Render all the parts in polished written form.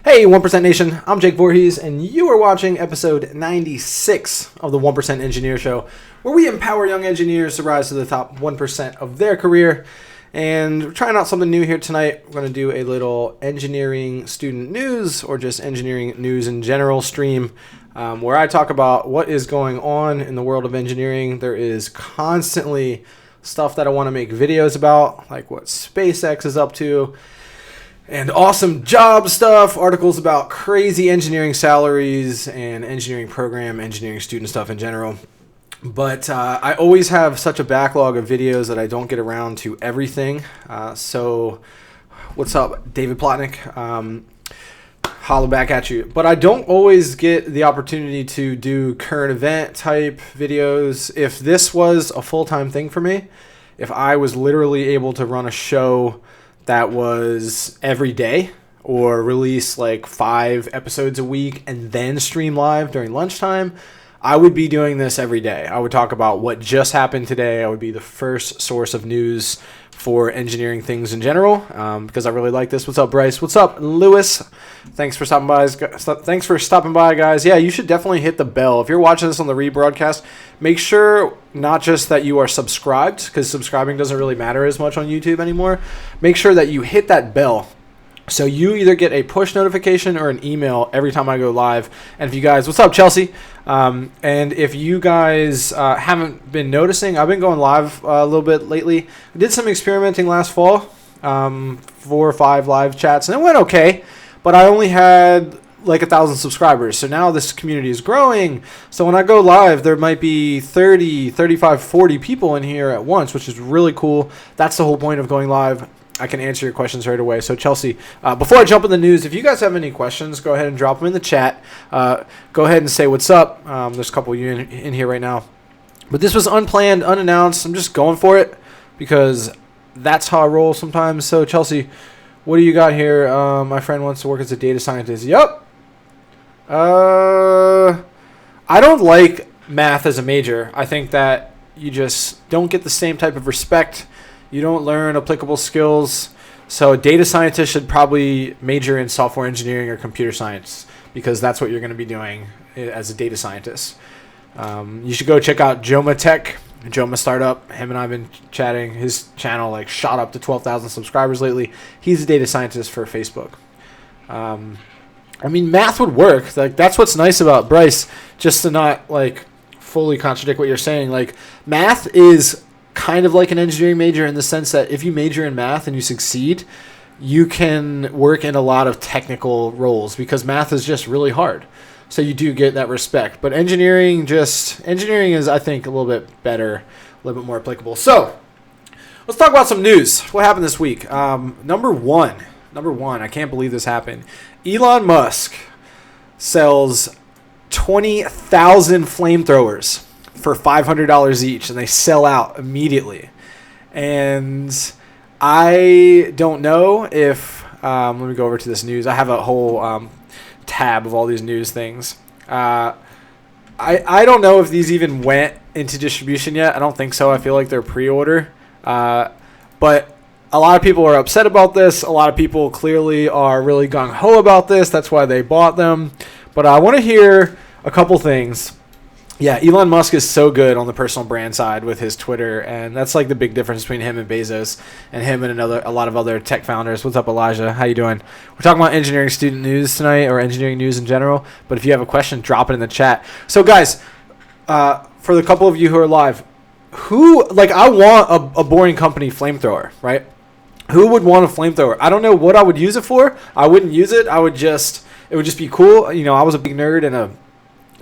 Hey, 1% Nation, I'm Jake Voorhees, and you are watching episode 96 of the 1% Engineer Show, where we empower young engineers to rise to the top 1% of their career. And we're trying out something new here tonight. We're going to do a little engineering student news, or just engineering news in general stream, where I talk about what is going on in the world of engineering. There is constantly stuff that I want to make videos about, like what SpaceX is up to, and awesome job stuff, articles about crazy engineering salaries and engineering program, engineering student stuff in general. But I always have such a backlog of videos that I don't get around to everything. So what's up, David Plotnick? Holla back at you. But I don't always get the opportunity to do current event type videos. If this was a full-time thing for me, if I was literally able to run a show that was every day, or release like 5 episodes a week and then stream live during lunchtime, I would be doing this every day. I would talk about what just happened today. I would be the first source of news for engineering things in general, because I really like this. What's up, Bryce? What's up, Lewis? Thanks for stopping by, guys. Yeah, you should definitely hit the bell. If you're watching this on the rebroadcast, make sure not just that you are subscribed, because subscribing doesn't really matter as much on YouTube anymore. Make sure that you hit that bell, so you either get a push notification or an email every time I go live. And if you guys, what's up, Chelsea? And if you guys haven't been noticing, I've been going live a little bit lately. I did some experimenting last fall, 4 or 5 live chats, and it went okay. But I only had like 1,000 subscribers. So now this community is growing. So when I go live, there might be 30, 35, 40 people in here at once, which is really cool. That's the whole point of going live. I can answer your questions right away. So Chelsea, before I jump in the news, if you guys have any questions, go ahead and drop them in the chat. Go ahead and say what's up. There's a couple of you in here right now. But this was unplanned, unannounced. I'm just going for it because that's how I roll sometimes. So Chelsea, what do you got here? My friend wants to work as a data scientist. Yep. I don't like math as a major. I think that you just don't get the same type of respect. You don't learn applicable skills. So a data scientist should probably major in software engineering or computer science, because that's what you're going to be doing as a data scientist. You should go check out Joma Tech, Joma Startup. Him and I have been chatting. His channel like shot up to 12,000 subscribers lately. He's a data scientist for Facebook. I mean, math would work. Like, that's what's nice about Bryce, just to not like fully contradict what you're saying. Like, math is kind of like an engineering major in the sense that if you major in math and you succeed, you can work in a lot of technical roles, because math is just really hard. So you do get that respect. But engineering is, I think, a little bit better, a little bit more applicable. So let's talk about some news. What happened this week? Number one, I can't believe this happened. Elon Musk sells 20,000 flamethrowers for $500 each, and they sell out immediately. And I don't know if let me go over to this news. I have a whole tab of all these news things. I don't know if these even went into distribution yet. I don't think so. I feel like they're pre-order. But a lot of people are upset about this. A lot of people clearly are really gung-ho about this. That's why they bought them. But I want to hear a couple things. Yeah, Elon Musk is so good on the personal brand side with his Twitter, and that's like the big difference between him and Bezos, and him and a lot of other tech founders. What's up, Elijah? How you doing? We're talking about engineering student news tonight, or engineering news in general. But if you have a question, drop it in the chat. So, guys, for the couple of you who are live, I want a boring company flamethrower, right? Who would want a flamethrower? I don't know what I would use it for. I wouldn't use it. It would just be cool. You know, I was a big nerd and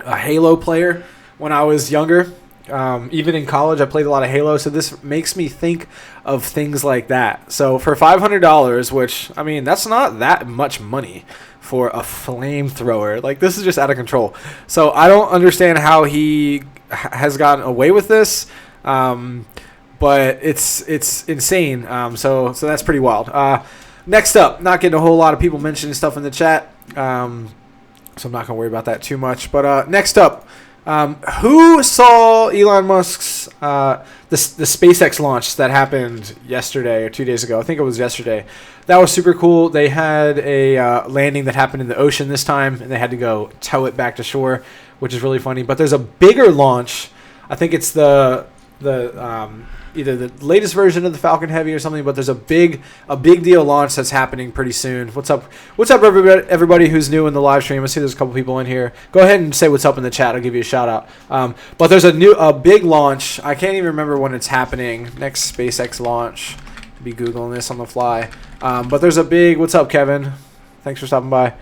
a Halo player when I was younger. Even in college, I played a lot of Halo, so this makes me think of things like that. So for $500, which, I mean, that's not that much money for a flamethrower. Like, this is just out of control. So I don't understand how he has gotten away with this, but it's insane. So that's pretty wild. Next up, not getting a whole lot of people mentioning stuff in the chat, so I'm not going to worry about that too much. But next up, Who saw Elon Musk's the SpaceX launch that happened yesterday or 2 days ago? I think it was yesterday. That was super cool. They had a landing that happened in the ocean this time, and they had to go tow it back to shore, which is really funny. But there's a bigger launch. I think it's the either the latest version of the Falcon Heavy or something, but there's a big deal launch that's happening pretty soon. What's up everybody who's new in the live stream? I see there's a couple people in here. Go ahead and say what's up in the chat. I'll give you a shout out. But there's a big launch. I can't even remember when it's happening. Next SpaceX launch. Be Googling this on the fly. But there's a big, what's up, Kevin? Thanks for stopping by.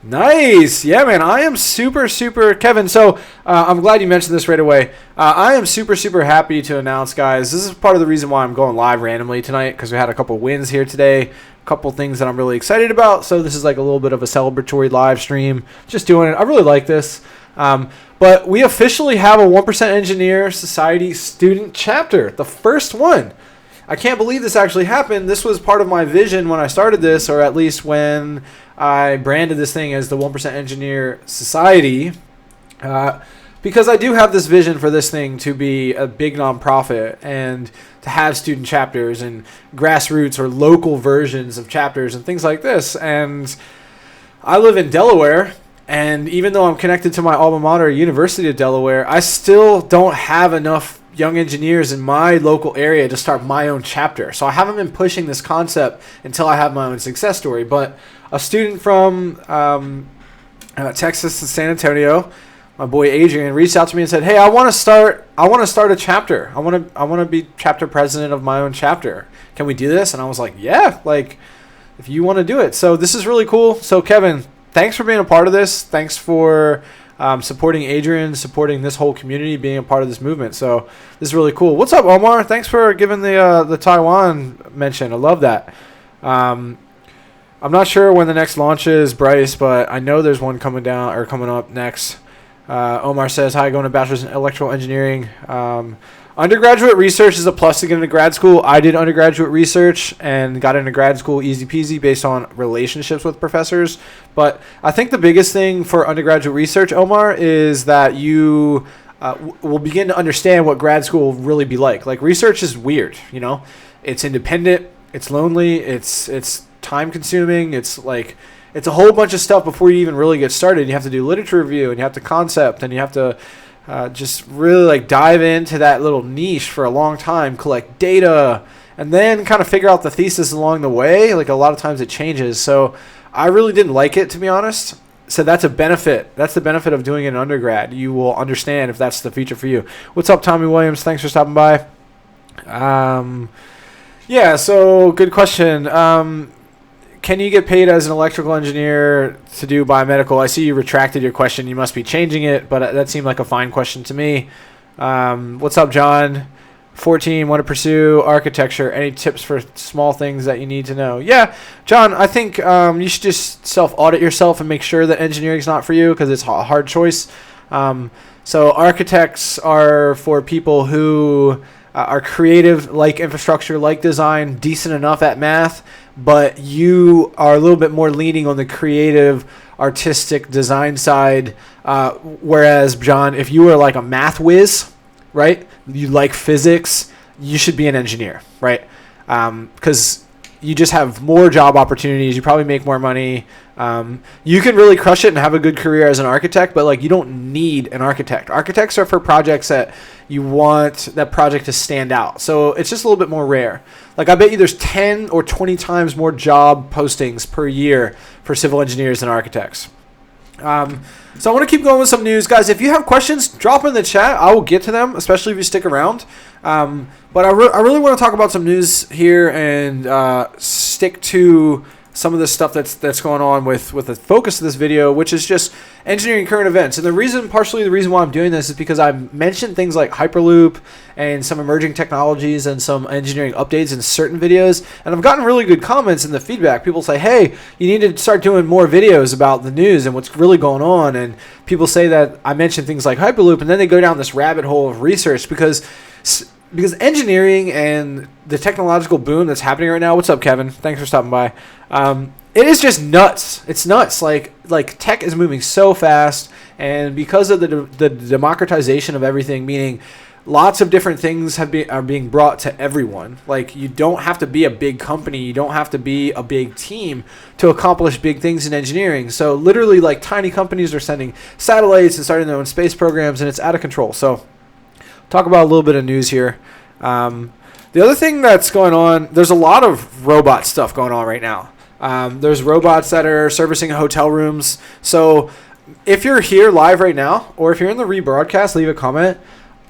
Nice. Yeah, man. I am super, Kevin. So I'm glad you mentioned this right away. I am super happy to announce, guys. This is part of the reason why I'm going live randomly tonight, because we had a couple wins here today, a couple things that I'm really excited about. So this is like a little bit of a celebratory live stream. Just doing it. I really like this. But we officially have a 1% Engineer Society student chapter, the first one. I can't believe this actually happened. This was part of my vision when I started this, or at least when I branded this thing as the 1% Engineer Society, because I do have this vision for this thing to be a big nonprofit and to have student chapters and grassroots or local versions of chapters and things like this. And I live in Delaware, and even though I'm connected to my alma mater, University of Delaware, I still don't have enough young engineers in my local area to start my own chapter. So I haven't been pushing this concept until I have my own success story. But a student from Texas and San Antonio, my boy Adrian, reached out to me and said, "Hey, I want to start a chapter. I want to be chapter president of my own chapter. Can we do this?" And I was like, "Yeah, like if you want to do it." So this is really cool. So Kevin, thanks for being a part of this. Thanks for supporting Adrian, supporting this whole community, being a part of this movement. So this is really cool. What's up, Omar? Thanks for giving the Taiwan mention. I love that. I'm not sure when the next launch is, Bryce, but I know there's one coming up next. Omar says, "Hi, going to bachelor's in electrical engineering." Undergraduate research is a plus to get into grad school. I did undergraduate research and got into grad school easy peasy based on relationships with professors. But I think the biggest thing for undergraduate research, Omar, is that you will begin to understand what grad school will really be like. Like, research is weird, you know? It's independent, it's lonely, it's time consuming, it's a whole bunch of stuff before you even really get started. You have to do literature review, and you have to concept, and you have to just really dive into that little niche for a long time, collect data, and then kind of figure out the thesis along the way. Like, a lot of times it changes. So I really didn't like it, to be honest. So that's a benefit. That's the benefit of doing it in undergrad. You will understand if that's the future for you. What's up, Tommy Williams? Thanks for stopping by. Yeah, so good question. Can you get paid as an electrical engineer to do biomedical? I see you retracted your question. You must be changing it, but that seemed like a fine question to me. What's up, John? 14, want to pursue architecture. Any tips for small things that you need to know? Yeah, John, I think you should just self-audit yourself and make sure that engineering is not for you, because it's a hard choice. So architects are for people who are creative, like infrastructure, like design, decent enough at math, but you are a little bit more leaning on the creative, artistic design side. Whereas, John, if you were like a math whiz, right, you like physics, you should be an engineer, right? Because you just have more job opportunities. You probably make more money. You can really crush it and have a good career as an architect, but you don't need an architect. Architects are for projects that you want that project to stand out. So it's just a little bit more rare. I bet you there's 10 or 20 times more job postings per year for civil engineers than architects. So I want to keep going with some news. Guys, if you have questions, drop them in the chat. I will get to them, especially if you stick around. But I really want to talk about some news here and stick to some of the stuff that's going on with the focus of this video, which is just engineering current events. And partially the reason why I'm doing this is because I mentioned things like Hyperloop and some emerging technologies and some engineering updates in certain videos. And I've gotten really good comments in the feedback. People say, "Hey, you need to start doing more videos about the news and what's really going on." And people say that I mentioned things like Hyperloop, and then they go down this rabbit hole of research because engineering and the technological boom that's happening right now. What's up, Kevin? Thanks for stopping by. it is just nuts. It's nuts. Like tech is moving so fast, and because of the democratization of everything, meaning lots of different things are being brought to everyone. Like, you don't have to be a big company. You don't have to be a big team to accomplish big things in engineering. So literally, like, tiny companies are sending satellites and starting their own space programs, and it's out of control. So talk about a little bit of news here. The other thing that's going on, there's a lot of robot stuff going on right now. There's robots that are servicing hotel rooms. So if you're here live right now, or if you're in the rebroadcast, leave a comment.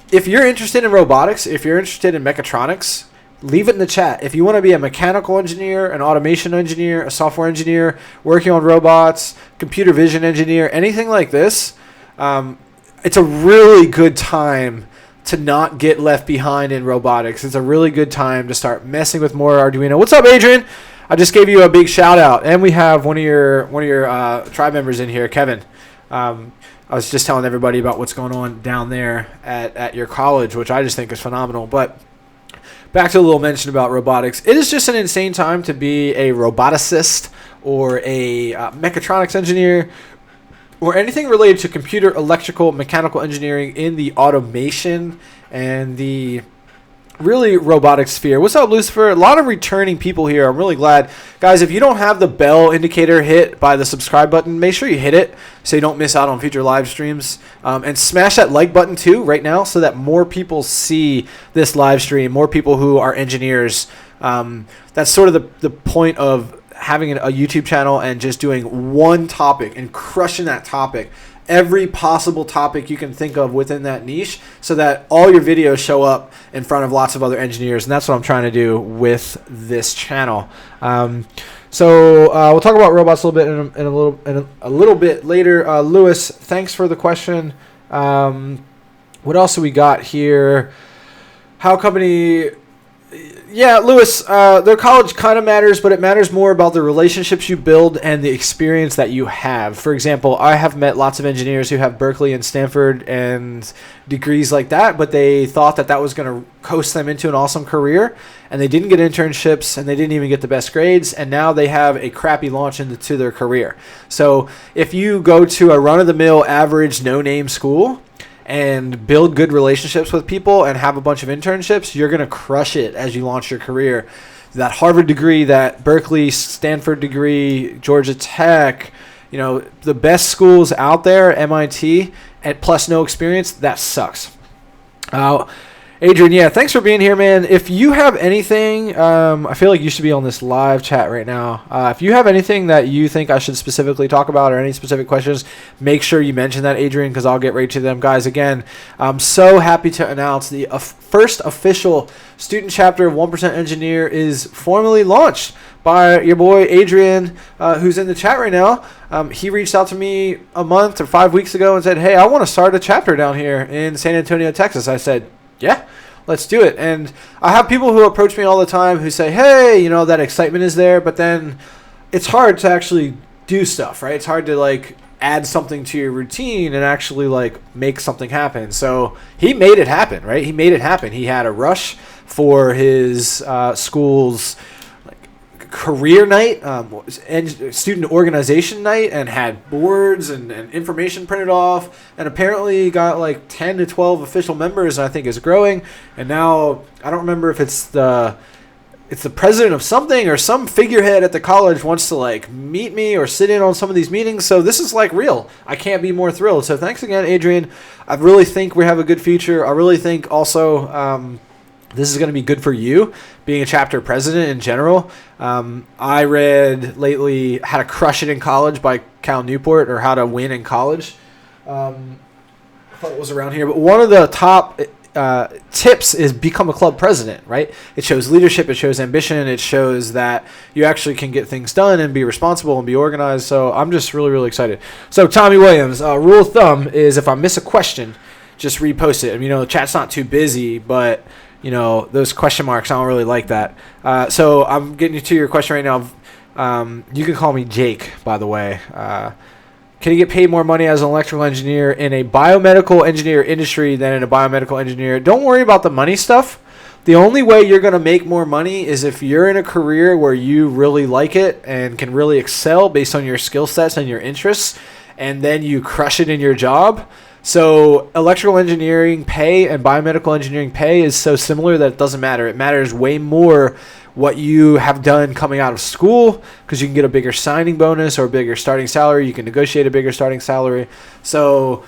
If you're interested in robotics, if you're interested in mechatronics, leave it in the chat. If you want to be a mechanical engineer, an automation engineer, a software engineer, working on robots, computer vision engineer, anything like this, it's a really good time to not get left behind in robotics. It's a really good time to start messing with more Arduino. What's up, Adrian? I just gave you a big shout out, and we have one of your tribe members in here, Kevin. I was just telling everybody about what's going on down there at your college, which I just think is phenomenal. But back to a little mention about robotics. It is just an insane time to be a roboticist or a mechatronics engineer or anything related to computer, electrical, mechanical engineering in the automation and the really robotic sphere. What's up, Lucifer? A lot of returning people here. I'm really glad. Guys, if you don't have the bell indicator hit by the subscribe button, make sure you hit it so you don't miss out on future live streams. And smash that like button too right now so that more people see this live stream, more people who are engineers. That's sort of the point of having a YouTube channel and just doing one topic and crushing that topic. Every possible topic you can think of within that niche so that all your videos show up in front of lots of other engineers. And that's what I'm trying to do with this channel. So we'll talk about robots a little bit in a little bit later. Lewis, thanks for the question. What else do we got here? How company... Yeah, Lewis, their college kind of matters, but it matters more about the relationships you build and the experience that you have. For example, I have met lots of engineers who have Berkeley and Stanford and degrees like that, but they thought that was going to coast them into an awesome career, and they didn't get internships, and they didn't even get the best grades, and now they have a crappy launch into their career. So if you go to a run-of-the-mill, average, no-name school and build good relationships with people and have a bunch of internships, you're going to crush it as you launch your career. That Harvard degree, that Berkeley, Stanford degree, Georgia Tech, the best schools out there, MIT, and plus no experience, that sucks. Adrian, yeah, thanks for being here, man. If you have anything, I feel like you should be on this live chat right now. If you have anything that you think I should specifically talk about or any specific questions, make sure you mention that, Adrian, because I'll get right to them. Guys, again, I'm so happy to announce the first official student chapter of 1% Engineer is formally launched by your boy Adrian, who's in the chat right now. He reached out to me a month or 5 weeks ago and said, hey, I want to start a chapter down here in San Antonio, Texas. I said, yeah, let's do it. And I have people who approach me all the time who say, hey, that excitement is there, but then it's hard to actually do stuff, right? It's hard to add something to your routine and actually make something happen. So he made it happen, right? He made it happen. He had a rush for his school's career night, and student organization night, and had boards and information printed off, and apparently got 10 to 12 official members, and I think is growing. And now I don't remember if it's the president of something or some figurehead at the college wants to meet me or sit in on some of these meetings. So this is real. I can't be more thrilled. So thanks again, Adrian. I really think we have a good future. I really think also this is going to be good for you, being a chapter president in general. I read lately How to Crush It in College by Cal Newport, or How to Win in College. I thought it was around here. But one of the top tips is become a club president, right? It shows leadership, it shows ambition, it shows that you actually can get things done and be responsible and be organized. So I'm just really, really excited. So Tommy Williams, rule of thumb is if I miss a question, just repost it. The chat's not too busy, but those question marks, I don't really like that. So I'm getting to your question right now. You can call me Jake, by the way. Can you get paid more money as an electrical engineer in a biomedical engineer industry than in a biomedical engineer? Don't worry about the money stuff. The only way you're going to make more money is if you're in a career where you really like it and can really excel based on your skill sets and your interests, and then you crush it in your job. So electrical engineering pay and biomedical engineering pay is so similar that it doesn't matter. It matters way more what you have done coming out of school, because you can get a bigger signing bonus or a bigger starting salary. You can negotiate a bigger starting salary. So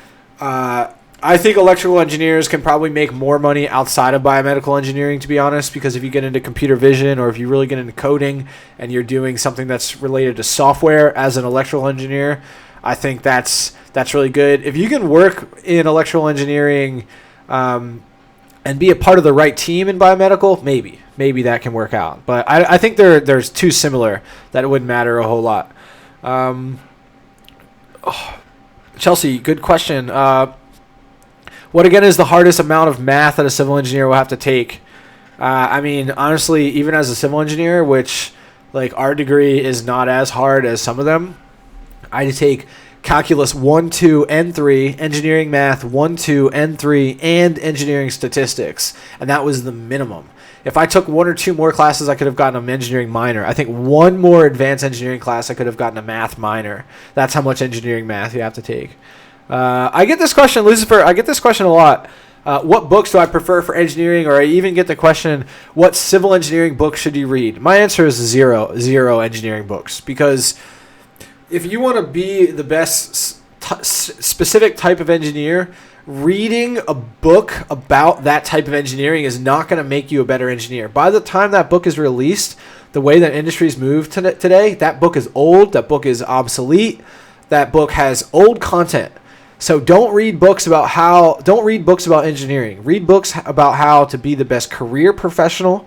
I think electrical engineers can probably make more money outside of biomedical engineering, to be honest, because if you get into computer vision or if you really get into coding and you're doing something that's related to software as an electrical engineer, I think that's really good. If you can work in electrical engineering and be a part of the right team in biomedical, maybe that can work out. But I think there's too similar that it wouldn't matter a whole lot. Chelsea, good question. What again is the hardest amount of math that a civil engineer will have to take? I mean, honestly, even as a civil engineer, which like our degree is not as hard as some of them, I had to take calculus 1, 2, and 3, engineering math 1, 2, and 3, and engineering statistics, and that was the minimum. If I took 1 or 2 more classes, I could have gotten an engineering minor. I think 1 more advanced engineering class, I could have gotten a math minor. That's how much engineering math you have to take. I get this question, Lucifer. I get this question a lot. What books do I prefer for engineering? Or I even get the question, what civil engineering books should you read? My answer is zero engineering books. Because if you want to be the best specific type of engineer, reading a book about that type of engineering is not going to make you a better engineer. By the time that book is released, the way that industries move today, that book is old, that book is obsolete, that book has old content. So don't read books about engineering. Read books about how to be the best career professional.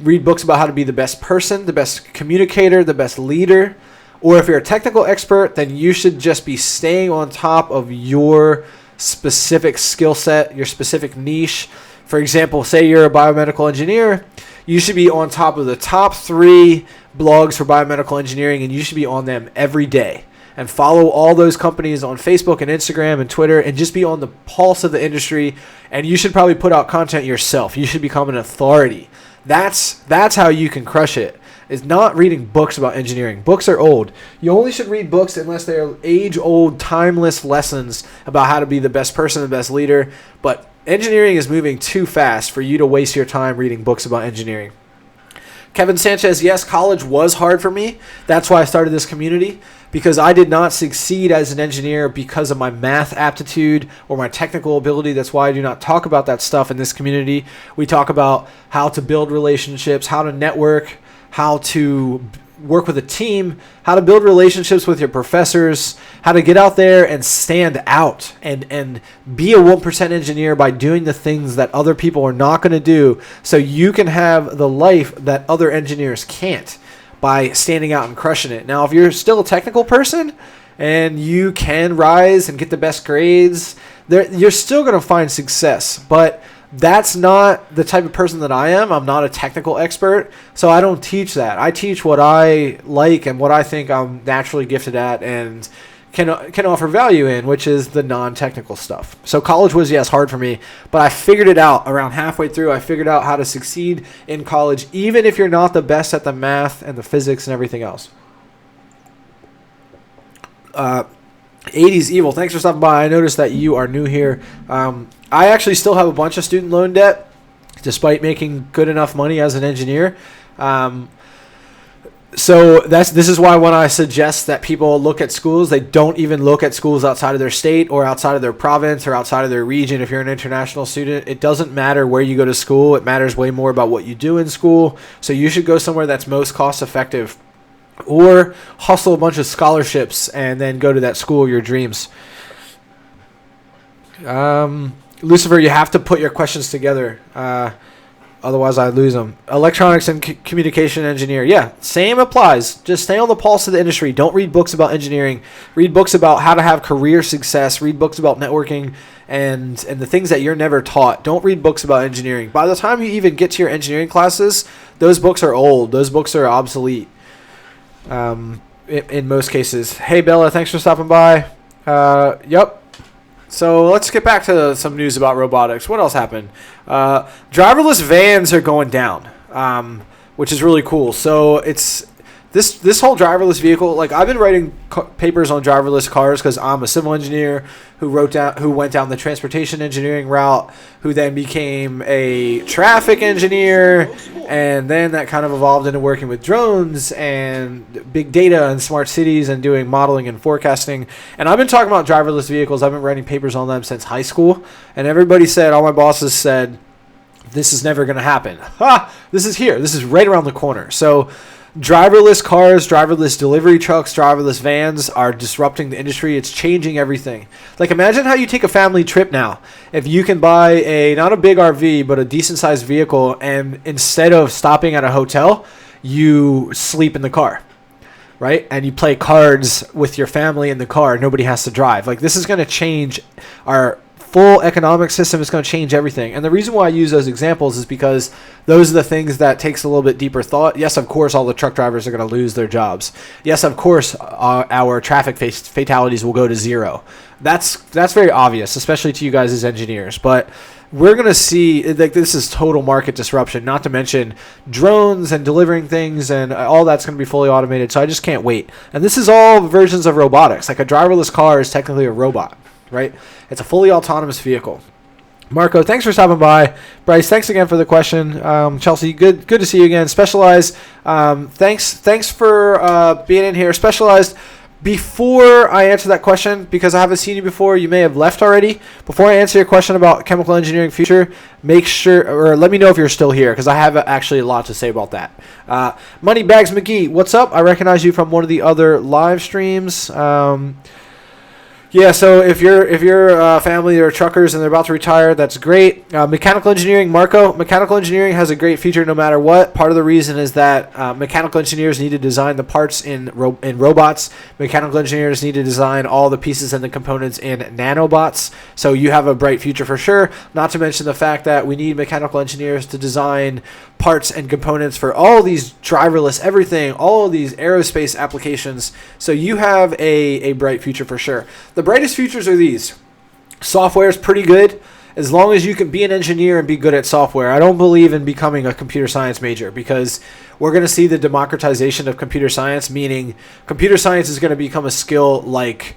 Read books about how to be the best person, the best communicator, the best leader. Or if you're a technical expert, then you should just be staying on top of your specific skill set, your specific niche. For example, say you're a biomedical engineer, you should be on top of the top 3 blogs for biomedical engineering, and you should be on them every day. And follow all those companies on Facebook and Instagram and Twitter, and just be on the pulse of the industry. And you should probably put out content yourself. You should become an authority. That's how you can crush it. Is not reading books about engineering. Books are old. You only should read books unless they are age-old, timeless lessons about how to be the best person, the best leader. But engineering is moving too fast for you to waste your time reading books about engineering. Kevin Sanchez, yes, college was hard for me. That's why I started this community, because I did not succeed as an engineer because of my math aptitude or my technical ability. That's why I do not talk about that stuff in this community. We talk about how to build relationships, how to network, how to work with a team, how to build relationships with your professors, how to get out there and stand out and be a 1% engineer by doing the things that other people are not going to do, so you can have the life that other engineers can't by standing out and crushing it. Now, if you're still a technical person and you can rise and get the best grades, you're still going to find success, but that's not the type of person that I am. I'm not a technical expert, so I don't teach that. I teach what I like and what I think I'm naturally gifted at and can offer value in, which is the non-technical stuff. So college was, yes, hard for me, but I figured it out around halfway through. I figured out how to succeed in college, even if you're not the best at the math and the physics and everything else. 80s Evil, thanks for stopping by. I noticed that you are new here. I actually still have a bunch of student loan debt, despite making good enough money as an engineer. So this is why when I suggest that people look at schools, they don't even look at schools outside of their state or outside of their province or outside of their region. If you're an international student, it doesn't matter where you go to school. It matters way more about what you do in school. So you should go somewhere that's most cost effective, or hustle a bunch of scholarships and then go to that school of your dreams. Lucifer, you have to put your questions together. Otherwise, I lose them. Electronics and communication engineer. Yeah, same applies. Just stay on the pulse of the industry. Don't read books about engineering. Read books about how to have career success. Read books about networking and the things that you're never taught. Don't read books about engineering. By the time you even get to your engineering classes, those books are old. Those books are obsolete. In most cases. Hey, Bella, thanks for stopping by. Yep. So let's get back to some news about robotics. What else happened? Driverless vans are going down, which is really cool. So it's this whole driverless vehicle. Like, I've been writing papers on driverless cars because I'm a civil engineer who went down the transportation engineering route, who then became a traffic engineer, and then that kind of evolved into working with drones and big data and smart cities and doing modeling and forecasting. And I've been talking about driverless vehicles. I've been writing papers on them since high school, and everybody said, all my bosses said, this is never going to happen. This is here. This is right around the corner. So driverless cars, driverless delivery trucks, driverless vans are disrupting the industry. It's changing everything. Like, imagine how you take a family trip now. If you can buy not a big RV, but a decent sized vehicle, and instead of stopping at a hotel, you sleep in the car, right? And you play cards with your family in the car. Nobody has to drive. Like, this is going to change our full economic system. Is going to change everything. And the reason why I use those examples is because those are the things that takes a little bit deeper thought. Yes, of course, all the truck drivers are going to lose their jobs. Yes, of course, our traffic fatalities will go to zero. That's very obvious, especially to you guys as engineers. But we're going to see, like, this is total market disruption, not to mention drones and delivering things, and all that's going to be fully automated. So I just can't wait. And this is all versions of robotics. Like, a driverless car is technically a robot, right? It's a fully autonomous vehicle. Marco, thanks for stopping by. Bryce, thanks again for the question. Chelsea, good to see you again. Specialized, thanks for being in here. Specialized, before I answer that question, because I haven't seen you before, you may have left already. Before I answer your question about chemical engineering future, make sure, or let me know if you're still here, because I have actually a lot to say about that. Moneybags McGee, what's up? I recognize you from one of the other live streams. Yeah, so if you're family or truckers and they're about to retire, that's great. Mechanical engineering, Marco. Mechanical engineering has a great future no matter what. Part of the reason is that mechanical engineers need to design the parts in robots. Mechanical engineers need to design all the pieces and the components in nanobots. So you have a bright future for sure. Not to mention the fact that we need mechanical engineers to design parts and components for all these driverless everything, all of these aerospace applications. So you have a bright future for sure. The brightest futures are these. Software is pretty good as long as you can be an engineer and be good at software. I don't believe in becoming a computer science major, because we're going to see the democratization of computer science, meaning computer science is going to become a skill like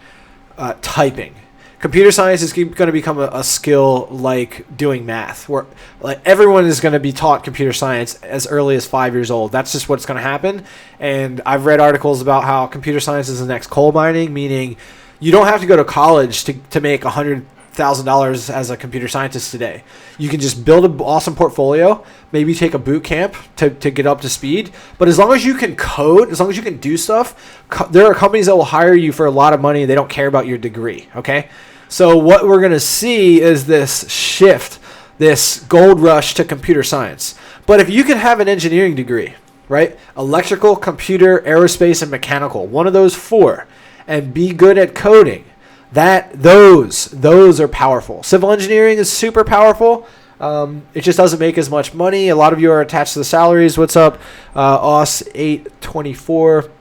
typing. Computer science is going to become a skill like doing math, where like everyone is going to be taught computer science as early as 5 years old. That's just what's going to happen. And I've read articles about how computer science is the next coal mining, meaning you don't have to go to college to make $100,000 as a computer scientist today. You can just build an awesome portfolio, maybe take a boot camp to get up to speed. But as long as you can code, as long as you can do stuff, there are companies that will hire you for a lot of money. They don't care about your degree, okay? So what we're going to see is this shift, this gold rush to computer science. But if you can have an engineering degree, right? Electrical, computer, aerospace, and mechanical, one of those four, and be good at coding, those are powerful. Civil engineering is super powerful. It just doesn't make as much money. A lot of you are attached to the salaries. What's up? OS824.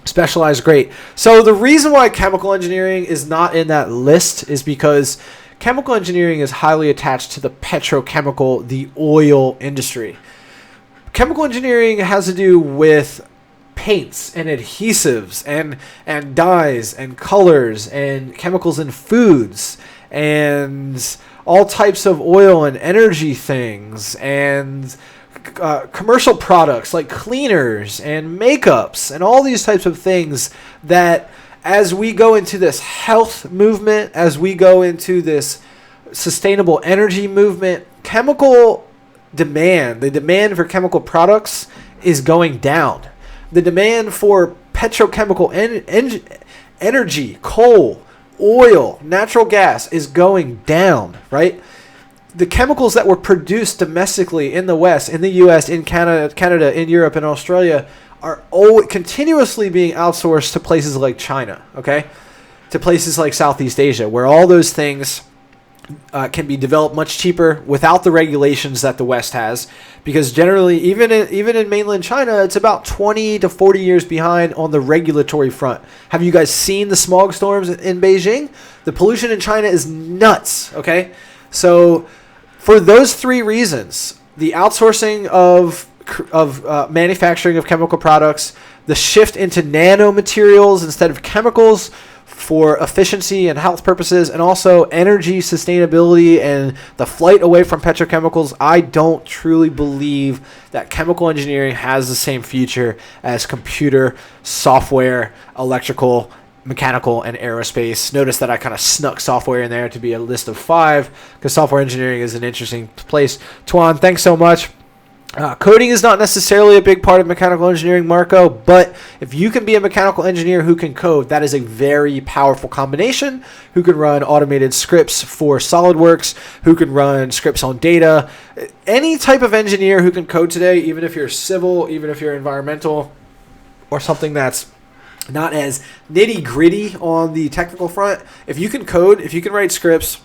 Specialized, great. So the reason why chemical engineering is not in that list is because chemical engineering is highly attached to the petrochemical, the oil industry. Chemical engineering has to do with paints and adhesives and dyes and colors and chemicals in foods and all types of oil and energy things and commercial products like cleaners and makeups and all these types of things that, as we go into this health movement, as we go into this sustainable energy movement, chemical demand, the demand for chemical products is going down. The demand for petrochemical energy, coal, oil, natural gas is going down, right? The chemicals that were produced domestically in the West, in the US, in Canada, in Europe, and Australia are continuously being outsourced to places like China, okay? To places like Southeast Asia, where all those things can be developed much cheaper without the regulations that the West has, because generally, even in mainland China, it's about 20 to 40 years behind on the regulatory front. Have you guys seen the smog storms in Beijing? The pollution in China is nuts, okay? So for those three reasons, the outsourcing of manufacturing of chemical products, the shift into nanomaterials instead of chemicals for efficiency and health purposes, and also energy sustainability and the flight away from petrochemicals, I don't truly believe that chemical engineering has the same future as computer, software, electrical, mechanical, and aerospace. Notice that I kind of snuck software in there to be a list of 5, because software engineering is an interesting place. Tuan, thanks so much. Coding is not necessarily a big part of mechanical engineering, Marco, but if you can be a mechanical engineer who can code, that is a very powerful combination. Who can run automated scripts for SolidWorks, who can run scripts on data. Any type of engineer who can code today, even if you're civil, even if you're environmental, or something that's not as nitty gritty on the technical front, if you can code, if you can write scripts,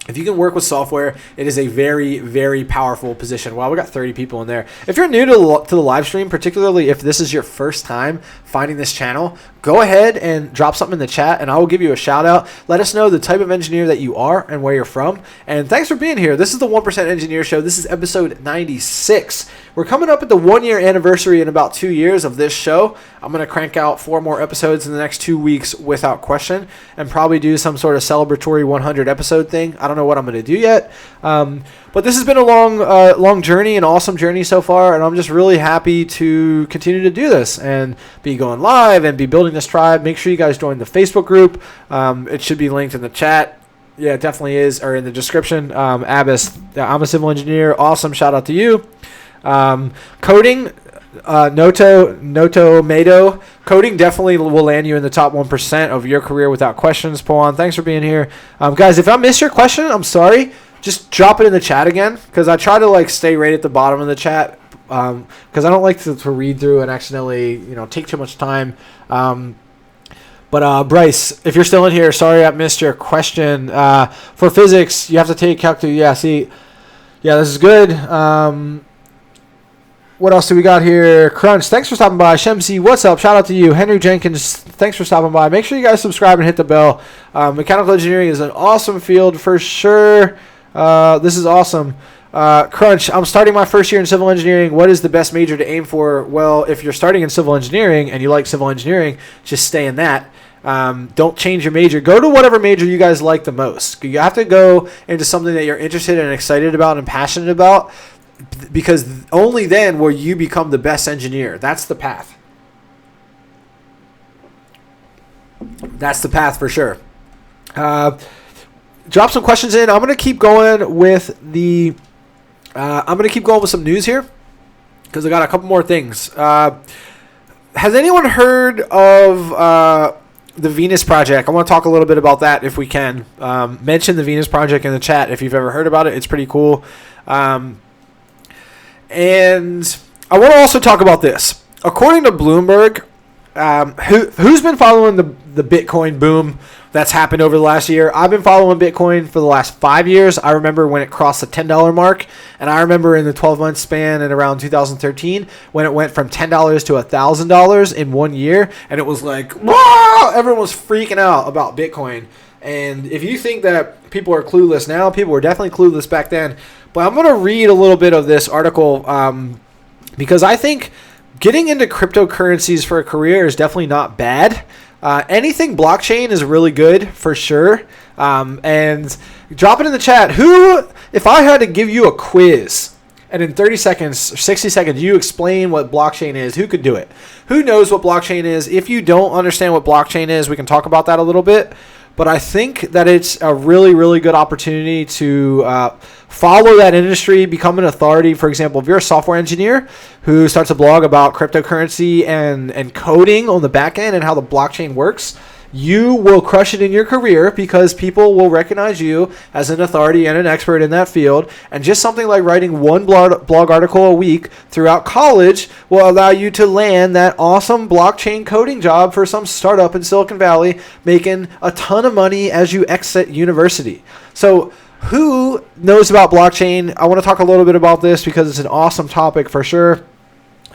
if you can work with software, it is a very, very powerful position. Wow, we got 30 people in there. If you're new to the live stream, particularly if this is your first time finding this channel, go ahead and drop something in the chat, and I will give you a shout out. Let us know the type of engineer that you are and where you're from. And thanks for being here. This is the 1% Engineer Show. This is episode 96. We're coming up at the 1-year anniversary in about 2 years of this show. I'm going to crank out 4 more episodes in the next 2 weeks without question, and probably do some sort of celebratory 100 episode thing. I don't know what I'm going to do yet. But this has been a long journey, an awesome journey so far, and I'm just really happy to continue to do this and be going live and be building this tribe. Make sure you guys join the Facebook group. It should be linked in the chat. Yeah, it definitely is, or in the description. Abbas, I'm a civil engineer. Awesome. Shout out to you. Coding, Noto Mado. Coding definitely will land you in the top 1% of your career without questions. Pawan, thanks for being here. Guys, if I missed your question, I'm sorry. Just drop it in the chat again, because I try to stay right at the bottom of the chat, because I don't like to read through and accidentally take too much time. But Bryce, if you're still in here, sorry I missed your question. For physics, you have to take calculus. Yeah, see, yeah, this is good. What else do we got here? Crunch, thanks for stopping by. Shemsi, what's up? Shout out to you. Henry Jenkins, thanks for stopping by. Make sure you guys subscribe and hit the bell. Mechanical engineering is an awesome field for sure. This is awesome. Crunch, I'm starting my first year in civil engineering. What is the best major to aim for? Well, if you're starting in civil engineering and you like civil engineering, just stay in that. Don't change your major. Go to whatever major you guys like the most. You have to go into something that you're interested and excited about and passionate about, because only then will you become the best engineer. That's the path. That's the path for sure. Drop some questions in. I'm going to keep going with some news here, because I got a couple more things. Has anyone heard of the Venus Project? I want to talk a little bit about that if we can. Mention the Venus Project in the chat if you've ever heard about it. It's pretty cool. And I want to also talk about this. According to Bloomberg, who's been following the Bitcoin boom that's happened over the last year? I've been following Bitcoin for the last 5 years. I remember when it crossed the $10 mark, and I remember in the 12-month span in around 2013 when it went from $10 to $1,000 in 1 year, and it was like, whoa! Everyone was freaking out about Bitcoin. And if you think that people are clueless now, people were definitely clueless back then. But I'm going to read a little bit of this article because I think getting into cryptocurrencies for a career is definitely not bad. Anything blockchain is really good for sure. And drop it in the chat. If I had to give you a quiz and in 30 seconds or 60 seconds you explain what blockchain is, who could do it? Who knows what blockchain is? If you don't understand what blockchain is, we can talk about that a little bit. But I think that it's a really, really good opportunity to follow that industry, become an authority. For example, if you're a software engineer who starts a blog about cryptocurrency and coding on the back end and how the blockchain works, you will crush it in your career, because people will recognize you as an authority and an expert in that field. And just something like writing one blog article a week throughout college will allow you to land that awesome blockchain coding job for some startup in Silicon Valley, making a ton of money as you exit university. So Who knows about blockchain? I want to talk a little bit about this because it's an awesome topic for sure.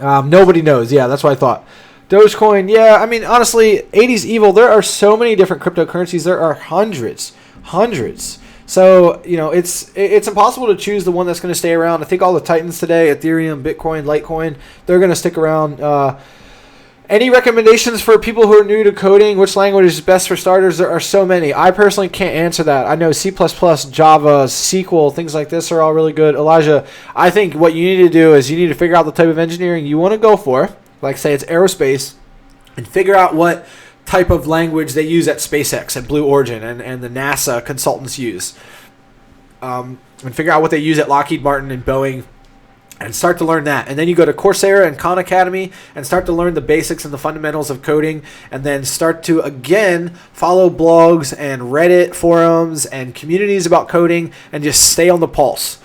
Nobody knows. Yeah, that's what I thought. Dogecoin, yeah, I mean, honestly, 80's evil. There are so many different cryptocurrencies. There are hundreds. So, it's impossible to choose the one that's going to stay around. I think all the titans today, Ethereum, Bitcoin, Litecoin, they're going to stick around. Any recommendations for people who are new to coding? Which language is best for starters? There are so many. I personally can't answer that. I know C++, Java, SQL, things like this are all really good. Elijah, I think what you need to do is you need to figure out the type of engineering you want to go for. Like, say it's aerospace, and figure out what type of language they use at SpaceX and Blue Origin and the NASA consultants use. And figure out what they use at Lockheed Martin and Boeing and start to learn that. And then you go to Coursera and Khan Academy and start to learn the basics and the fundamentals of coding, and then start to, again, follow blogs and Reddit forums and communities about coding and just stay on the pulse.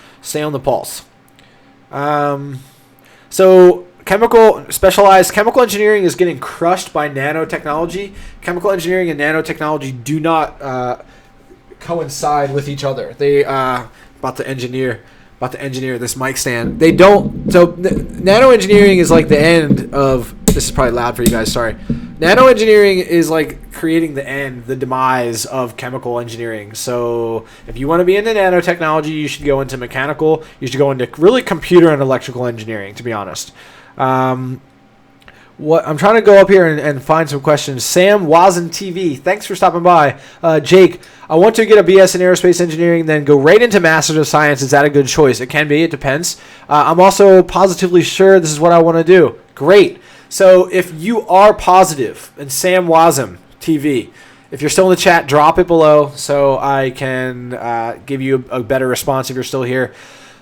So specialized chemical engineering is getting crushed by nanotechnology. Chemical engineering and nanotechnology do not coincide with each other. They about to engineer this mic stand. They don't. So nano engineering is like the end of. This is probably loud for you guys. Sorry. Nano engineering is like creating the demise of chemical engineering. So if you want to be into nanotechnology, you should go into mechanical. You should go into really computer and electrical engineering, to be honest. What I'm trying to go up here and find some questions. Sam Wazen TV, thanks for stopping by. Jake, I want to get a BS in aerospace engineering, then go right into Masters of Science. Is that a good choice? It can be. It depends. I'm also positively sure this is what I want to do. Great. So if you are positive, and Sam Wazen TV, if you're still in the chat, drop it below so I can give you a better response if you're still here.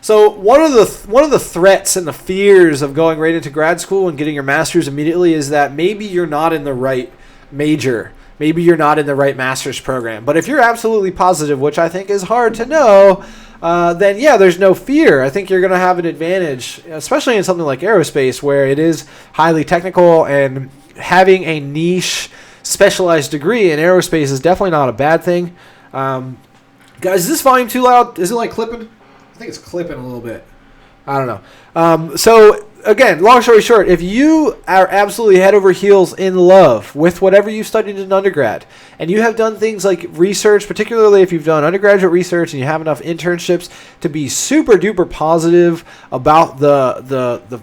So one of the threats and the fears of going right into grad school and getting your master's immediately is that maybe you're not in the right major. Maybe you're not in the right master's program. But if you're absolutely positive, which I think is hard to know, then yeah, there's no fear. I think you're going to have an advantage, especially in something like aerospace where it is highly technical, and having a niche specialized degree in aerospace is definitely not a bad thing. Guys, is this volume too loud? Is it like clipping? I think it's clipping a little bit. I don't know. So again, long story short, if you are absolutely head over heels in love with whatever you studied in undergrad, and you have done things like research, particularly if you've done undergraduate research and you have enough internships to be super duper positive about the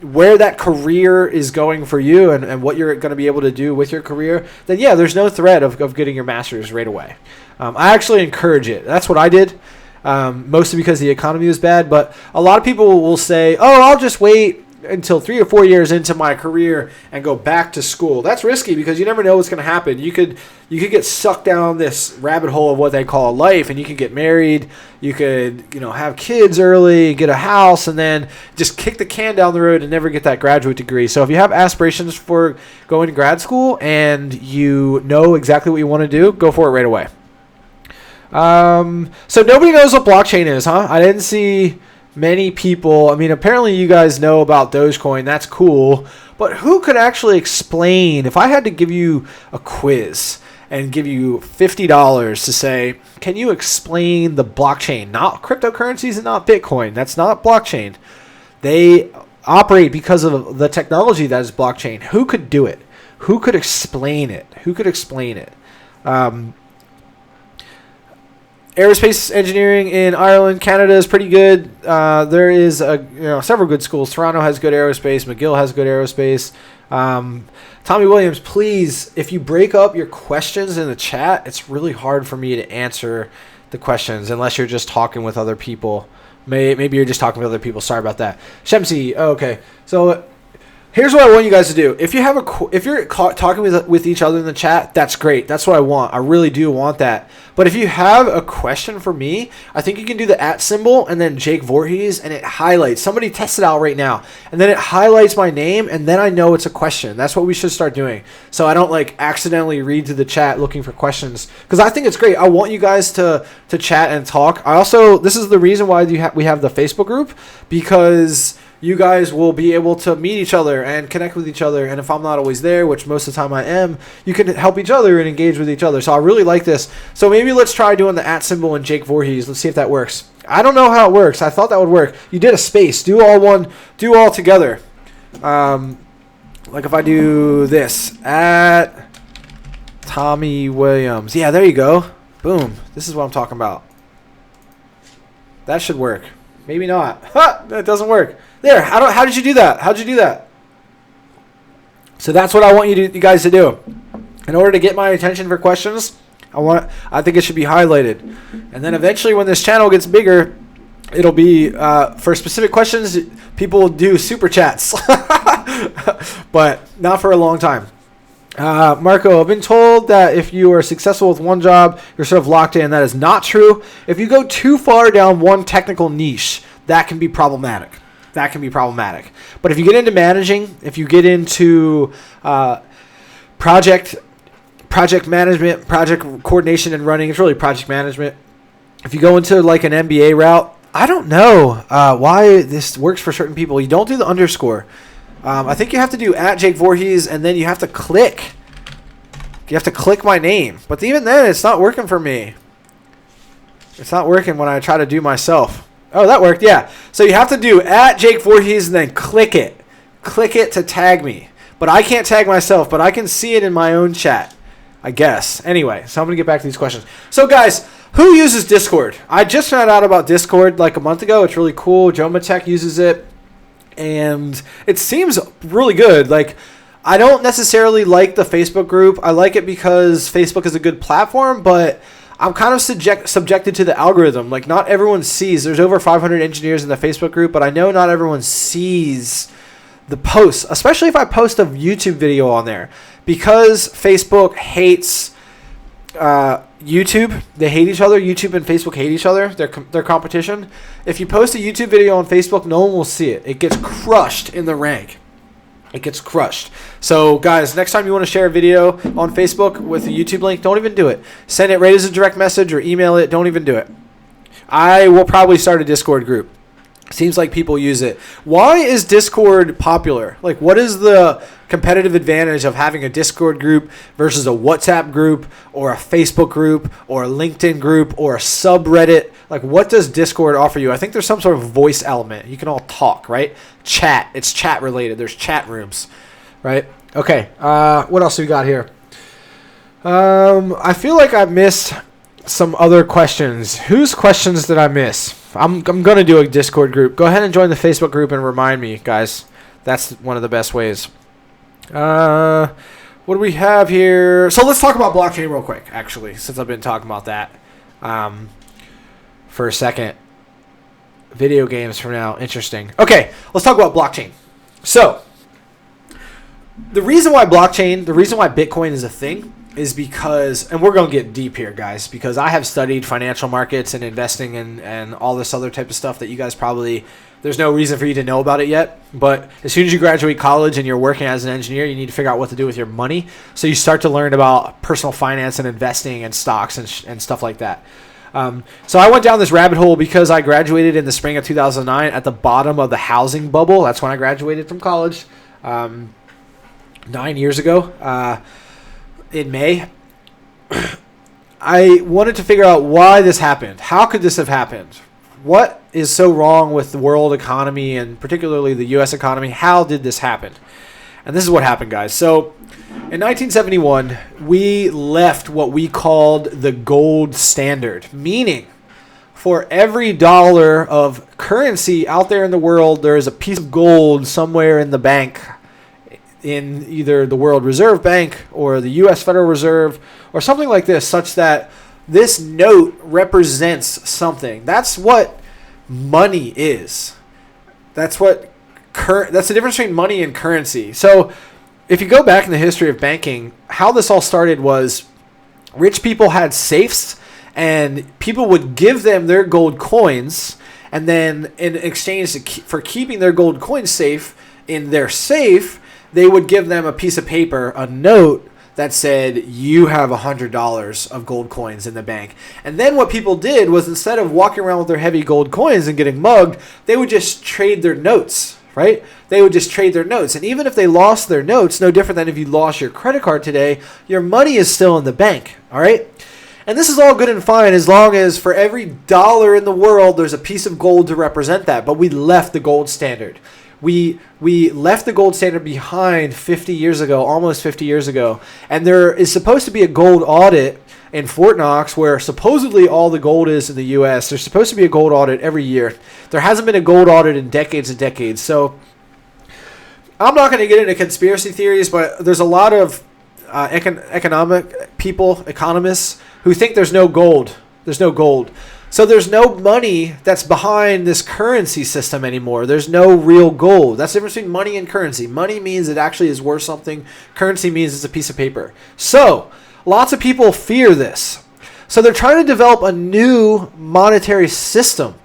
where that career is going for you and what you're going to be able to do with your career, then yeah, there's no threat of getting your master's right away. I actually encourage it. That's what I did. Mostly because the economy was bad, but a lot of people will say, oh, I'll just wait until 3 or 4 years into my career and go back to school. That's risky because you never know what's going to happen. You could get sucked down this rabbit hole of what they call life, and you could get married, you could have kids early, get a house, and then just kick the can down the road and never get that graduate degree. So if you have aspirations for going to grad school and you know exactly what you want to do, go for it right away. So nobody knows what blockchain is, huh? I didn't see many people. I mean, apparently you guys know about Dogecoin. That's cool. But who could actually explain, if I had to give you a quiz and give you $50 to say, can you explain the blockchain? Not cryptocurrencies and not Bitcoin. That's not blockchain. They operate because of the technology that is blockchain. Who could do it? Who could explain it? Aerospace engineering in Ireland, Canada is pretty good. There is several good schools. Toronto has good aerospace. McGill has good aerospace. Tommy Williams, please, if you break up your questions in the chat, it's really hard for me to answer the questions unless you're just talking with other people. Maybe you're just talking with other people. Sorry about that. Shemsi, okay. So here's what I want you guys to do. If you're talking with each other in the chat, that's great. That's what I want. I really do want that. But if you have a question for me, I think you can do the @ symbol and then Jake Voorhees, and it highlights. Somebody test it out right now. And then it highlights my name, and then I know it's a question. That's what we should start doing. So I don't accidentally read to the chat looking for questions, because I think it's great. I want you guys to chat and talk. This is the reason why we have the Facebook group, because you guys will be able to meet each other and connect with each other. And if I'm not always there, which most of the time I am, you can help each other and engage with each other. So I really like this. So maybe let's try doing the @ symbol and Jake Voorhees. Let's see if that works. I don't know how it works. I thought that would work. You did a space. Do all together. Like if I do this, @ Tommy Williams. Yeah, there you go. Boom. This is what I'm talking about. That should work. Maybe not. Ha! That doesn't work. There. How did you do that? How'd you do that? So that's what I want you guys to do. In order to get my attention for questions, I think it should be highlighted. And then eventually when this channel gets bigger, it'll be for specific questions, people will do super chats. But not for a long time. Marco, I've been told that if you are successful with one job, you're sort of locked in. That is not true. If you go too far down one technical niche, that can be problematic. But if you get into managing, if you get into project management, project coordination and running, it's really project management. If you go into like an MBA route, I don't know why this works for certain people. You don't do the underscore. I think you have to do @ Jake Voorhees, and then you have to click. You have to click my name. But even then, it's not working for me. It's not working when I try to do myself. Oh, that worked, yeah. So you have to do @ Jake Voorhees and then click it. Click it to tag me. But I can't tag myself, but I can see it in my own chat, I guess. Anyway, so I'm going to get back to these questions. So, guys, who uses Discord? I just found out about Discord like a month ago. It's really cool. Jomatech uses it. And it seems really good. Like, I don't necessarily like the Facebook group. I like it because Facebook is a good platform, but I'm kind of subjected to the algorithm. Like, not everyone sees. There's over 500 engineers in the Facebook group, but I know not everyone sees the posts, especially if I post a YouTube video on there. Because Facebook hates YouTube, they hate each other. YouTube and Facebook hate each other. They're competition. If you post a YouTube video on Facebook, no one will see it. It gets crushed in the rank. It gets crushed. So, guys, next time you want to share a video on Facebook with a YouTube link, don't even do it. Send it right as a direct message or email it. Don't even do it. I will probably start a Discord group. Seems like people use it. Why is Discord popular? Like, what is the competitive advantage of having a Discord group versus a WhatsApp group or a Facebook group or a LinkedIn group or a subreddit? Like, what does Discord offer you? I think there's some sort of voice element. You can all talk, right? Chat. It's chat related. There's chat rooms, right? Okay. What else do we got here? I feel like I missed some other questions. Whose questions did I miss? I'm going to do a Discord group. Go ahead and join the Facebook group and remind me, guys. That's one of the best ways. What do we have here? So let's talk about blockchain real quick, actually, since I've been talking about that for a second. Video games for now. Interesting. Okay, let's talk about blockchain. So the reason why Bitcoin is a thing is because, and we're going to get deep here, guys, because I have studied financial markets and investing and all this other type of stuff that you guys probably, there's no reason for you to know about it yet. But as soon as you graduate college and you're working as an engineer, you need to figure out what to do with your money. So you start to learn about personal finance and investing and stocks and stuff like that. So I went down this rabbit hole because I graduated in the spring of 2009 at the bottom of the housing bubble. That's when I graduated from college 9 years ago. In May, I wanted to figure out why this happened. How could this have happened? What is so wrong with the world economy and particularly the U.S. economy? How did this happen? And this is what happened, guys. So in 1971, we left what we called the gold standard, meaning for every dollar of currency out there in the world, there is a piece of gold somewhere in the bank, in either the World Reserve Bank or the U.S. Federal Reserve or something like this, such that this note represents something. That's what money is. That's the difference between money and currency. So if you go back in the history of banking, how this all started was rich people had safes and people would give them their gold coins, and then in exchange for keeping their gold coins safe in their safe, they would give them a piece of paper, a note that said, you have $100 of gold coins in the bank. And then what people did was, instead of walking around with their heavy gold coins and getting mugged, they would just trade their notes right? They would just trade their notes. And even if they lost their notes, no different than if you lost your credit card today, your money is still in the bank, all right? And this is all good and fine as long as for every dollar in the world, there's a piece of gold to represent that. But we left the gold standard. We left the gold standard behind 50 years ago, almost 50 years ago. And there is supposed to be a gold audit in Fort Knox where supposedly all the gold is in the U.S. There's supposed to be a gold audit every year. There hasn't been a gold audit in decades and decades. So I'm not going to get into conspiracy theories, but there's a lot of economic people, economists, who think there's no gold. There's no gold. So there's no money that's behind this currency system anymore. There's no real gold. That's the difference between money and currency. Money means it actually is worth something. Currency means it's a piece of paper. So lots of people fear this. So they're trying to develop a new monetary system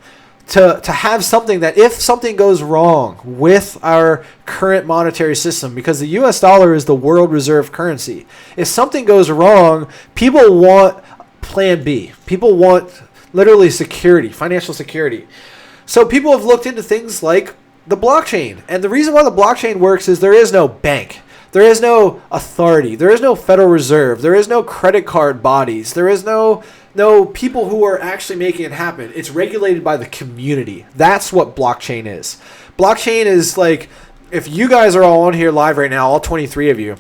to have something that if something goes wrong with our current monetary system, because the US dollar is the world reserve currency, if something goes wrong, people want plan B. People want literally security, financial security. So people have looked into things like the blockchain. And the reason why the blockchain works is there is no bank. There is no authority. There is no Federal Reserve. There is no credit card bodies. There is no people who are actually making it happen. It's regulated by the community. That's what blockchain is. Blockchain is like, if you guys are all on here live right now, all 23 of you,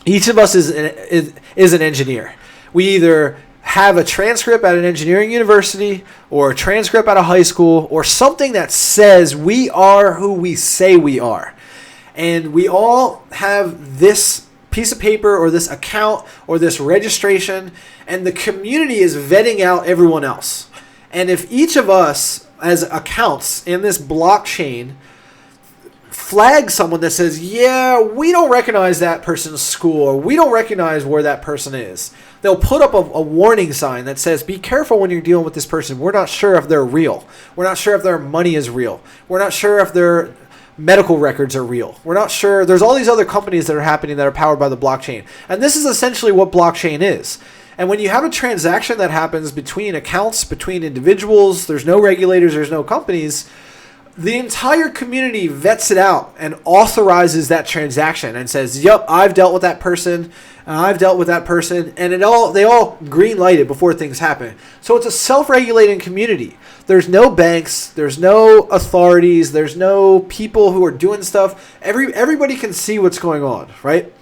each of us is an engineer. We either have a transcript at an engineering university or a transcript at a high school or something that says we are who we say we are. And we all have this piece of paper or this account or this registration, and the community is vetting out everyone else. And if each of us as accounts in this blockchain flag someone that says, yeah, we don't recognize that person's school, or we don't recognize where that person is, they'll put up a warning sign that says, be careful when you're dealing with this person. We're not sure if they're real. We're not sure if their money is real. We're not sure if their medical records are real. We're not sure. There's all these other companies that are happening that are powered by the blockchain. And this is essentially what blockchain is. And when you have a transaction that happens between accounts, between individuals, there's no regulators, there's no companies, the entire community vets it out and authorizes that transaction and says, yep, I've dealt with that person, I've dealt with that person, and they all green light it before things happen. So it's a self-regulating community. There's no banks, there's no authorities, there's no people who are doing stuff. Everybody can see what's going on, right?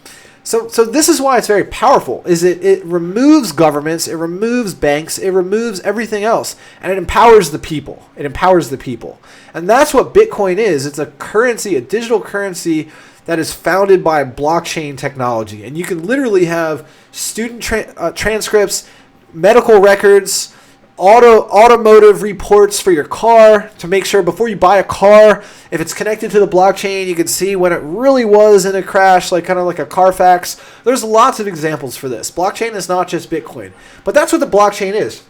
So this is why it's very powerful, is it removes governments, it removes banks, it removes everything else, and it empowers the people. It empowers the people. And that's what Bitcoin is. It's a currency, a digital currency that is founded by blockchain technology. And you can literally have student transcripts, medical records, automotive reports for your car to make sure before you buy a car, if it's connected to the blockchain, you can see when it really was in a crash, like kind of like a Carfax. There's lots of examples for this. Blockchain is not just Bitcoin, but that's what the blockchain is.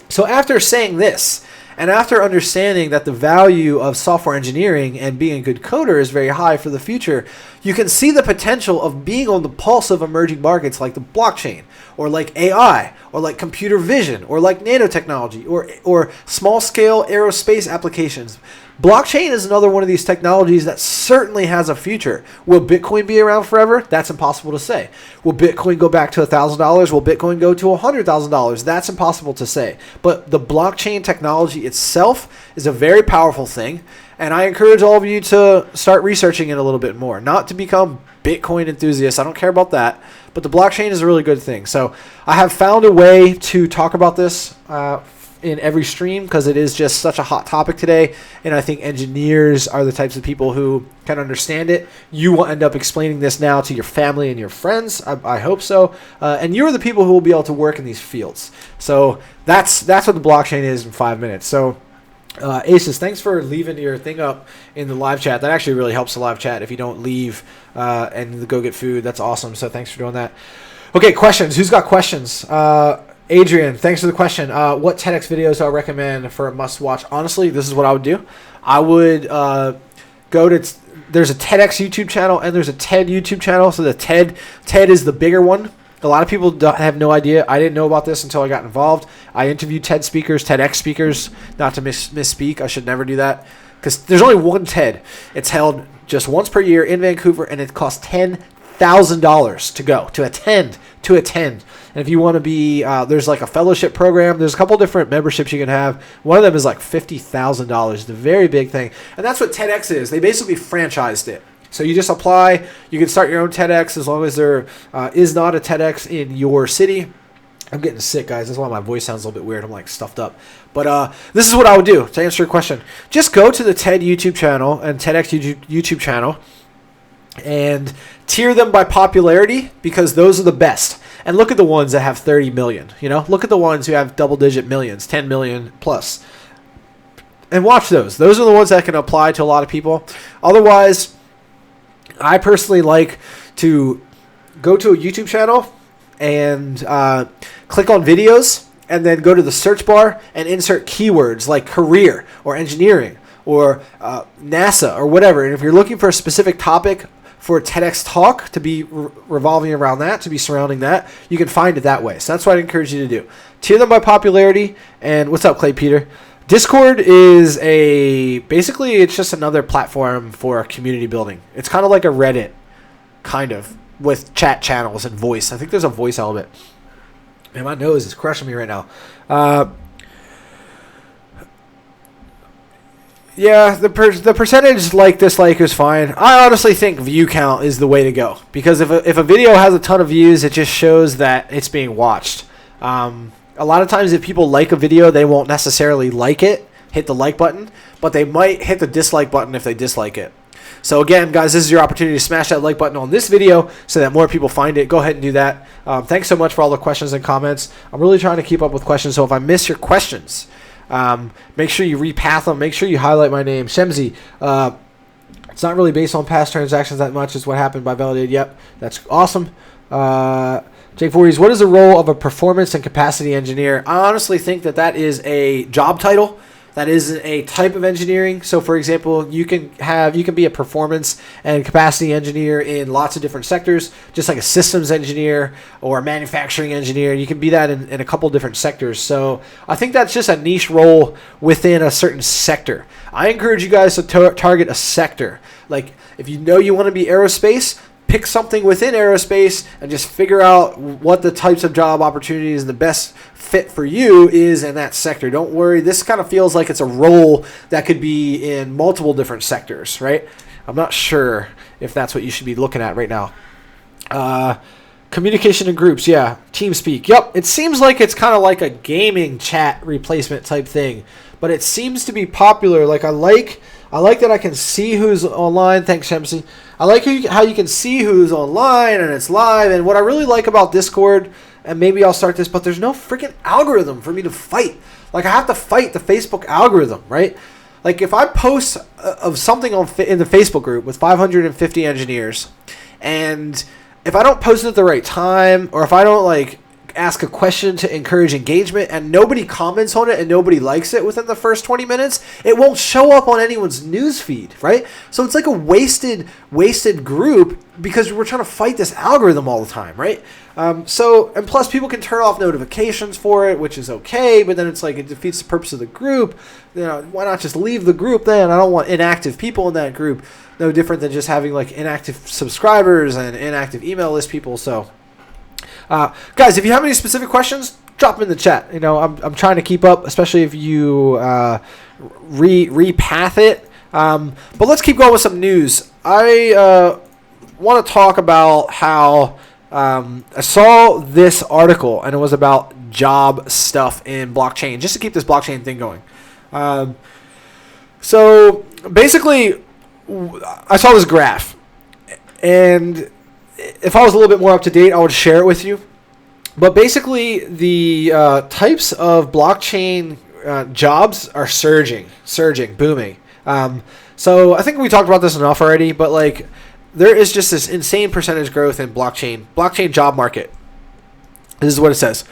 So after saying this, and after understanding that the value of software engineering and being a good coder is very high for the future, you can see the potential of being on the pulse of emerging markets like the blockchain, or like AI, or like computer vision, or like nanotechnology, or small-scale aerospace applications. Blockchain is another one of these technologies that certainly has a future. Will Bitcoin be around forever? That's impossible to say. Will Bitcoin go back to $1,000? Will Bitcoin go to $100,000? That's impossible to say. But the blockchain technology itself is a very powerful thing, and I encourage all of you to start researching it a little bit more. Not to become Bitcoin enthusiasts. I don't care about that. But the blockchain is a really good thing. So I have found a way to talk about this in every stream because it is just such a hot topic today, and I think engineers are the types of people who can understand it. You will end up explaining this now to your family and your friends. I hope so, and you're the people who will be able to work in these fields. So that's what the blockchain is in 5 minutes. So Aces, thanks for leaving your thing up in the live chat. That actually really helps the live chat if you don't leave and go get food. That's awesome. So thanks for doing that. Okay, questions. Who's got questions? Adrian, thanks for the question. What TEDx videos do I recommend for a must-watch? Honestly, this is what I would do. I would go to there's a TEDx YouTube channel and there's a TED YouTube channel. So the TED is the bigger one. A lot of people have no idea. I didn't know about this until I got involved. I interviewed TED speakers, TEDx speakers, not to misspeak. I should never do that. because there's only one TED. It's held just once per year in Vancouver, and it costs $10,000 to go, to attend. And if you want to be, there's like a fellowship program. There's a couple different memberships you can have. One of them is like $50,000. It's a very big thing. And that's what TEDx is. They basically franchised it. So you just apply. You can start your own TEDx as long as there is not a TEDx in your city. I'm getting sick, guys. That's why my voice sounds a little bit weird. I'm like stuffed up. But this is what I would do to answer your question. Just go to the TED YouTube channel and TEDx YouTube channel and tier them by popularity, because those are the best. And look at the ones that have 30 million. Look at the ones who have double-digit millions, 10 million plus. And watch those. Those are the ones that can apply to a lot of people. Otherwise, I personally like to go to a YouTube channel and click on videos, and then go to the search bar and insert keywords like career or engineering or NASA or whatever. And if you're looking for a specific topic for a TEDx talk to be revolving around that, to be surrounding that, you can find it that way. So that's what I'd encourage you to do. Tier them by popularity. And what's up, Clay Peter? Discord is basically it's just another platform for community building. It's kind of like a Reddit, kind of, with chat channels and voice. I think there's a voice element. Man, my nose is crushing me right now. Yeah, the percentage dislike is fine. I honestly think view count is the way to go, because if a video has a ton of views, it just shows that it's being watched. A lot of times if people like a video, they won't necessarily hit the like button, but they might hit the dislike button if they dislike it. So again, guys, this is your opportunity to smash that like button on this video so that more people find it. Go ahead and do that. Thanks so much for all the questions and comments. I'm really trying to keep up with questions, so if I miss your questions, make sure you repath them. Make sure you highlight my name. Shemzi, it's not really based on past transactions that much. It's what happened by validated. Yep, that's awesome. Jake Voorhees, what is the role of a performance and capacity engineer? I honestly think that is a job title. That is a type of engineering. So, for example, you can be a performance and capacity engineer in lots of different sectors, just like a systems engineer or a manufacturing engineer. You can be that in a couple different sectors. So I think that's just a niche role within a certain sector. I encourage you guys to target a sector. Like, if you know you want to be aerospace, pick something within aerospace and just figure out what the types of job opportunities and the best fit for you is in that sector. Don't worry. This kind of feels like it's a role that could be in multiple different sectors, right? I'm not sure if that's what you should be looking at right now. Communication in groups. Yeah. TeamSpeak. Yep. It seems like it's kind of like a gaming chat replacement type thing, but it seems to be popular. Like, I like that I can see who's online. Thanks, Shemsi. I like how you can see who's online and it's live. And what I really like about Discord, and maybe I'll start this, but there's no freaking algorithm for me to fight. Like, I have to fight the Facebook algorithm, right? Like, if I post of something in the Facebook group with 550 engineers, and if I don't post it at the right time, or if I don't ask a question to encourage engagement and nobody comments on it and nobody likes it within the first 20 minutes, it won't show up on anyone's news feed, right? So it's like a wasted group because we're trying to fight this algorithm all the time, right? And plus people can turn off notifications for it, which is okay, but then it's like it defeats the purpose of the group. Why not just leave the group then? I don't want inactive people in that group. No different than just having inactive subscribers and inactive email list people. So guys, if you have any specific questions, drop them in the chat. I'm trying to keep up, especially if you repath it. But let's keep going with some news. I want to talk about how I saw this article, and it was about job stuff in blockchain, just to keep this blockchain thing going. So basically, I saw this graph, and if I was a little bit more up to date, I would share it with you. But basically, the types of blockchain jobs are surging, booming. So I think we talked about this enough already, but there is just this insane percentage growth in blockchain job market. This is what it says.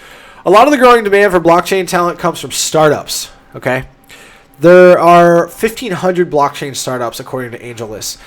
A lot of the growing demand for blockchain talent comes from startups, okay? There are 1,500 blockchain startups, according to AngelList.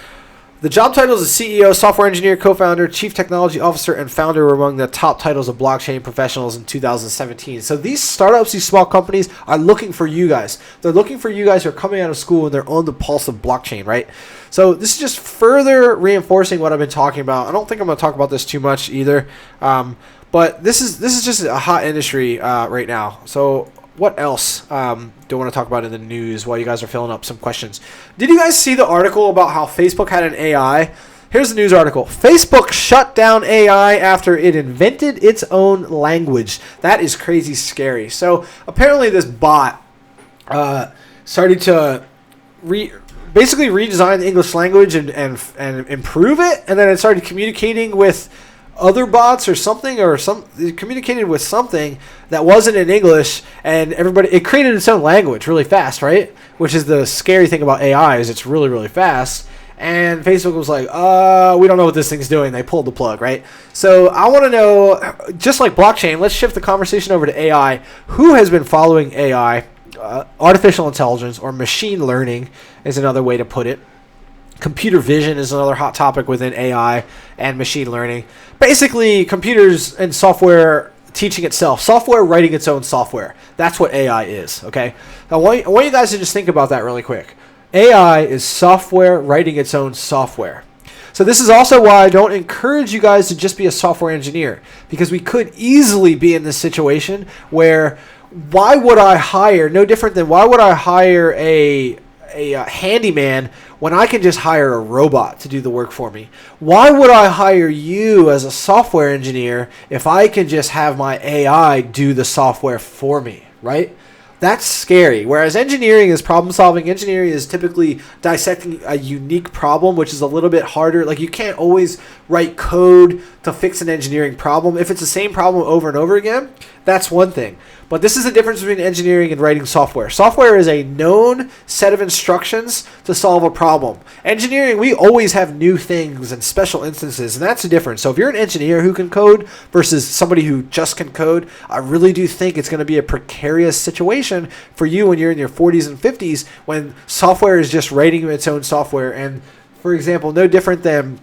The job titles of CEO, software engineer, co-founder, chief technology officer, and founder were among the top titles of blockchain professionals in 2017. So these startups, these small companies are looking for you guys. They're looking for you guys who are coming out of school and they're on the pulse of blockchain, right? So this is just further reinforcing what I've been talking about. I don't think I'm going to talk about this too much either, but this is just a hot industry right now. So what else do I want to talk about in the news while you guys are filling up some questions? Did you guys see the article about how Facebook had an AI? Here's the news article. Facebook shut down AI after it invented its own language. That is crazy scary. So apparently this bot started to basically redesign the English language and improve it, and then it started communicating with other bots or something, it communicated with something that wasn't in English, and it created its own language really fast, right? Which is the scary thing about AI, is it's really, really fast. And Facebook was like, we don't know what this thing's doing. They pulled the plug, right? So I want to know, just like blockchain, let's shift the conversation over to AI. Who has been following AI? Artificial intelligence, or machine learning is another way to put it. Computer vision is another hot topic within AI and machine learning. Basically, computers and software teaching itself. Software writing its own software. That's what AI is, okay? I want you guys to just think about that really quick. AI is software writing its own software. So this is also why I don't encourage you guys to just be a software engineer, because we could easily be in this situation where why would I hire a handyman when I can just hire a robot to do the work for me? Why would I hire you as a software engineer if I can just have my AI do the software for me, right? That's scary. Whereas engineering is problem solving. Engineering is typically dissecting a unique problem, which is a little bit harder. Like, you can't always write code to fix an engineering problem. If it's the same problem over and over again, that's one thing. But this is the difference between engineering and writing software. Software is a known set of instructions to solve a problem. Engineering, we always have new things and special instances, and that's the difference. So if you're an engineer who can code versus somebody who just can code, I really do think it's going to be a precarious situation for you when you're in your 40s and 50s, when software is just writing its own software. And, for example, no different than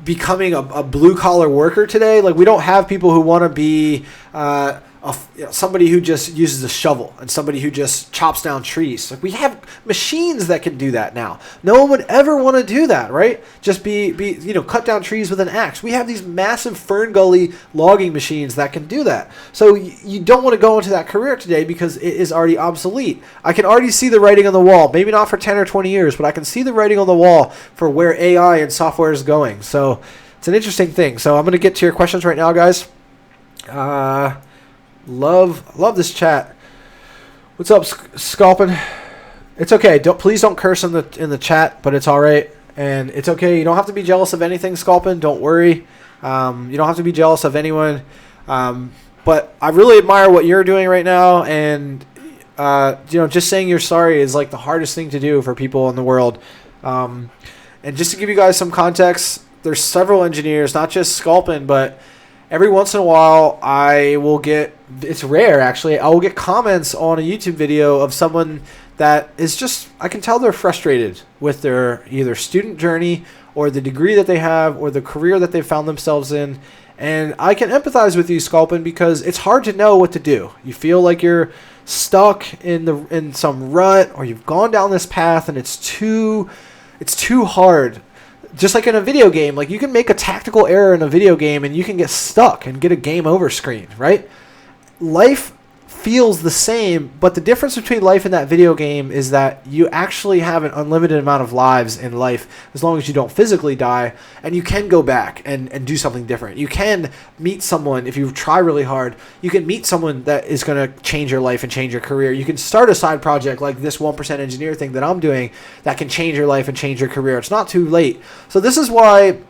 becoming a blue-collar worker today. Like, we don't have people who want to be somebody who just uses a shovel and somebody who just chops down trees. Like, we have machines that can do that now. No one would ever want to do that, right? Just cut down trees with an axe. We have these massive Fern Gully logging machines that can do that. So you don't want to go into that career today because it is already obsolete. I can already see the writing on the wall. Maybe not for 10 or 20 years, but I can see the writing on the wall for where AI and software is going. So it's an interesting thing. So I'm going to get to your questions right now, guys. Love this chat. What's up, Sculpin? It's okay. Please don't curse in the chat, but it's all right, and it's okay. You don't have to be jealous of anything, Sculpin. Don't worry. You don't have to be jealous of anyone. But I really admire what you're doing right now, and just saying you're sorry is like the hardest thing to do for people in the world. And just to give you guys some context, there's several engineers, not just Sculpin, but every once in a while, I will get, it's rare actually, I will get comments on a YouTube video of someone that is just, I can tell they're frustrated with their either student journey or the degree that they have or the career that they found themselves in. And I can empathize with you, Sculpin, because it's hard to know what to do. You feel like you're stuck in some rut, or you've gone down this path and it's too hard. Just like in a video game, like you can make a tactical error in a video game and you can get stuck and get a game over screen, right? Life feels the same, but the difference between life and that video game is that you actually have an unlimited amount of lives in life as long as you don't physically die, and you can go back and do something different. You can meet someone, if you try really hard, you can meet someone that is going to change your life and change your career. You can start a side project like this 1% engineer thing that I'm doing that can change your life and change your career. It's not too late. So this is why,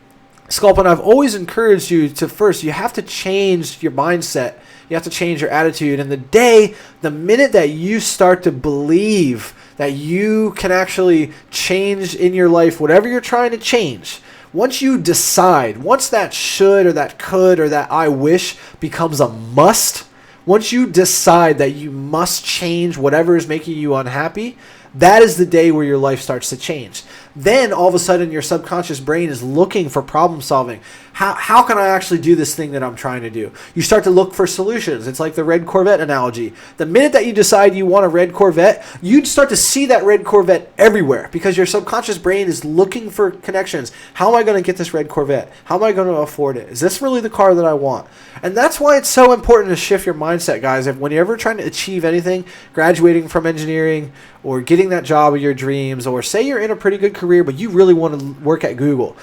Sculpin, I've always encouraged you to first, you have to change your mindset. You have to change your attitude. And the minute that you start to believe that you can actually change in your life whatever you're trying to change, once you decide, once that should or that could or that I wish becomes a must, once you decide that you must change whatever is making you unhappy, that is the day where your life starts to change. then all of a sudden your subconscious brain is looking for problem solving. How can I actually do this thing that I'm trying to do? You start to look for solutions. It's like the red Corvette analogy. The minute that you decide you want a red Corvette, you'd start to see that red Corvette everywhere because your subconscious brain is looking for connections. How am I going to get this red Corvette? How am I going to afford it? Is this really the car that I want? And that's why it's so important to shift your mindset, guys. If when you're ever trying to achieve anything, graduating from engineering or getting that job of your dreams, or say you're in a pretty good career, but you really want to work at Google,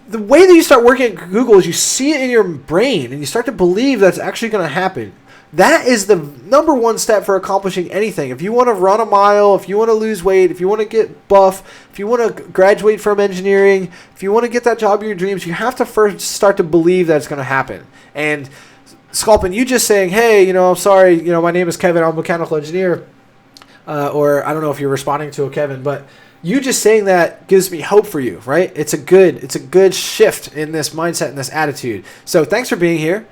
the way that you start working at Google is you see it in your brain and you start to believe that's actually going to happen. That is the number one step for accomplishing anything. If you want to run a mile, if you want to lose weight, if you want to get buff, if you want to graduate from engineering, if you want to get that job of your dreams, you have to first start to believe that it's going to happen. And Sculpin, you just saying, hey, I'm sorry, my name is Kevin, I'm a mechanical engineer, or I don't know if you're responding to a Kevin, but you just saying that gives me hope for you, right? It's a good shift in this mindset and this attitude. So thanks for being here.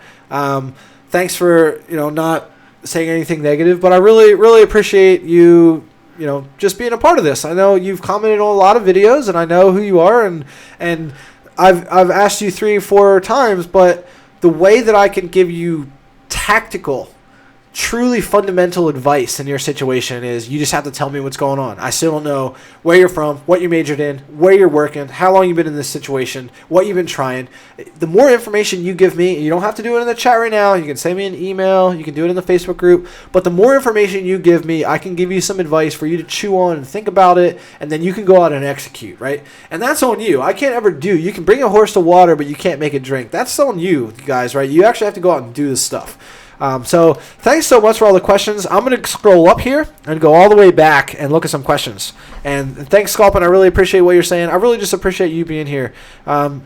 Thanks for not saying anything negative, but I really, really appreciate you just being a part of this. I know you've commented on a lot of videos, and I know who you are, and I've asked you 3 or 4 times, but the way that I can give you tactical, truly fundamental advice in your situation is you just have to tell me what's going on. I still don't know where you're from, what you majored in, where you're working, how long you've been in this situation, what you've been trying. The more information you give me, you don't have to do it in the chat right now. You can send me an email. You can do it in the Facebook group. But the more information you give me, I can give you some advice for you to chew on and think about it, and then you can go out and execute, right? And that's on you. I can't ever do. You can bring a horse to water, but you can't make it drink. That's on you guys, right? You actually have to go out and do this stuff. So thanks so much for all the questions. I'm going to scroll up here and go all the way back and look at some questions. And thanks, Sculpin. I really appreciate what you're saying. I really just appreciate you being here. I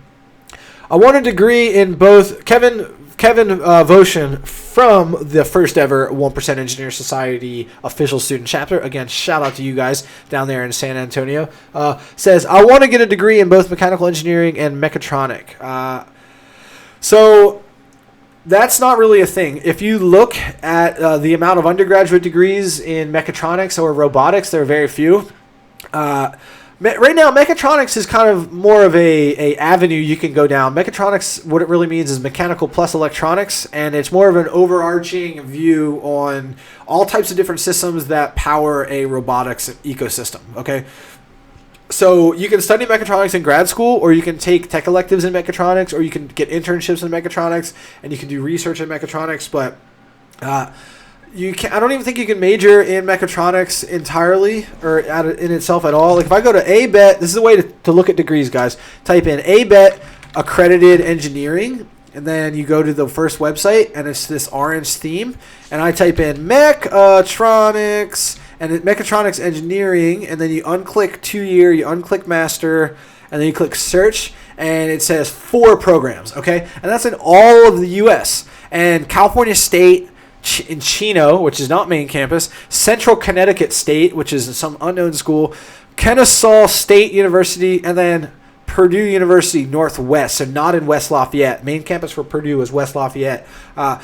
want a degree in both Kevin Voshin from the first ever 1% Engineer Society official student chapter. Again, shout out to you guys down there in San Antonio. Says, I want to get a degree in both mechanical engineering and mechatronic. So that's not really a thing. If you look at the amount of undergraduate degrees in mechatronics or robotics, there are very few. Right now, mechatronics is kind of more of a avenue you can go down. Mechatronics, what it really means is mechanical plus electronics, and it's more of an overarching view on all types of different systems that power a robotics ecosystem, okay? So you can study mechatronics in grad school, or you can take tech electives in mechatronics, or you can get internships in mechatronics, and you can do research in mechatronics. But I don't even think you can major in mechatronics entirely or in itself at all. Like if I go to ABET, this is the way to look at degrees, guys. Type in ABET accredited engineering, and then you go to the first website, and it's this orange theme. And I type in mechatronics. And mechatronics engineering, and then you unclick 2-year, you unclick master, and then you click search, and it says 4 programs, okay? And that's in all of the U.S. And California State in Chino, which is not main campus, Central Connecticut State, which is some unknown school, Kennesaw State University, and then Purdue University Northwest, so not in West Lafayette. Main campus for Purdue is West Lafayette.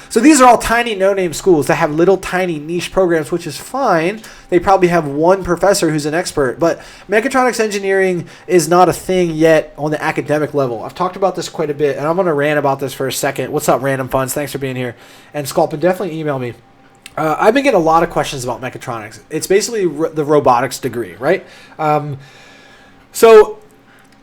So these are all tiny no-name schools that have little tiny niche programs, which is fine. They probably have one professor who's an expert, but mechatronics engineering is not a thing yet on the academic level. I've talked about this quite a bit, and I'm going to rant about this for a second. What's up, Random Funds? Thanks for being here. And Sculpin, definitely email me. I've been getting a lot of questions about mechatronics. It's basically the robotics degree, right? So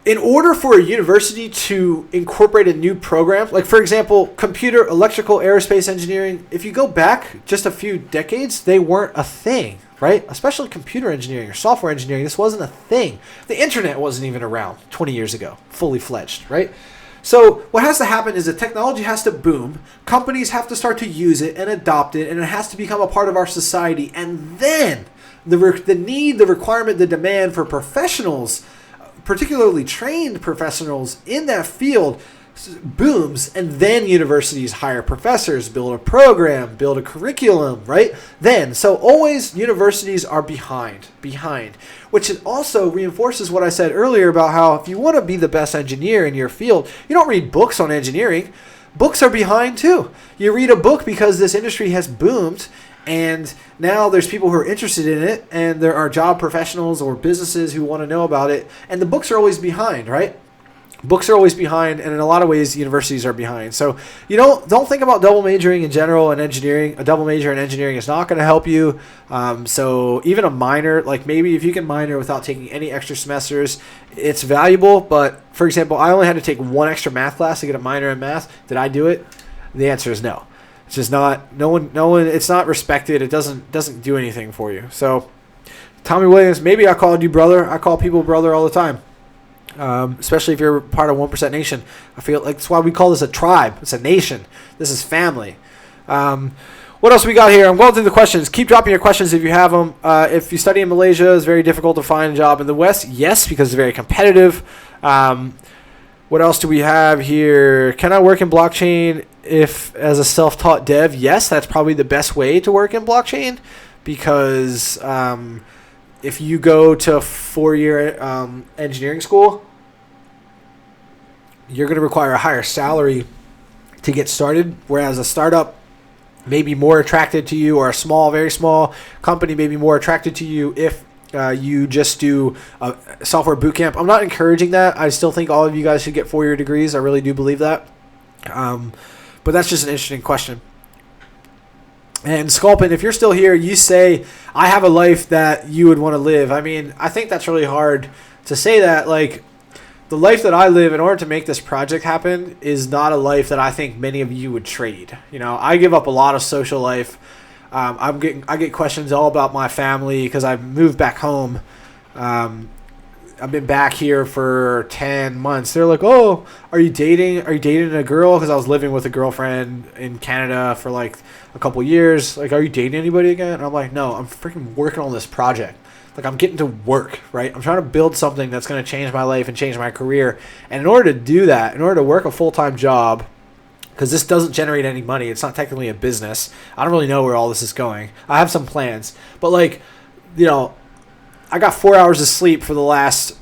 in order for a university to incorporate a new program, like for example, computer, electrical, aerospace engineering, if you go back just a few decades, they weren't a thing, right? Especially computer engineering or software engineering, this wasn't a thing. The internet wasn't even around 20 years ago, fully fledged, right? So what has to happen is the technology has to boom, companies have to start to use it and adopt it, and it has to become a part of our society. And then the need, the requirement, the demand for professionals, particularly trained professionals in that field, booms, and then universities hire professors, build a program, build a curriculum, right? So always universities are behind, which also reinforces what I said earlier about how if you want to be the best engineer in your field, you don't read books on engineering. books are behind too. You read a book because this industry has boomed, and now there's people who are interested in it, and there are job professionals or businesses who want to know about it, and the books are always behind, right? Books are always behind, and in a lot of ways, universities are behind. So don't think about double majoring in general and engineering. A double major in engineering is not going to help you. So even a minor, like maybe if you can minor without taking any extra semesters, it's valuable. But for example, I only had to take one extra math class to get a minor in math. Did I do it? The answer is no. It's just not. No one. It's not respected. It doesn't do anything for you. So Tommy Williams, maybe I called you brother. I call people brother all the time. Especially if you're part of 1% Nation. I feel like that's why we call this a tribe. It's a nation. This is family. What else we got here? I'm going through the questions. Keep dropping your questions if you have them. If you study in Malaysia, it's very difficult to find a job in the West. Yes, because it's very competitive. What else do we have here? Can I work in blockchain if as a self-taught dev? Yes, that's probably the best way to work in blockchain because if you go to a 4-year engineering school, you're going to require a higher salary to get started, whereas a startup may be more attracted to you, or a small, very small company may be more attracted to you if you just do a software bootcamp. I'm not encouraging that. I still think all of you guys should get 4-year degrees. I really do believe that. But that's just an interesting question. And Sculpin, if you're still here, you say, I have a life that you would want to live. I mean, I think that's really hard to say that. Like, the life that I live in order to make this project happen is not a life that I think many of you would trade. I give up a lot of social life. I get questions all about my family because I've moved back home. I've been back here for 10 months. They're like, oh, are you dating a girl? Because I was living with a girlfriend in Canada for like a couple years. Like, are you dating anybody again? And I'm like, no, I'm freaking working on this project. Like, I'm getting to work, right? I'm trying to build something that's going to change my life and change my career. And in order to do that, in order to work a full-time job, because this doesn't generate any money, it's not technically a business. I don't really know where all this is going. I have some plans. But, like, I got 4 hours of sleep for the last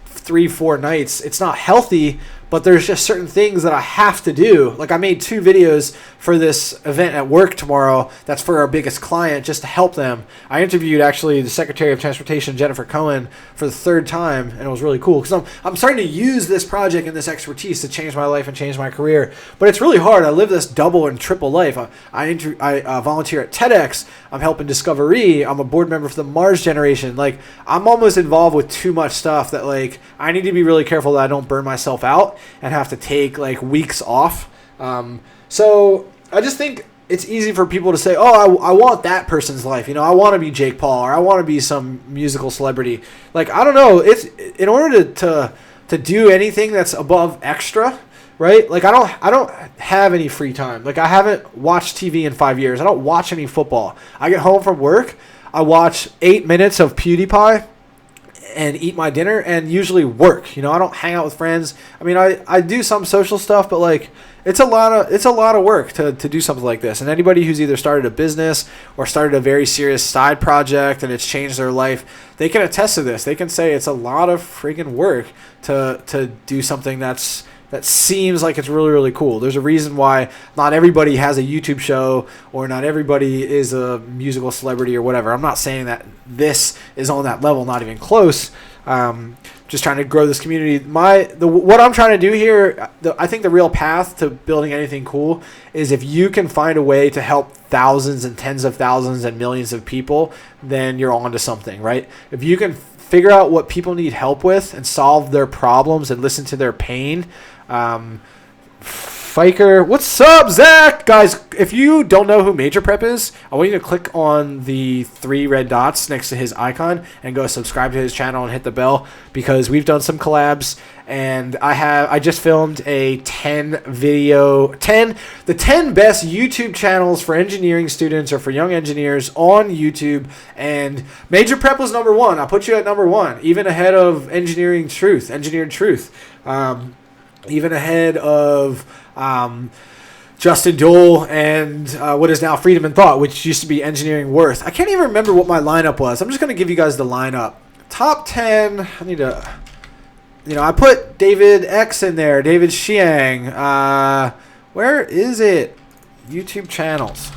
3-4 nights. It's not healthy, but there's just certain things that I have to do. Like, I made 2 videos for this event at work tomorrow that's for our biggest client just to help them. I interviewed, actually, the Secretary of Transportation, Jennifer Cohen, for the 3rd time, and it was really cool because I'm starting to use this project and this expertise to change my life and change my career. But it's really hard. I live this double and triple life. I volunteer at TEDx. I'm helping Discovery. I'm a board member for the Mars Generation. Like, I'm almost involved with too much stuff that, like, I need to be really careful that I don't burn myself out and have to take, like, weeks off. So I just think it's easy for people to say, oh, I want that person's life. I want to be Jake Paul, or I want to be some musical celebrity. Like, I don't know. It's in order to do anything that's above extra, right? Like, I don't have any free time. Like, I haven't watched TV in 5 years. I don't watch any football. I get home from work. I watch 8 minutes of PewDiePie and eat my dinner and usually work. I don't hang out with friends. I mean, I do some social stuff, but, like, it's a lot of work to do something like this. And anybody who's either started a business or started a very serious side project and it's changed their life, they can attest to this. They can say it's a lot of freaking work to do something that seems like it's really, really cool. There's a reason why not everybody has a YouTube show or not everybody is a musical celebrity or whatever. I'm not saying that this is on that level, not even close. Just trying to grow this community. What I'm trying to do here, I think the real path to building anything cool is if you can find a way to help thousands and tens of thousands and millions of people, then you're on to something, right? If you can figure out what people need help with and solve their problems and listen to their pain. Fiker, what's up, Zach? Guys, if you don't know who Major Prep is, I want you to click on the 3 red dots next to his icon and go subscribe to his channel and hit the bell, because we've done some collabs, and I just filmed a 10 the 10 best YouTube channels for engineering students or for young engineers on YouTube, and Major Prep was number 1. I put you at number 1, even ahead of Engineered Truth, even ahead of Justin Dole and what is now Freedom and Thought, which used to be Engineering Worth. I can't even remember what my lineup was. I'm just going to give you guys the lineup. Top 10. I need to, I put David X in there. David Xiang. Where is it? YouTube channels.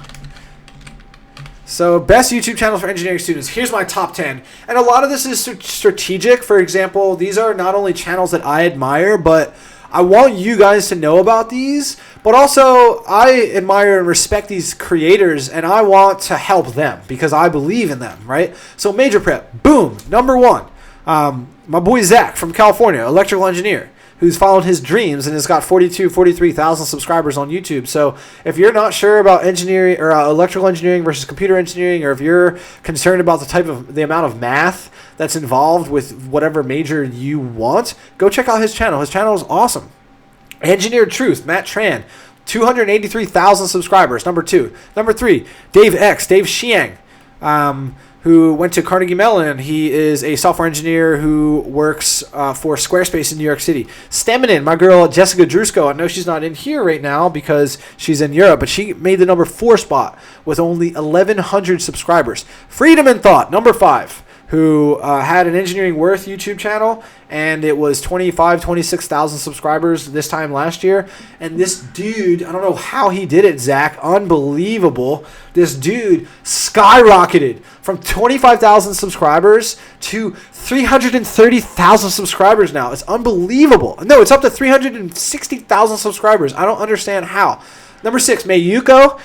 So, best YouTube channels for engineering students. Here's my top 10. And a lot of this is strategic. For example, these are not only channels that I admire, but I want you guys to know about these. But also, I admire and respect these creators, and I want to help them because I believe in them, right? So, Major Prep, boom, number 1. My boy Zach from California, electrical engineer, who's followed his dreams and has got 43,000 subscribers on YouTube. So if you're not sure about engineering or electrical engineering versus computer engineering, or if you're concerned about the amount of math that's involved with whatever major you want, go check out his channel. His channel is awesome. Engineered Truth, Matt Tran, 283,000 subscribers, number 2. Number 3, Dave Xiang, who went to Carnegie Mellon. He is a software engineer who works for Squarespace in New York City. Steminin, my girl Jessica Drusko. I know she's not in here right now because she's in Europe, but she made the number 4 spot with only 1,100 subscribers. Freedom and Thought, number 5, who had an Engineering Worth YouTube channel, and it was 26,000 subscribers this time last year. And this dude, I don't know how he did it, Zach, unbelievable. This dude skyrocketed from 25,000 subscribers to 330,000 subscribers now. It's unbelievable. No, it's up to 360,000 subscribers. I don't understand how. Number 6, Mayuko,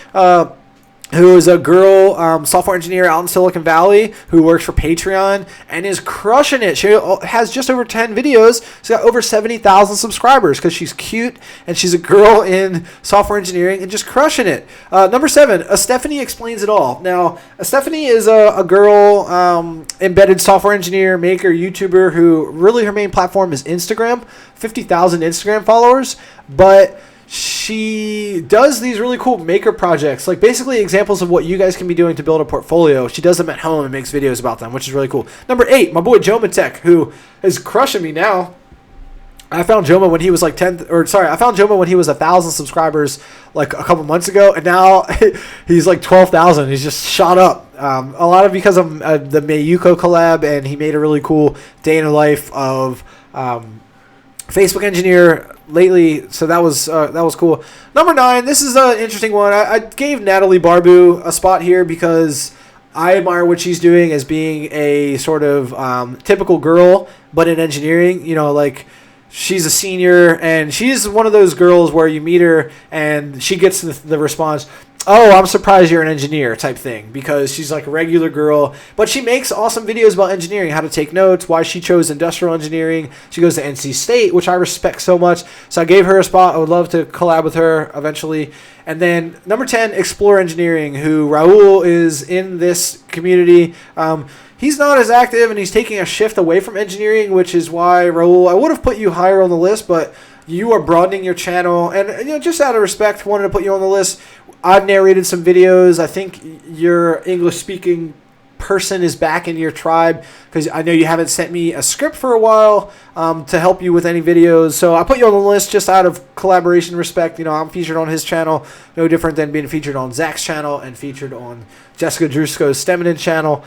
who is a girl software engineer out in Silicon Valley who works for Patreon and is crushing it. She has just over 10 videos. She's got over 70,000 subscribers because she's cute and she's a girl in software engineering and just crushing it. Number 7, Stephanie Explains It All. Now, Stephanie is a girl, embedded software engineer, maker, YouTuber who really her main platform is Instagram, 50,000 Instagram followers, but she does these really cool maker projects, like basically examples of what you guys can be doing to build a portfolio. She does them at home and makes videos about them, which is really cool. Number 8, my boy Joma Tech, who is crushing me now. I found Joma when he was like 1,000 subscribers like a couple months ago, and now he's like 12,000. He's just shot up. A lot of because of the Mayuko collab, and he made a really cool day in the life of Facebook engineer lately, so that was cool. Number 9, this is an interesting one. I gave Natalie Barbu a spot here because I admire what she's doing as being a sort of typical girl, but in engineering. You know, like she's a senior, and she's one of those girls where you meet her and she gets the response, "Oh, I'm surprised you're an engineer," type thing, because she's like a regular girl, but she makes awesome videos about engineering, how to take notes, why she chose industrial engineering. She goes to NC State, which I respect so much. So I gave her a spot. I would love to collab with her eventually. And then number 10, Explore Engineering, who Raul is in this community. He's not as active, and he's taking a shift away from engineering, which is why, Raul, I would have put you higher on the list, but you are broadening your channel, and just out of respect, wanted to put you on the list. I've narrated some videos. I think your English-speaking person is back in your tribe, because I know you haven't sent me a script for a while to help you with any videos. So I put you on the list just out of collaboration respect. You know, I'm featured on his channel, no different than being featured on Zach's channel and featured on Jessica Drusko's Steminin channel.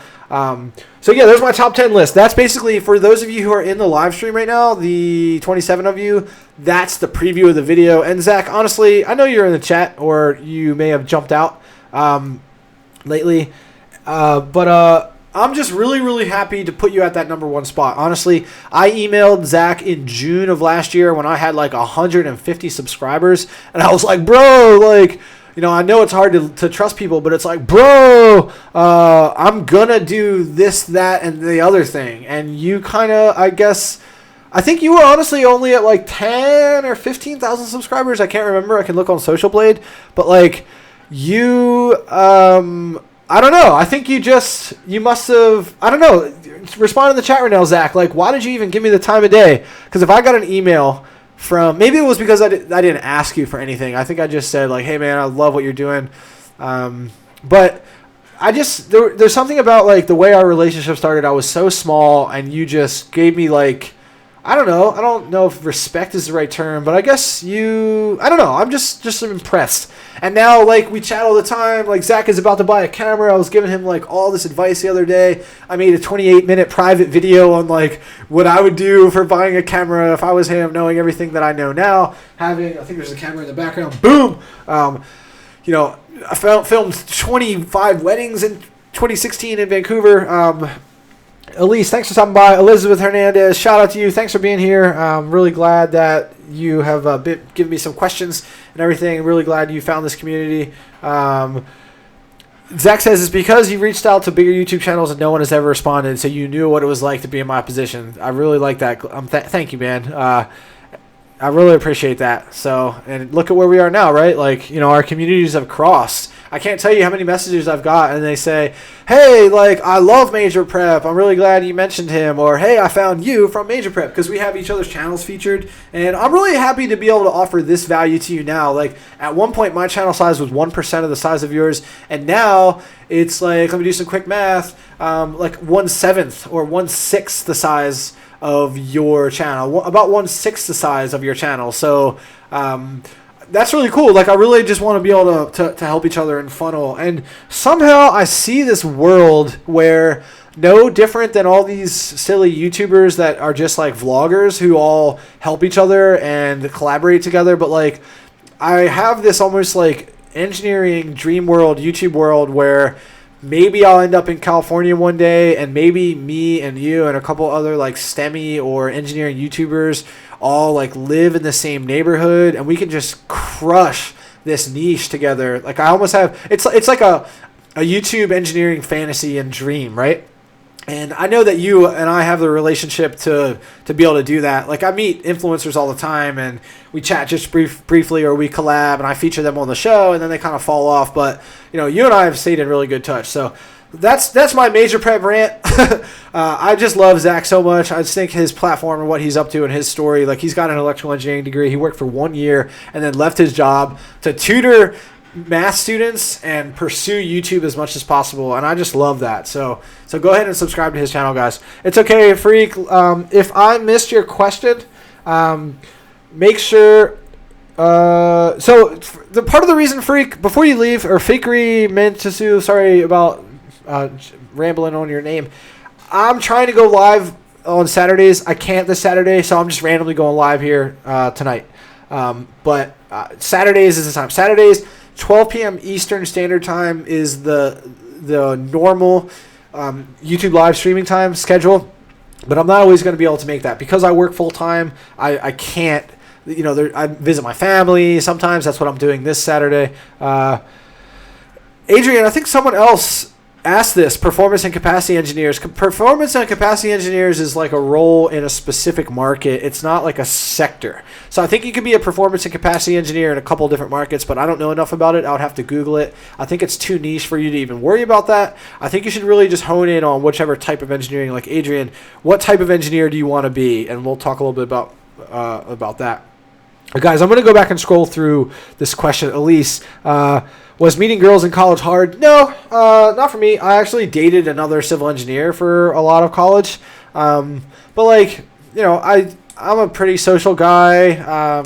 So yeah, there's my top 10 list. That's basically, for those of you who are in the live stream right now, the 27 of you, that's the preview of the video. And Zach, honestly, I know you're in the chat, or you may have jumped out lately, but I'm just really, really happy to put you at that number 1 spot. Honestly, I emailed Zach in June of last year when I had like 150 subscribers, and I was like, bro, like, you know, I know it's hard to trust people, but it's like, bro, I'm gonna do this, that, and the other thing. And you kind of, I think you were honestly only at like 10 or 15,000 subscribers. I can't remember. I can look on Social Blade. But like, you, I don't know. I think you must have, I don't know. Respond in the chat right now, Zach. Like, why did you even give me the time of day? Because if I got an email from, maybe it was because I didn't ask you for anything. I think I just said like, hey man, I love what you're doing. But I just, there's something about like the way our relationship started. I was so small, and you just gave me like, I don't know. I don't know if respect is the right term, but I guess I don't know. I'm just impressed. And now, like, we chat all the time. Like, Zach is about to buy a camera. I was giving him, like, all this advice the other day. I made a 28-minute private video on, like, what I would do for buying a camera if I was him, knowing everything that I know now. I think there's a camera in the background. Boom! You know, I filmed 25 weddings in 2016 in Vancouver. Elise, thanks for stopping by. Elizabeth Hernandez, shout out to you. Thanks for being here. I'm really glad that you have given me some questions and everything. Really glad you found this community. Zach says it's because you reached out to bigger YouTube channels and no one has ever responded, so you knew what it was like to be in my position. I really like that. Thank you, man. I really appreciate that. So, and look at where we are now, right? Like, you know, our communities have crossed. I can't tell you how many messages I've got, and they say, hey, like, I love Major Prep. I'm really glad you mentioned him. Or, hey, I found you from Major Prep, because we have each other's channels featured. And I'm really happy to be able to offer this value to you now. Like, at one point, my channel size was 1% of the size of yours. And now it's like, let me do some quick math, like 1/7 or 1/6 the size of your channel, about 1/6 the size of your channel. So that's really cool. Like, I really just want to be able to help each other and funnel. And somehow I see this world where, no different than all these silly YouTubers that are just like vloggers who all help each other and collaborate together, but like, I have this almost like engineering dream world, YouTube world, where maybe I'll end up in California one day, and maybe me and you and a couple other like STEMmy or engineering YouTubers all like live in the same neighborhood, and we can just crush this niche together. Like, I almost have, it's like a YouTube engineering fantasy and dream, right? And I know that you and I have the relationship to be able to do that. Like, I meet influencers all the time, and we chat just briefly, or we collab, and I feature them on the show, and then they kind of fall off. But, you know, you and I have stayed in really good touch. So that's my Major Prep rant. I just love Zach so much. I just think his platform and what he's up to and his story, like, he's got an electrical engineering degree. He worked for 1 year and then left his job to tutor math students and pursue YouTube as much as possible, and I just love that. So go ahead and subscribe to his channel, guys. It's okay, Freak. If I missed your question, make sure. So the part of the reason, Freak, before you leave, or Fakery Mentasu, sorry about rambling on your name. I'm trying to go live on Saturdays. I can't this Saturday, so I'm just randomly going live here tonight. But Saturdays is the time. Saturdays, 12 p.m. Eastern Standard Time is the normal YouTube live streaming time schedule, but I'm not always going to be able to make that because I work full time. I can't, you know, I visit my family sometimes. That's what I'm doing this Saturday. Adrian, I think someone else asked this, performance and capacity engineers. Performance and capacity engineers is like a role in a specific market. It's not like a sector. So I think you could be a performance and capacity engineer in a couple different markets, but I don't know enough about it. I would have to Google it. I think it's too niche for you to even worry about that. I think you should really just hone in on whichever type of engineering. Like, Adrian, what type of engineer do you want to be? And we'll talk a little bit about that. Guys, I'm going to go back and scroll through this question. Elise, was meeting girls in college hard? No, not for me. I actually dated another civil engineer for a lot of college. But, like, you know, I'm a pretty social guy.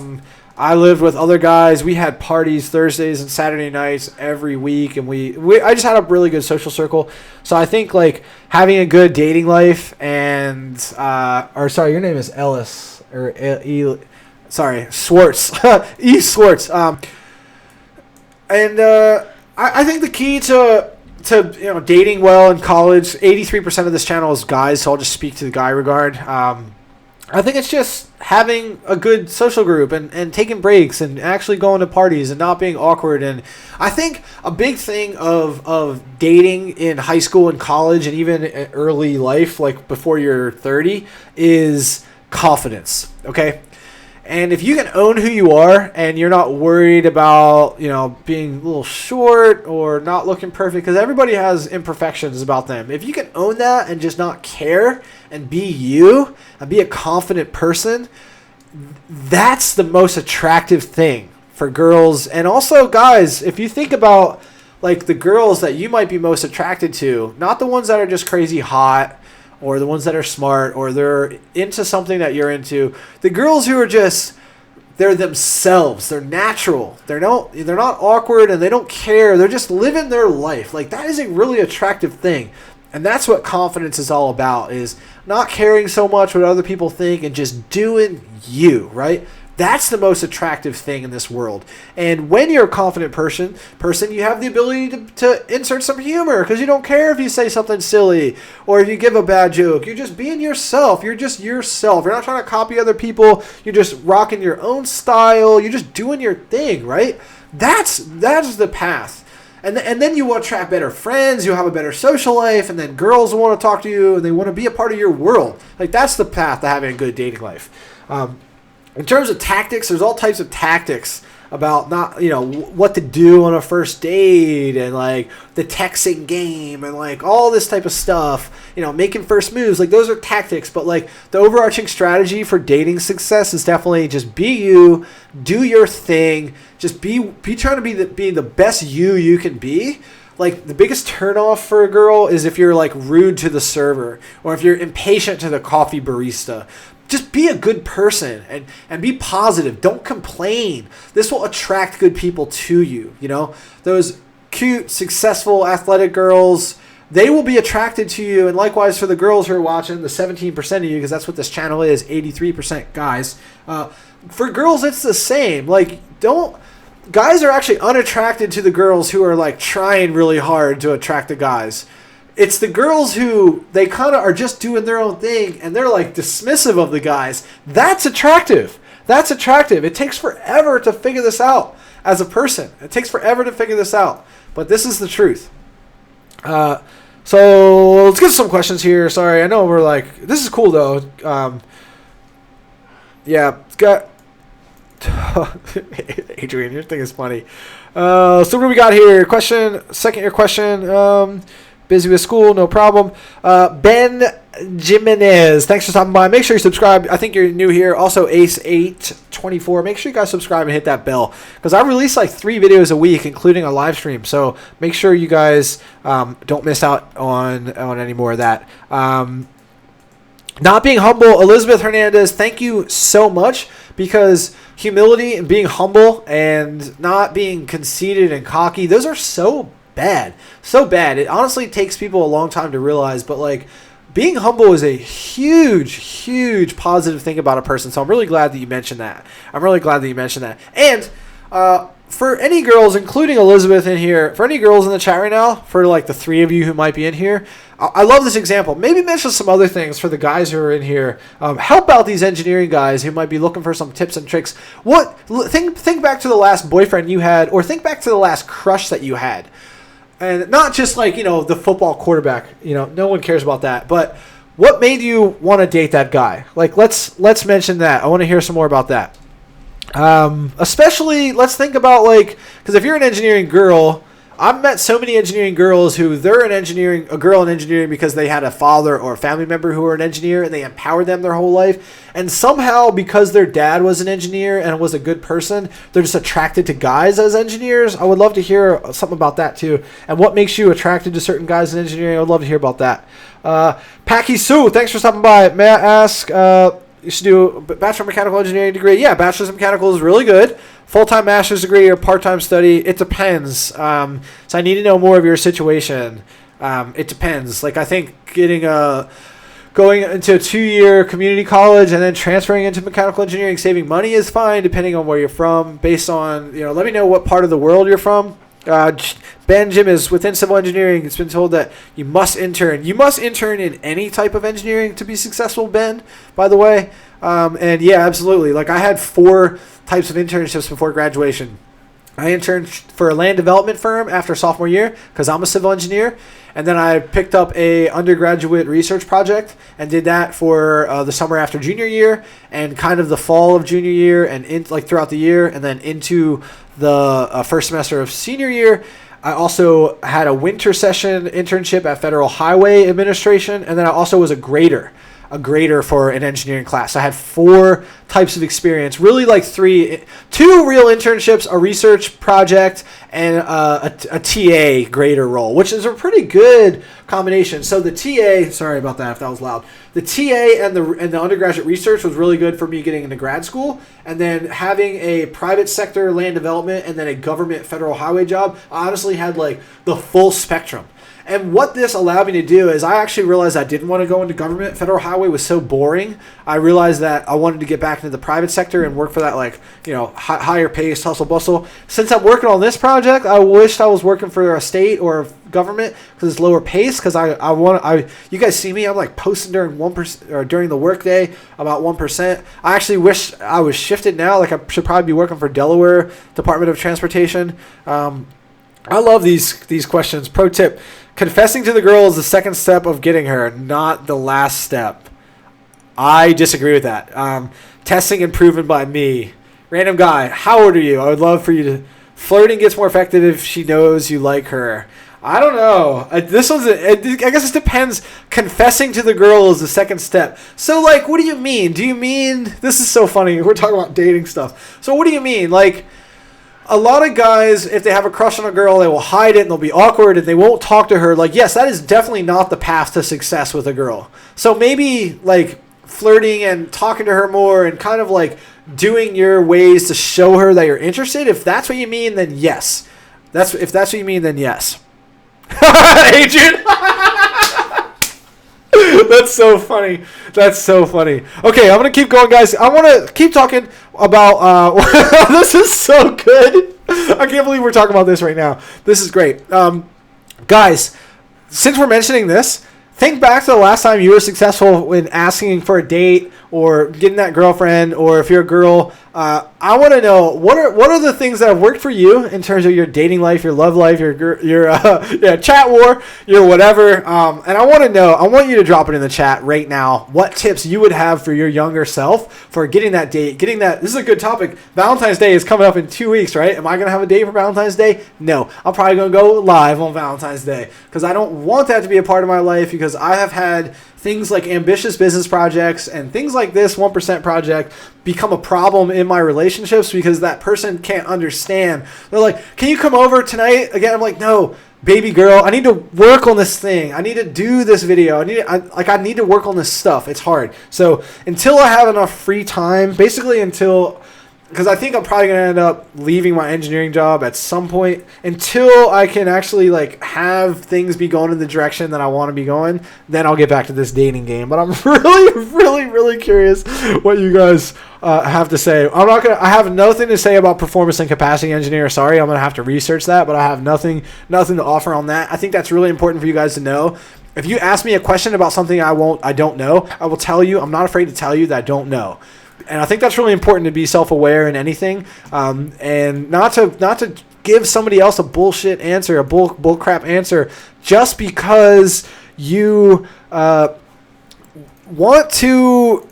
I lived with other guys. We had parties Thursdays and Saturday nights every week, and I just had a really good social circle. So I think, like, having a good dating life and or sorry, your name is Ellis or Swartz. E. Swartz. And I think the key to you know, dating well in college, 83% of this channel is guys, so I'll just speak to the guy regard. I think it's just having a good social group and taking breaks and actually going to parties and not being awkward. And I think a big thing of dating in high school and college and even early life, like before you're 30, is confidence, okay? And if you can own who you are and you're not worried about, you know, being a little short or not looking perfect, because everybody has imperfections about them. If you can own that and just not care and be you and be a confident person, that's the most attractive thing for girls. And also, guys, if you think about, like, the girls that you might be most attracted to, not the ones that are just crazy hot or the ones that are smart, or they're into something that you're into. The girls who are just, they're themselves. They're natural. They're not awkward, and they don't care. They're just living their life. Like, that is a really attractive thing. And that's what confidence is all about, is not caring so much what other people think and just doing you, right? That's the most attractive thing in this world. And when you're a confident person, you have the ability to insert some humor, because you don't care if you say something silly or if you give a bad joke. You're just being yourself. You're just yourself. You're not trying to copy other people. You're just rocking your own style. You're just doing your thing, right? That's the path. And then you will attract better friends. You'll have a better social life. And then girls will want to talk to you, and they want to be a part of your world. Like, that's the path to having a good dating life. In terms of tactics, there's all types of tactics about what to do on a first date, and like the texting game, and like all this type of stuff, making first moves. Like, those are tactics, but like the overarching strategy for dating success is definitely just be you, do your thing, just be trying to be the best you can be. Like, the biggest turnoff for a girl is if you're like rude to the server, or if you're impatient to the coffee barista. Just be a good person and be positive. Don't complain. This will attract good people to you. Those cute, successful, athletic girls, they will be attracted to you. And likewise for the girls who are watching, the 17% of you, because that's what this channel is, 83% guys. For girls, it's the same. Like, guys are actually unattracted to the girls who are like trying really hard to attract the guys. It's the girls who, they kind of are just doing their own thing, and they're like dismissive of the guys. That's attractive. It takes forever to figure this out as a person. It takes forever to figure this out. But this is the truth. So let's get to some questions here. Sorry, I know we're like, this is cool though. Yeah, it's got... Adrian, your thing is funny. So what do we got here? Second year question. Busy with school, no problem. Ben Jimenez, thanks for stopping by. Make sure you subscribe. I think you're new here. Also, Ace824. Make sure you guys subscribe and hit that bell, because I release like 3 videos a week, including a live stream. So make sure you guys don't miss out on any more of that. Not being humble, Elizabeth Hernandez, thank you so much, because humility and being humble and not being conceited and cocky, those are so bad. It honestly takes people a long time to realize, but like, being humble is a huge positive thing about a person. So I'm really glad that you mentioned that. And for any girls, including Elizabeth in here, for any girls in the chat right now, for like the 3 of you who might be in here, I love this example. Maybe mention some other things for the guys who are in here. Help out these engineering guys who might be looking for some tips and tricks. Think back to the last boyfriend you had, or think back to the last crush that you had. And not just like, the football quarterback, no one cares about that. But what made you want to date that guy? Like, let's mention that. I want to hear some more about that. Especially, let's think about like, because if you're an engineering girl, I've met so many engineering girls who they're a girl in engineering because they had a father or a family member who were an engineer, and they empowered them their whole life. And somehow, because their dad was an engineer and was a good person, they're just attracted to guys as engineers. I would love to hear something about that too. And what makes you attracted to certain guys in engineering? I would love to hear about that. Packy Sue, thanks for stopping by. May I ask, you should do a Bachelor of Mechanical Engineering degree? Yeah, Bachelor's of Mechanical is really good. Full-time master's degree or part-time study, it depends. So I need to know more of your situation. It depends. Like, I think going into a 2-year community college and then transferring into mechanical engineering, saving money is fine, depending on where you're from. Based on, let me know what part of the world you're from. Ben Jim is within civil engineering. It's been told that you must intern. You must intern in any type of engineering to be successful, Ben, by the way. And yeah, absolutely. Like, I had 4 types of internships before graduation. I interned for a land development firm after sophomore year because I'm a civil engineer. And then I picked up a undergraduate research project and did that for the summer after junior year and kind of the fall of junior year and throughout the year, and then into the first semester of senior year. I also had a winter session internship at Federal Highway Administration, and then I also was a grader for an engineering class. I had 4 types of experience, really like 2 real internships, a research project, and a TA grader role, which is a pretty good combination. So the TA, sorry about that if that was loud. The TA and the undergraduate research was really good for me getting into grad school, and then having a private sector land development and then a government federal highway job. I honestly had like the full spectrum. And what this allowed me to do is I actually realized I didn't want to go into government. Federal highway was so boring. I realized that I wanted to get back into the private sector and work for that, like, you know, higher pace, hustle bustle. Since I'm working on this project, I wished I was working for a state or government because it's lower pace. Because you guys see me, I'm like posting during 1% or during the workday about 1%. I actually wish I was shifted now. Like I should probably be working for Delaware Department of Transportation. I love these questions. Pro tip: confessing to the girl is the second step of getting her, not the last step. I disagree with that. Testing and proven by me. Random guy, how old are you? I would love for you to... Flirting gets more effective if she knows you like her. I don't know. I guess it depends. Confessing to the girl is the second step. So, like, what do you mean? Do you mean... This is so funny. We're talking about dating stuff. So, what do you mean? Like... A lot of guys, if they have a crush on a girl, they will hide it and they'll be awkward and they won't talk to her. Like, yes, that is definitely not the path to success with a girl. So maybe, like, flirting and talking to her more and kind of, like, doing your ways to show her that you're interested. If that's what you mean, then yes. If that's what you mean, then yes. Adrian! That's so funny. That's so funny. Okay, I'm going to keep going, guys. I want to keep talking about... this is so good. I can't believe we're talking about this right now. This is great. Guys, since we're mentioning this, think back to the last time you were successful when asking for a date or getting that girlfriend, or if you're a girl. I want to know what are the things that have worked for you in terms of your dating life, your love life, your chat war, your whatever. And I want to know. I want you to drop it in the chat right now. What tips you would have for your younger self for getting that date, getting that. This is a good topic. Valentine's Day is coming up in 2 weeks, right? Am I gonna have a date for Valentine's Day? No, I'm probably gonna go live on Valentine's Day because I don't want that to be a part of my life, because I have had things like ambitious business projects and things like this 1% project become a problem in my relationships because that person can't understand. They're like, can you come over tonight again? I'm like, no, baby girl, I need to work on this thing. I need to do this video. I need to work on this stuff. It's hard. So until I have enough free time, basically because I think I'm probably going to end up leaving my engineering job at some point, until I can actually like have things be going in the direction that I want to be going, then I'll get back to this dating game. But I'm really, really, really curious what you guys have to say. I have nothing to say about performance and capacity engineer. Sorry, I'm going to have to research that, but I have nothing to offer on that. I think that's really important for you guys to know. If you ask me a question about something I don't know, I will tell you. I'm not afraid to tell you that I don't know. And I think that's really important to be self-aware in anything, and not to give somebody else a bullshit answer, a bullcrap answer, just because you want to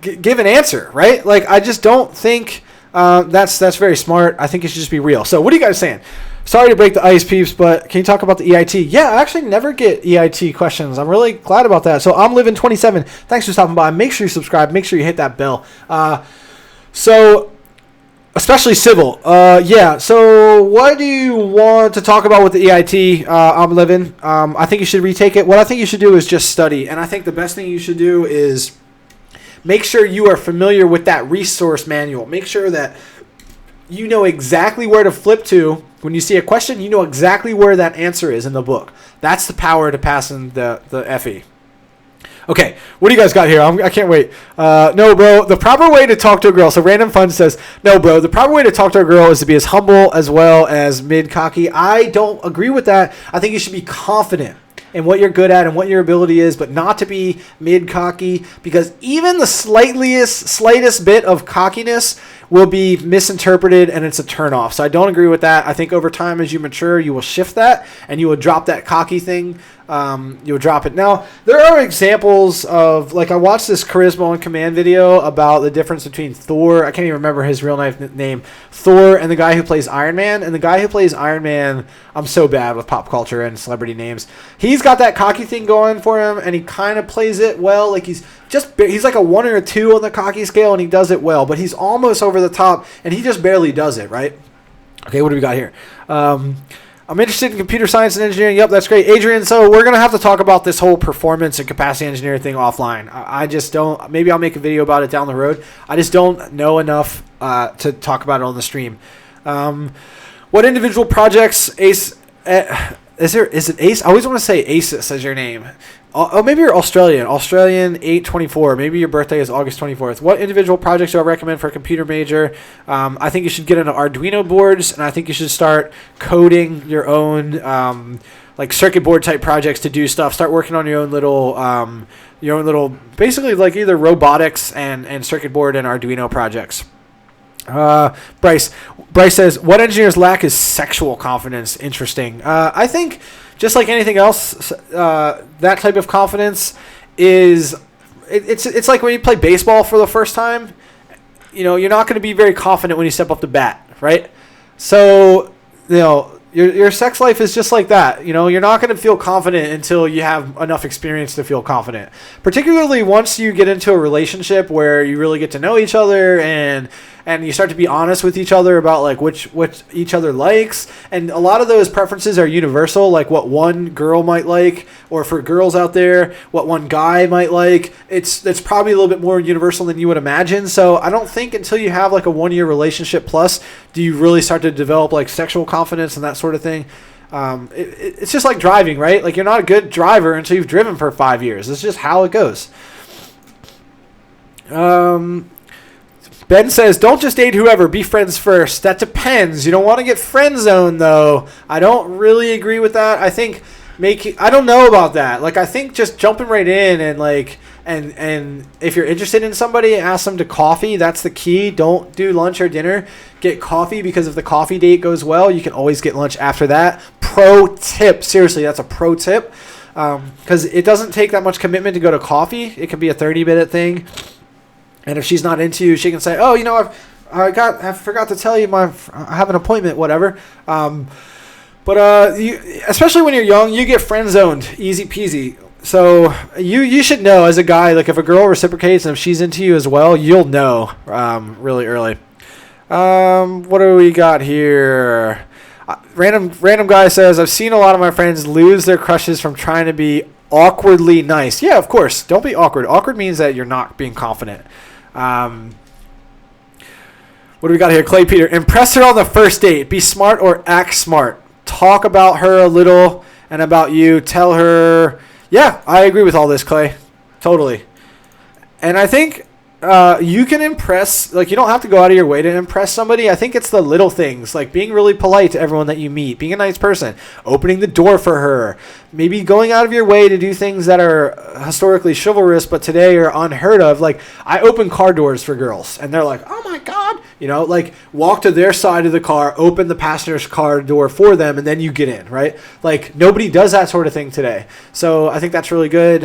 give an answer, right? Like, I just don't think that's very smart. I think it should just be real. So what are you guys saying? Sorry to break the ice, peeps, but can you talk about the EIT? Yeah, I actually never get EIT questions. I'm really glad about that. So I'm living 27. Thanks for stopping by. Make sure you subscribe. Make sure you hit that bell. So especially civil. Yeah. So what do you want to talk about with the EIT? I'm living. I think you should retake it. What I think you should do is just study. And I think the best thing you should do is make sure you are familiar with that resource manual. Make sure that you know exactly where to flip to. When you see a question, you know exactly where that answer is in the book. That's the power to passing the FE. Okay, what do you guys got here? I can't wait. No, bro, the proper way to talk to a girl. So Random Fun says, no, bro, the proper way to talk to a girl is to be as humble as well as mid-cocky. I don't agree with that. I think you should be confident in what you're good at and what your ability is, but not to be mid-cocky, because even the slightest bit of cockiness will be misinterpreted and it's a turnoff. So I don't agree with that. I think over time, as you mature, you will shift that and you will drop that cocky thing. You'll drop it. Now, there are examples of, like, I watched this Charisma on Command video about the difference between Thor, I can't even remember his real name, Thor, and the guy who plays Iron Man. And the guy who plays Iron Man, I'm so bad with pop culture and celebrity names. He's got that cocky thing going for him, and he kind of plays it well. Like, he's like a 1 or a 2 on the cocky scale, and he does it well. But he's almost over the top, and he just barely does it, right? Okay, what do we got here? I'm interested in computer science and engineering. Yep, that's great. Adrian, so we're going to have to talk about this whole performance and capacity engineering thing offline. I just don't, maybe I'll make a video about it down the road. I just don't know enough to talk about it on the stream. What individual projects, Ace, is it Ace? I always want to say Aces as your name. Oh, maybe you're Australian 824. Maybe your birthday is August 24th. What individual projects do I recommend for a computer major? I think you should get into Arduino boards, and I think you should start coding your own like circuit board type projects to do stuff. Start working on your own little basically like either robotics and circuit board and Arduino projects. Bryce says, what engineers lack is sexual confidence. Interesting. I think just like anything else, that type of confidence is it's like when you play baseball for the first time. You know, you're not going to be very confident when you step up the bat, right? So, you know, your sex life is just like that. You know, you're not going to feel confident until you have enough experience to feel confident. Particularly once you get into a relationship where you really get to know each other and you start to be honest with each other about like which each other likes. And a lot of those preferences are universal, like what one girl might like, or for girls out there, what one guy might like. It's probably a little bit more universal than you would imagine. So I don't think until you have like a 1-year relationship plus do you really start to develop like sexual confidence and that sort of thing. It's just like driving, right? Like you're not a good driver until you've driven for 5 years. It's just how it goes. Ben says, don't just date whoever, be friends first. That depends. You don't want to get friend zoned, though. I don't really agree with that. I think I don't know about that. Like, I think just jumping right in and like, and if you're interested in somebody, ask them to coffee. That's the key. Don't do lunch or dinner. Get coffee, because if the coffee date goes well, you can always get lunch after that. Pro tip. Seriously, that's a pro tip. Because it doesn't take that much commitment to go to coffee. It can be a 30-minute thing. And if she's not into you, she can say, "Oh, you know, I forgot to tell you I have an appointment, whatever." But especially when you're young, you get friend zoned, easy peasy. So you should know as a guy, like if a girl reciprocates and if she's into you as well, you'll know really early. What do we got here? Random guy says, I've seen a lot of my friends lose their crushes from trying to be awkwardly nice. Yeah, of course. Don't be awkward. Awkward means that you're not being confident. What do we got here? Clay Peter. Impress her on the first date. Be smart or act smart. Talk about her a little and about you. Tell her. Yeah, I agree with all this, Clay. Totally. And I think you can impress, like you don't have to go out of your way to impress somebody. I think it's the little things, like being really polite to everyone that you meet, being a nice person, opening the door for her, maybe going out of your way to do things that are historically chivalrous but today are unheard of. Like I open car doors for girls and they're like, oh my God, you know, like walk to their side of the car, open the passenger's car door for them, and then you get in, right? Like nobody does that sort of thing today. So I think that's really good.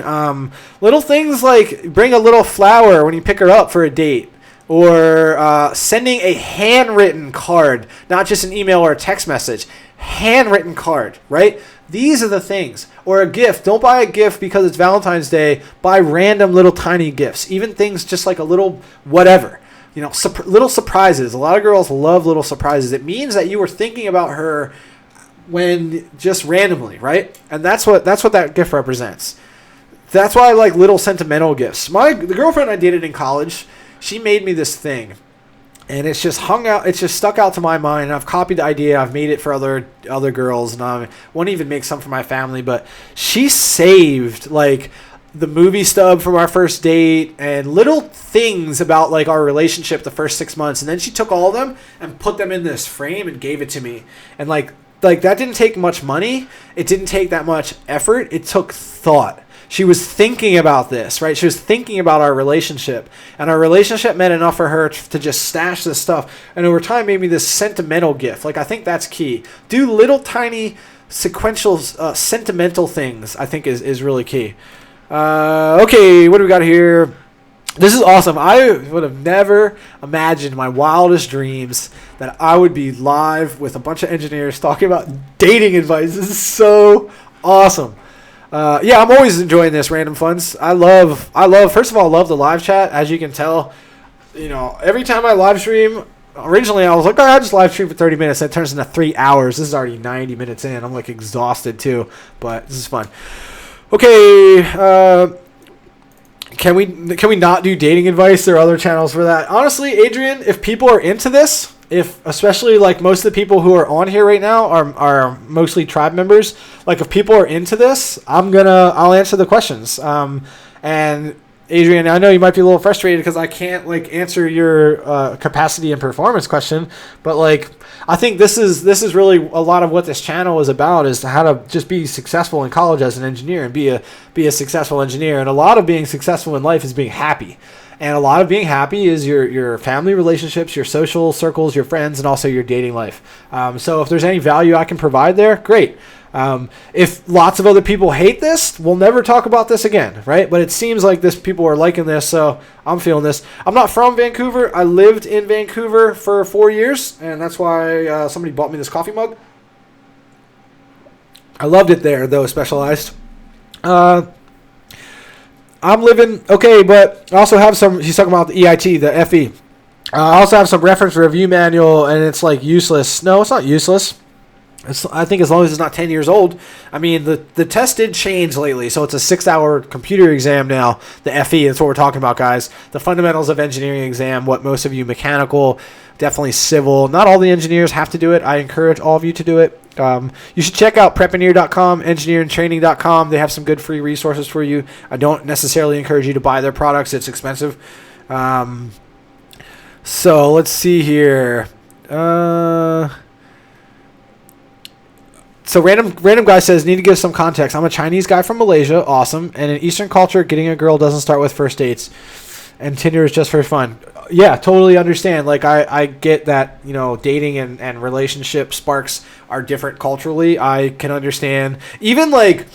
Little things like bring a little flower when you pick her up for a date, or sending a handwritten card, not just an email or a text message. Handwritten card, right? These are the things. Or a gift. Don't buy a gift because it's Valentine's Day. Buy random little tiny gifts. Even things just like a little whatever. You know, little surprises. A lot of girls love little surprises. It means that you were thinking about her when just randomly, right? And that's what that gift represents. That's why I like little sentimental gifts. The girlfriend I dated in college, she made me this thing, and it's just hung out. It's just stuck out to my mind. And I've copied the idea. I've made it for other girls, and I won't even make some for my family. But she saved like the movie stub from our first date and little things about like our relationship the first 6 months, and then she took all of them and put them in this frame and gave it to me. And like that didn't take much money. It didn't take that much effort. It took thought. She was thinking about this, right? She was thinking about our relationship. And our relationship meant enough for her to just stash this stuff. And over time made me this sentimental gift. Like, I think that's key. Do little tiny sequential sentimental things, I think is really key. Okay, what do we got here? This is awesome. I would have never imagined in my wildest dreams that I would be live with a bunch of engineers talking about dating advice. This is so awesome. Yeah, I'm always enjoying this random funds. I love, first of all, I love the live chat. As you can tell, you know, every time I live stream, originally I was like, I just live stream for 30 minutes. That turns into 3 hours. This is already 90 minutes in. I'm like exhausted too, but this is fun. Okay, can we not do dating advice? There are other channels for that. Honestly, Adrian, if people are into this, if especially like most of the people who are on here right now are mostly tribe members, like if people are into this, I'll answer the questions. And Adrian, I know you might be a little frustrated because I can't like answer your capacity and performance question, but like I think this is really a lot of what this channel is about, is how to just be successful in college as an engineer and be a successful engineer. And a lot of being successful in life is being happy. And a lot of being happy is your family relationships, your social circles, your friends, and also your dating life. So if there's any value I can provide there, great. If lots of other people hate this, we'll never talk about this again, right? But it seems like people are liking this, so I'm feeling this. I'm not from Vancouver. I lived in Vancouver for 4 years, and that's why somebody bought me this coffee mug. I loved it there, though, Specialized. I'm living, okay, but I also have some, he's talking about the EIT, the FE. I also have some reference review manual, and it's like useless. No, it's not useless. I think as long as it's not 10 years old. I mean, the test did change lately, so it's a 6-hour computer exam now. The FE, that's what we're talking about, guys. The fundamentals of engineering exam, what most of you mechanical, definitely civil. Not all the engineers have to do it. I encourage all of you to do it. You should check out prepeneer.com, engineeringtraining.com. They have some good free resources for you. I don't necessarily encourage you to buy their products. It's expensive. So let's see here. So random guy says, need to give some context. I'm a Chinese guy from Malaysia. Awesome. And in Eastern culture, getting a girl doesn't start with first dates. And Tinder is just for fun. Yeah, totally understand. Like, I get that, you know, dating and relationship sparks are different culturally. I can understand. Even, like,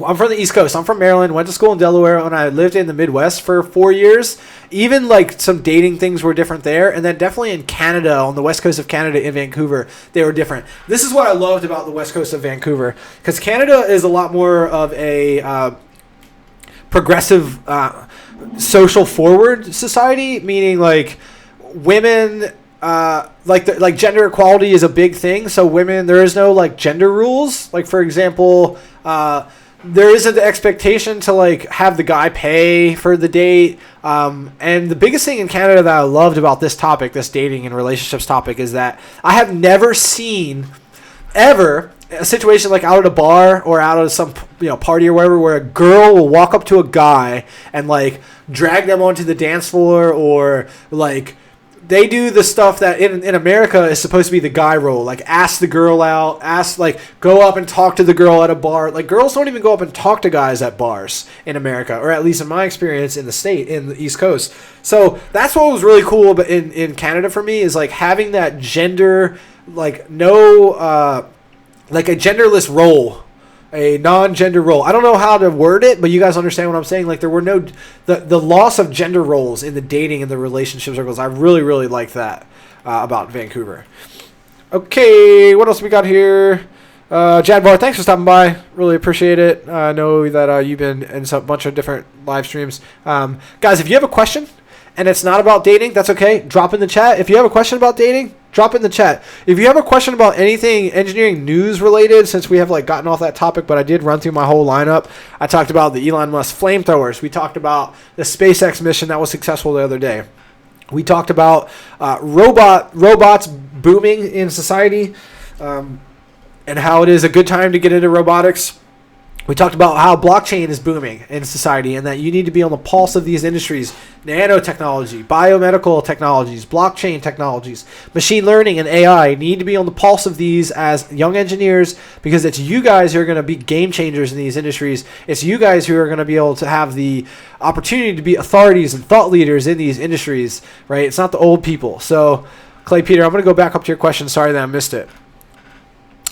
I'm from the East Coast. I'm from Maryland. Went to school in Delaware, and I lived in the Midwest for 4 years. Even, like, some dating things were different there. And then definitely in Canada, on the west coast of Canada in Vancouver, they were different. This is what I loved about the west coast of Vancouver, because Canada is a lot more of a progressive social forward society, meaning like women like gender equality is a big thing. So women, there is no like gender rules. Like, for example, there isn't the expectation to like have the guy pay for the date. And the biggest thing in Canada that I loved about this topic, this dating and relationships topic, is that I have never seen ever a situation like out at a bar or out at some, you know, party or whatever, where a girl will walk up to a guy and like drag them onto the dance floor, or like they do the stuff that in America is supposed to be the guy role, like ask the girl out, go up and talk to the girl at a bar. Like, girls don't even go up and talk to guys at bars in America, or at least in my experience in the East Coast. So that's what was really cool about in Canada for me, is like having that gender, like no like a genderless role, a non-gender role. I don't know how to word it, but you guys understand what I'm saying. Like, there were no, the loss of gender roles in the dating and the relationship circles. I really, really like that about Vancouver. Okay, what else we got here? Jadbar, thanks for stopping by. Really appreciate it. I know that you've been in a bunch of different live streams. Guys, if you have a question and it's not about dating, that's okay. Drop in the chat. If you have a question about dating, drop in the chat. If you have a question about anything engineering news related, since we have like gotten off that topic, but I did run through my whole lineup. I talked about the Elon Musk Flamethrowers. We talked about the SpaceX mission that was successful the other day. We talked about robots booming in society, and how it is a good time to get into robotics. We talked about how blockchain is booming in society, and that you need to be on the pulse of these industries: nanotechnology, biomedical technologies, blockchain technologies, machine learning, and AI. Need to be on the pulse of these as young engineers, because it's you guys who are going to be game changers in these industries. It's you guys who are going to be able to have the opportunity to be authorities and thought leaders in these industries, right? It's not the old people. So, Clay Peter, I'm going to go back up to your question. Sorry that I missed it.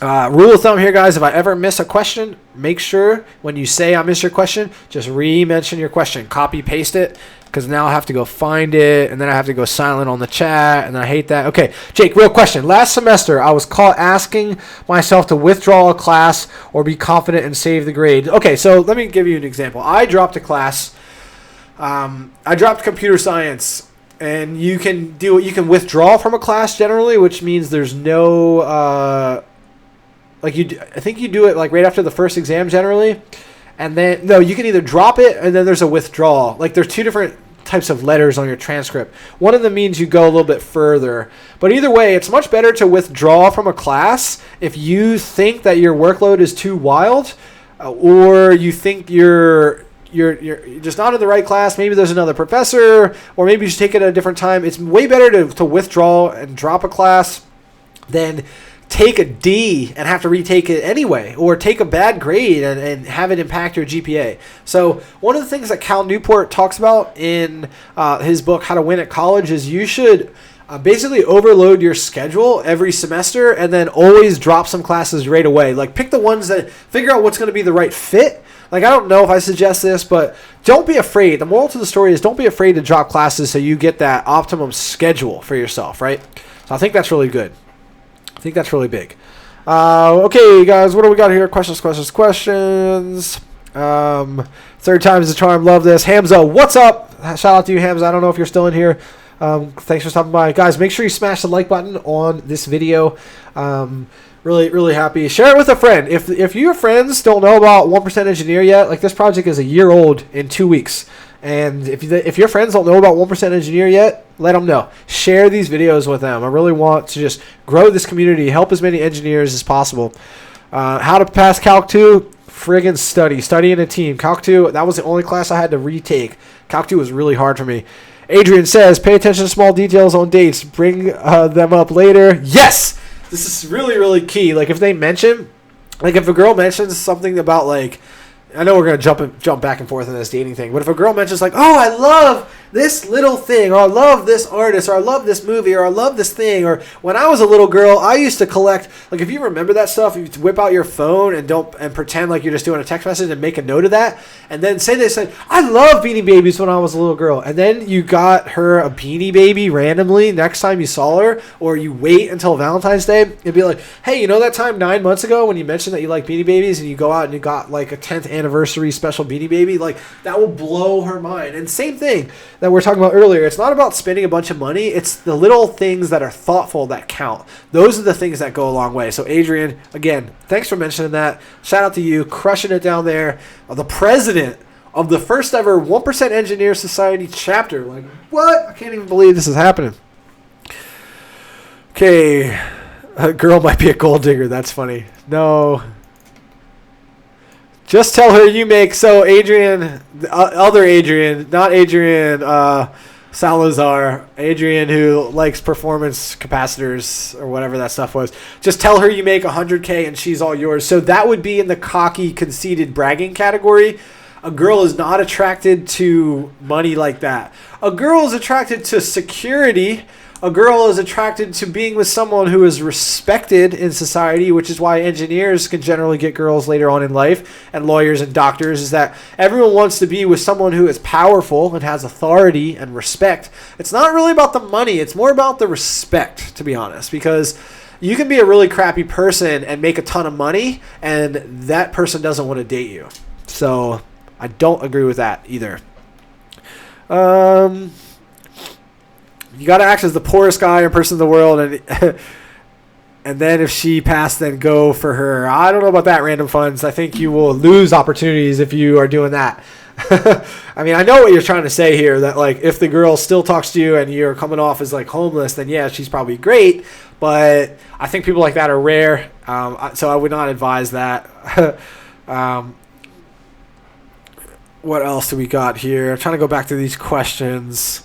Rule of thumb here, guys, if I ever miss a question, make sure when you say I missed your question, just re-mention your question. Copy, paste it, because now I have to go find it, and then I have to go silent on the chat, and I hate that. Okay, Jake, real question. Last semester, I was caught asking myself to withdraw a class or be confident and save the grade. Okay, so let me give you an example. I dropped a class. I dropped computer science And you can withdraw from a class generally, which means there's no I think you do it like right after the first exam generally, and then no, you can either drop it and then there's a withdrawal. Like there's two different types of letters on your transcript. One of them means you go a little bit further, but either way, it's much better to withdraw from a class if you think that your workload is too wild, or you think you're just not in the right class. Maybe there's another professor, or maybe you should take it at a different time. It's way better to withdraw and drop a class than take a D and have to retake it anyway, or take a bad grade and have it impact your GPA. So one of the things that Cal Newport talks about in his book, How to Win at College, is you should basically overload your schedule every semester and then always drop some classes right away. Like pick the ones that figure out what's going to be the right fit. Like, I don't know if I suggest this, but don't be afraid. The moral to the story is don't be afraid to drop classes so you get that optimum schedule for yourself, right? So I think that's really good. I think that's really big. Okay, guys, what do we got here? Questions. Third time is the charm. Love this. Hamza, what's up? Shout out to you, Hamza. I don't know if you're still in here. Thanks for stopping by. Guys, make sure you smash the like button on this video. Really, really happy. Share it with a friend. If your friends don't know about 1% Engineer yet, like this project is a year old in 2 weeks. And if your friends don't know about 1% Engineer yet, let them know. Share these videos with them. I really want to just grow this community, help as many engineers as possible. How to pass Calc 2? Friggin' study in a team. Calc 2, that was the only class I had to retake. Calc 2 was really hard for me. Adrian says, pay attention to small details on dates. Bring them up later. Yes! This is really, really key. Like, if they mention, like, if a girl mentions something about, like, I know we're going to jump back and forth in this dating thing, but if a girl mentions, like, oh, I love this little thing, or I love this artist, or I love this movie, or I love this thing, or when I was a little girl, I used to collect, like, if you remember that stuff, you whip out your phone and pretend like you're just doing a text message and make a note of that, and then say they said, I love Beanie Babies when I was a little girl, and then you got her a Beanie Baby randomly next time you saw her, or you wait until Valentine's Day, and be like, hey, you know that time 9 months ago when you mentioned that you like Beanie Babies, and you go out and you got, like, a 10th anniversary special Beanie Baby? Like, that will blow her mind. And same thing that we're talking about earlier. It's not about spending a bunch of money. It's the little things that are thoughtful that count. Those are the things that go a long way. So Adrian, again, thanks for mentioning that. Shout out to you, crushing it down there. The president of the first ever 1% Engineer Society chapter. Like, what? I can't even believe this is happening. Okay. A girl might be a gold digger. That's funny. No. Just tell her you make, so Adrian, the other Adrian, not Adrian Salazar, Adrian who likes performance capacitors or whatever that stuff was. Just tell her you make 100K and she's all yours. So that would be in the cocky, conceited bragging category. A girl is not attracted to money like that. A girl is attracted to security. A girl is attracted to being with someone who is respected in society, which is why engineers can generally get girls later on in life, and lawyers and doctors, is that everyone wants to be with someone who is powerful and has authority and respect. It's not really about the money. It's more about the respect, to be honest, because you can be a really crappy person and make a ton of money, and that person doesn't want to date you. So I don't agree with that either. You got to act as the poorest guy or person in the world, and then if she passed, then go for her. I don't know about that, random funds. I think you will lose opportunities if you are doing that. I mean, I know what you're trying to say here, that like if the girl still talks to you and you're coming off as like homeless, then yeah, she's probably great. But I think people like that are rare, so I would not advise that. What else do we got here? I'm trying to go back to these questions.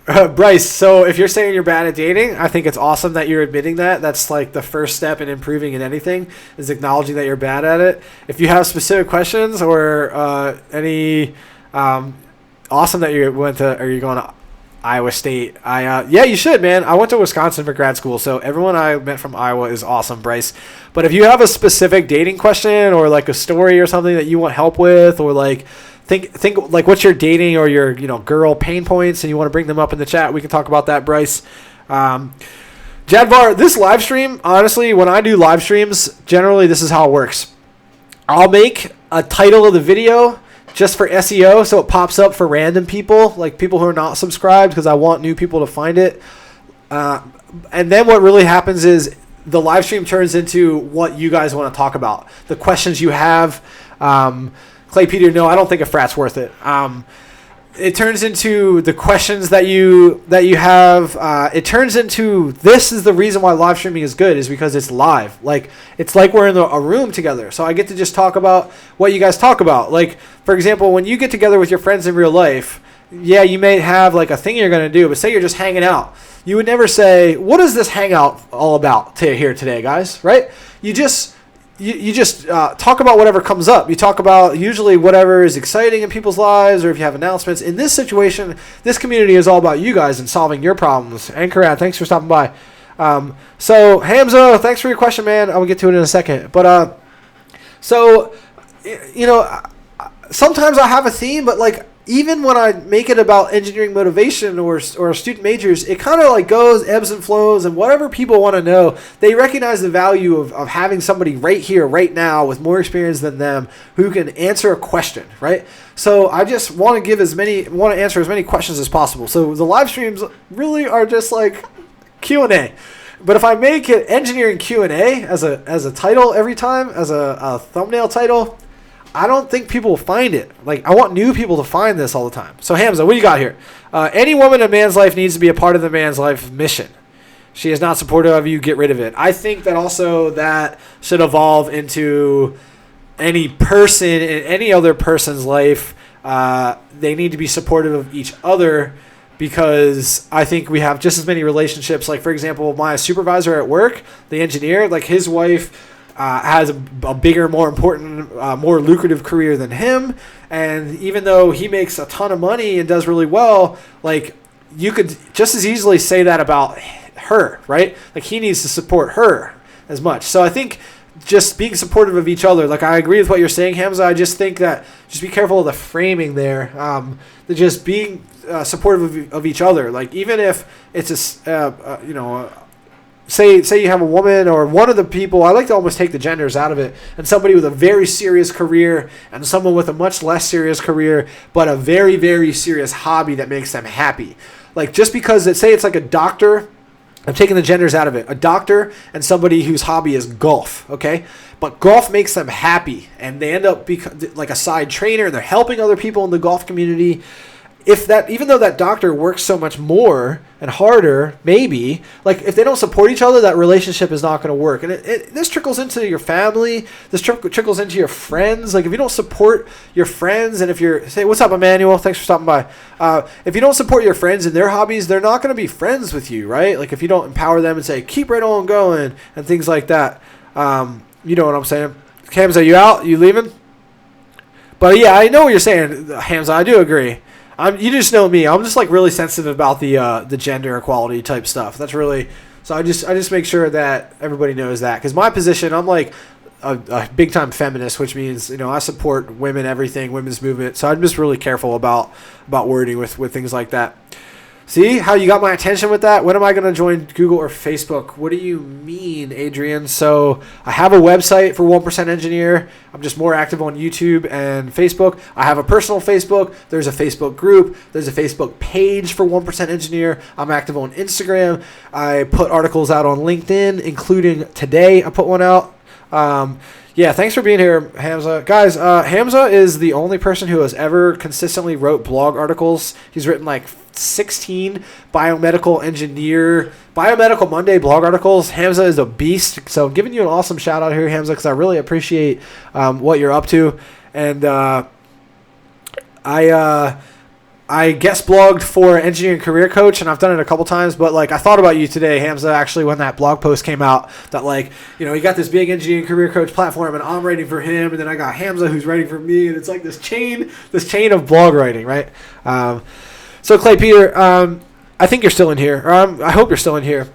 Bryce, so if you're saying you're bad at dating, I think it's awesome that you're admitting that. That's like the first step in improving in anything, is acknowledging that you're bad at it. If you have specific questions or any awesome that you went to, or you're going to Iowa State. Yeah, you should, man. I went to Wisconsin for grad school, so everyone I met from Iowa is awesome, Bryce. But if you have a specific dating question or like a story or something that you want help with, or like think like what's your dating or your girl pain points, and you want to bring them up in the chat, we can talk about that, Bryce. Jadvar, this live stream, honestly, when I do live streams, generally this is how it works. I'll make a title of the video just for SEO, so it pops up for random people, like people who are not subscribed, because I want new people to find it. And then what really happens is the live stream turns into what you guys want to talk about, the questions you have. Clay Peter, no, I don't think a frat's worth it. It turns into the questions that you have. It turns into, this is the reason why live streaming is good, is because it's live. Like, it's like we're in a room together. So I get to just talk about what you guys talk about. Like, for example, when you get together with your friends in real life, yeah, you may have like a thing you're going to do, but say you're just hanging out. You would never say, what is this hangout all about here today, guys? Right? You just talk about whatever comes up. You talk about usually whatever is exciting in people's lives, or if you have announcements. In this situation, this community is all about you guys and solving your problems. And Karan, thanks for stopping by. So Hamza, thanks for your question, man. I will get to it in a second. But so, you know, sometimes I have a theme, but like, even when I make it about engineering motivation or student majors, it kind of like goes ebbs and flows, and whatever people want to know, they recognize the value of having somebody right here, right now, with more experience than them, who can answer a question, right? So I just want to answer as many questions as possible. So the live streams really are just like Q&A. But if I make it engineering Q&A as a title every time, as a thumbnail title, I don't think people will find it. Like, I want new people to find this all the time. So Hamza, what do you got here? Any woman in a man's life needs to be a part of the man's life mission. She is not supportive of you, get rid of it. I think that also that should evolve into any person in any other person's life. They need to be supportive of each other, because I think we have just as many relationships. Like, for example, my supervisor at work, the engineer, like his wife has a bigger, more important, more lucrative career than him. And even though he makes a ton of money and does really well, like, you could just as easily say that about her, right? Like, he needs to support her as much. So I think just being supportive of each other, like, I agree with what you're saying, Hamza. I just think that just be careful of the framing there. Just being supportive of each other. Like, even if it's say you have a woman or one of the people, I like to almost take the genders out of it, and somebody with a very serious career and someone with a much less serious career, but a very, very serious hobby that makes them happy. Like, just because it's like a doctor, I'm taking the genders out of it, a doctor and somebody whose hobby is golf, okay? But golf makes them happy, and they end up like a side trainer, and they're helping other people in the golf community. Even though that doctor works so much more and harder, maybe, like, if they don't support each other, that relationship is not going to work. And this trickles into your family. This trickles into your friends. Like, if you don't support your friends, and if you're, say, what's up, Emmanuel? Thanks for stopping by. If you don't support your friends in their hobbies, they're not going to be friends with you, right? Like, if you don't empower them and say, keep right on going, and things like that. You know what I'm saying? Hamza, you out? You leaving? But yeah, I know what you're saying, Hamza. I do agree. You just know me. I'm just like really sensitive about the gender equality type stuff. That's really, so I just make sure that everybody knows that, because my position, I'm like a big time feminist, which means, you know, I support women, everything, women's movement. So I'm just really careful about wording with things like that. See how you got my attention with that? When am I going to join Google or Facebook? What do you mean, Adrian? So I have a website for 1% Engineer. I'm just more active on YouTube and Facebook. I have a personal Facebook. There's a Facebook group. There's a Facebook page for 1% Engineer. I'm active on Instagram. I put articles out on LinkedIn, including today. I put one out. Yeah, thanks for being here, Hamza. Guys, Hamza is the only person who has ever consistently wrote blog articles. He's written like 16 Biomedical Monday blog articles. Hamza is a beast. So I'm giving you an awesome shout out here, Hamza, because I really appreciate what you're up to. And I guest blogged for Engineering Career Coach, and I've done it a couple times, but like, I thought about you today, Hamza, actually, when that blog post came out, that, like, you know, you got this big Engineering Career Coach platform, and I'm writing for him, and then I got Hamza who's writing for me, and it's like this chain of blog writing, right? So Clay Peter, I think you're still in here, or I hope you're still in here.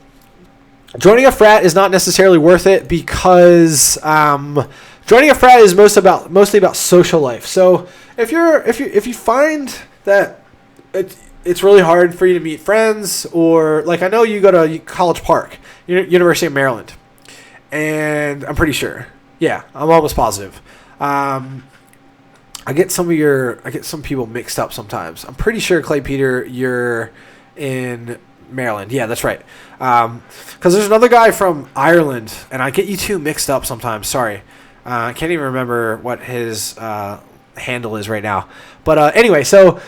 Joining a frat is not necessarily worth it, because joining a frat is mostly about social life. So if you find that it's really hard for you to meet friends, or like, I know you go to College Park, University of Maryland, and I'm pretty sure, yeah, I'm almost positive. I get some people mixed up sometimes. I'm pretty sure, Clay Peter, you're in Maryland. Yeah, that's right. Because there's another guy from Ireland, and I get you two mixed up sometimes. Sorry. I can't even remember what his handle is right now. But anyway, so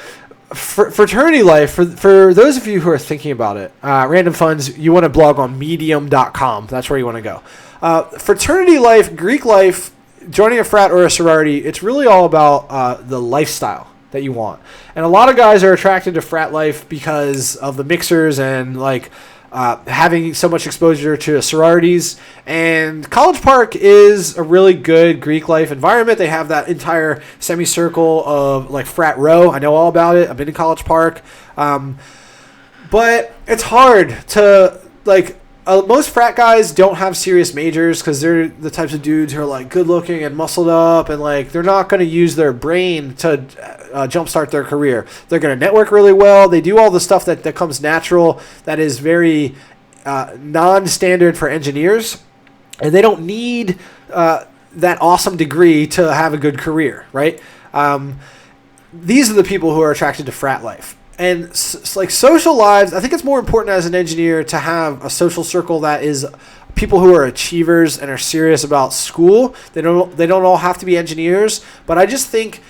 fraternity life, for those of you who are thinking about it, Random Funds, you want to blog on medium.com. That's where you want to go. Fraternity life, Greek life, joining a frat or a sorority, it's really all about the lifestyle that you want. And a lot of guys are attracted to frat life because of the mixers and like having so much exposure to sororities. And College Park is a really good Greek life environment. They have that entire semicircle of like frat row. I know all about it. I've been to College Park. But it's hard to like... most frat guys don't have serious majors because they're the types of dudes who are like good looking and muscled up, and like they're not going to use their brain to jumpstart their career. They're going to network really well. They do all the stuff that comes natural, that is very non-standard for engineers, and they don't need that awesome degree to have a good career, right? These are the people who are attracted to frat life. And like social lives, I think it's more important as an engineer to have a social circle that is people who are achievers and are serious about school. They don't all have to be engineers, but I just think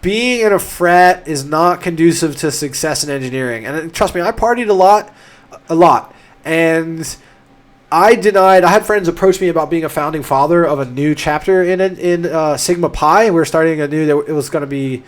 being in a frat is not conducive to success in engineering. And trust me, I partied a lot, and I had friends approach me about being a founding father of a new chapter in Sigma Pi. We're starting a new. It was going to be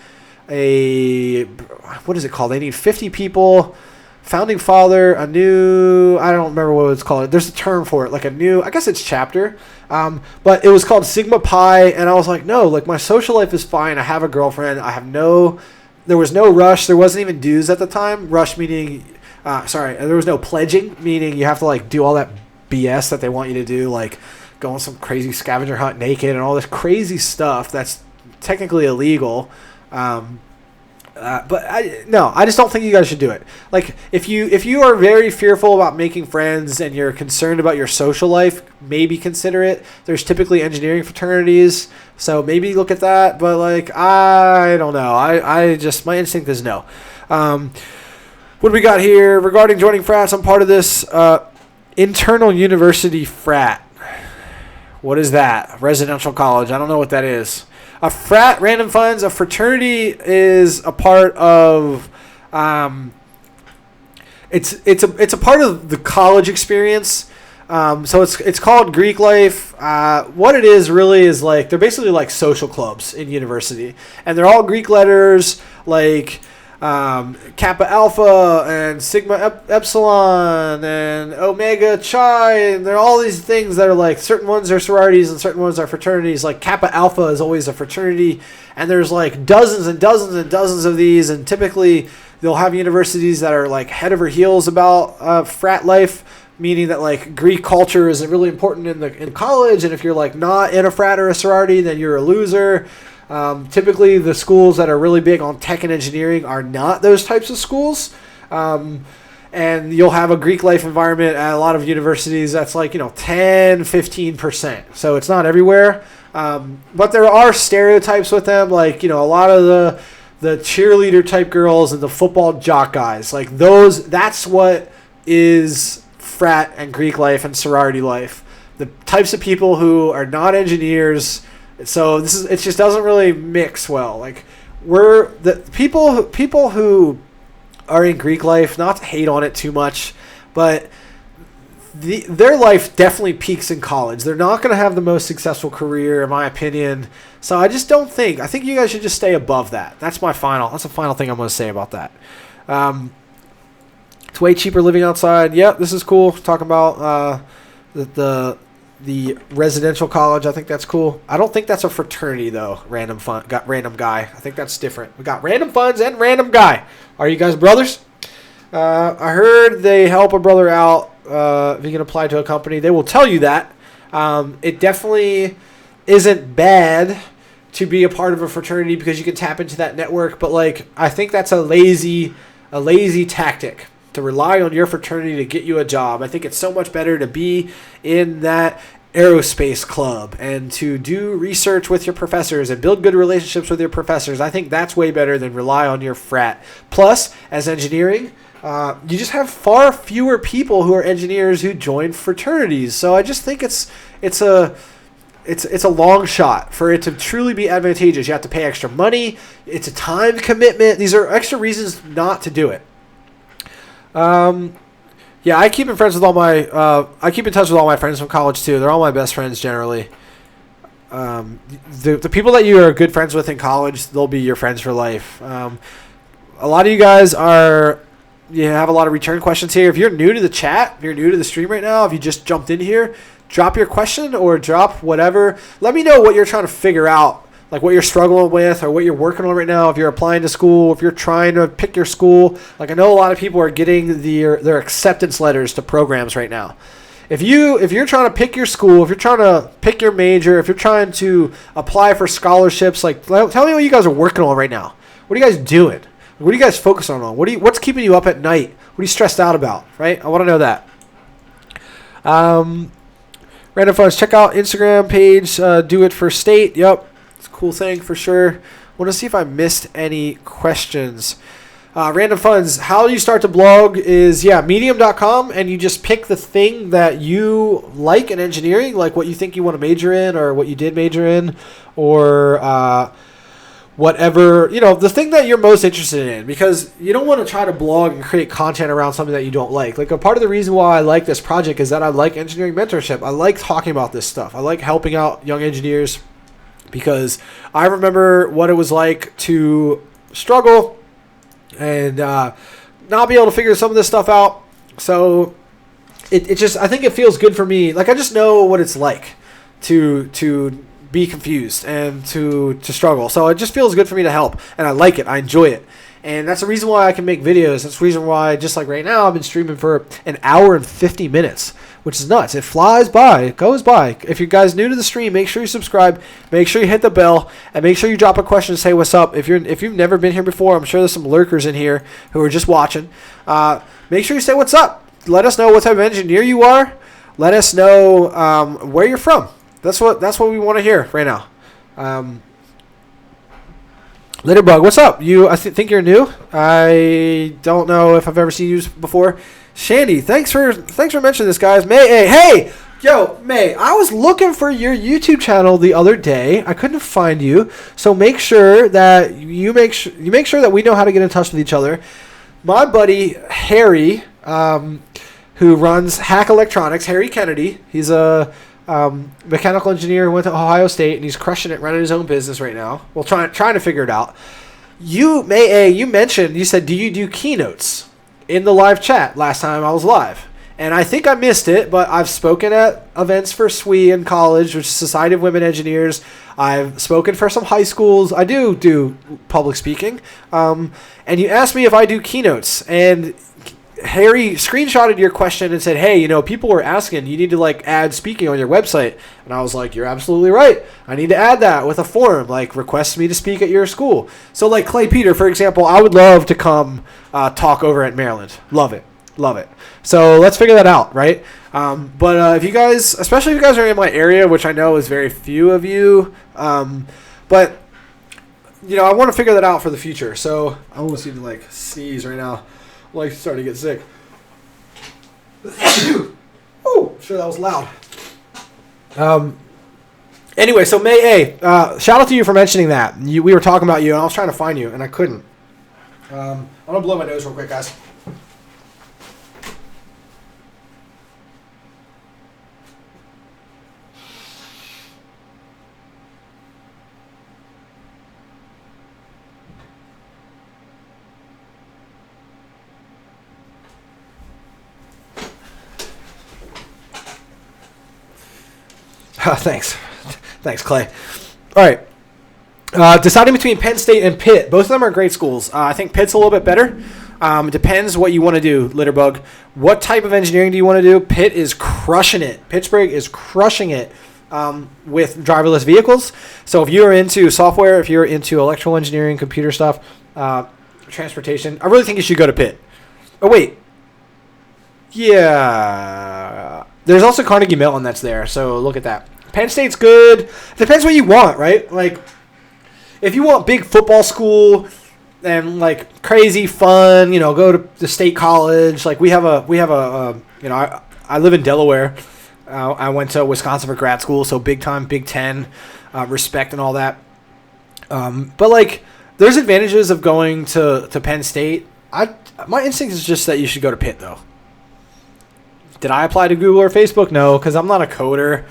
what is it called? They need 50 people. Founding father, a new, I don't remember what it's called. There's a term for it, like a new, I guess it's chapter. But it was called Sigma Pi, and I was like, no, like my social life is fine. I have a girlfriend. There was no rush. There wasn't even dues at the time. Rush meaning, there was no pledging, meaning you have to like do all that BS that they want you to do, like go on some crazy scavenger hunt naked and all this crazy stuff that's technically illegal. But I just don't think you guys should do it. Like if you are very fearful about making friends and you're concerned about your social life, maybe consider it. There's typically engineering fraternities, so maybe look at that. But like I don't know. My instinct is no. What do we got here regarding joining frats? I'm part of this internal university frat. What is that? Residential college. I don't know what that is. A frat, Random Funds, a fraternity is a part of, it's a part of the college experience. So it's called Greek life. What it is really is like they're basically like social clubs in university, and they're all Greek letters like Kappa Alpha and Sigma Epsilon and Omega Chi, and there are all these things that are like certain ones are sororities and certain ones are fraternities. Like Kappa Alpha is always a fraternity, and there's like dozens and dozens and dozens of these, and typically they'll have universities that are like head over heels about frat life, meaning that like Greek culture is really important in college, and if you're like not in a frat or a sorority, then you're a loser. Typically, the schools that are really big on tech and engineering are not those types of schools. And you'll have a Greek life environment at a lot of universities that's like, 10, 15%. So it's not everywhere. But there are stereotypes with them, like, a lot of the cheerleader type girls and the football jock guys. Like that's what is frat and Greek life and sorority life. The types of people who are not engineers. So it just doesn't really mix well. Like we're the people who are in Greek life, not to hate on it too much, but their life definitely peaks in college. They're not going to have the most successful career, in my opinion. So I just don't think. I think you guys should just stay above that. That's the final thing I'm going to say about that. It's way cheaper living outside. Yep, this is cool. Talking about the residential college. I think that's cool. I don't think that's a fraternity though. Random guy. I think that's different. We got Random Funds and Random Guy. Are you guys brothers? I heard they help a brother out if you can apply to a company. They will tell you that. It definitely isn't bad to be a part of a fraternity because you can tap into that network. But like, I think that's a lazy tactic to rely on your fraternity to get you a job. I think it's so much better to be in that aerospace club and to do research with your professors and build good relationships with your professors. I think that's way better than rely on your frat. Plus, as engineering, you just have far fewer people who are engineers who join fraternities. So I just think it's a long shot for it to truly be advantageous. You have to pay extra money. It's a time commitment. These are extra reasons not to do it. Yeah, I keep in touch with all my friends from college too. They're all my best friends generally. The people that you are good friends with in college, they'll be your friends for life. A lot of you guys have a lot of return questions here. If you're new to the chat, if you're new to the stream right now, if you just jumped in here, drop your question or drop whatever. Let me know what you're trying to figure out, like what you're struggling with or what you're working on right now. If you're applying to school, if you're trying to pick your school. Like I know a lot of people are getting their acceptance letters to programs right now. If you're trying to pick your school, if you're trying to pick your major, if you're trying to apply for scholarships, like tell me what you guys are working on right now. What are you guys doing? What are you guys focusing on? What's keeping you up at night? What are you stressed out about? Right? I want to know that. Random Funds, check out Instagram page, do it for state. Yep, it's a cool thing for sure. Want to see if I missed any questions. Random Funds, how you start to blog is, medium.com, and you just pick the thing that you like in engineering, like what you think you want to major in or what you did major in, or whatever, the thing that you're most interested in, because you don't want to try to blog and create content around something that you don't like. Like a part of the reason why I like this project is that I like engineering mentorship. I like talking about this stuff. I like helping out young engineers because I remember what it was like to struggle and not be able to figure some of this stuff out. So it just, I think it feels good for me. Like I just know what it's like to be confused and to struggle. So it just feels good for me to help, and I like it. I enjoy it. And that's the reason why I can make videos. That's the reason why, just like right now, I've been streaming for an hour and 50 minutes, which is nuts. It flies by. It goes by. If you guys new to the stream, make sure you subscribe. Make sure you hit the bell, and make sure you drop a question and say what's up. If you've never been here before, I'm sure there's some lurkers in here who are just watching. Make sure you say what's up. Let us know what type of engineer you are. Let us know where you're from. That's what we want to hear right now. Litterbug, what's up? I think you're new. I don't know if I've ever seen you before. Shandy, thanks for mentioning this, guys. May, hey, yo, May, I was looking for your YouTube channel the other day. I couldn't find you, so make sure that you make sure that we know how to get in touch with each other. My buddy Harry, who runs Hack Electronics, Harry Kennedy, he's a mechanical engineer, went to Ohio State, and he's crushing it, running his own business right now. Well, trying to figure it out. You said, do you do keynotes in the live chat last time I was live? And I think I missed it, but I've spoken at events for SWE in college, which is Society of Women Engineers. I've spoken for some high schools. I do public speaking. And you asked me if I do keynotes, and Harry screenshotted your question and said, hey, people were asking, you need to add speaking on your website. And I was like, you're absolutely right. I need to add that with a form, request me to speak at your school. So Clay Peter, for example, I would love to come talk over at Maryland. Love it. So let's figure that out, right? But if you guys, especially if you guys are in my area, which I know is very few of you, but I want to figure that out for the future. So I almost need to sneeze right now. I'm starting to get sick. Oh, sure, that was loud. Anyway, so May A, shout out to you for mentioning that. We were talking about you, and I was trying to find you, and I couldn't. I'm gonna blow my nose real quick, guys. Thanks, Clay. All right. Deciding between Penn State and Pitt. Both of them are great schools. I think Pitt's a little bit better. It depends what you want to do, Litterbug. What type of engineering do you want to do? Pitt is crushing it. Pittsburgh is crushing it with driverless vehicles. So if you're into software, if you're into electrical engineering, computer stuff, transportation, I really think you should go to Pitt. Oh, wait. Yeah. There's also Carnegie Mellon that's there, so look at that. Penn State's good. Depends what you want, right? Like, if you want big football school and like crazy fun, go to the state college. Like we have a I live in Delaware. I went to Wisconsin for grad school, so big time Big Ten, respect and all that. But like, there's advantages of going to Penn State. My instinct is just that you should go to Pitt, though. Did I apply to Google or Facebook? No, because I'm not a coder.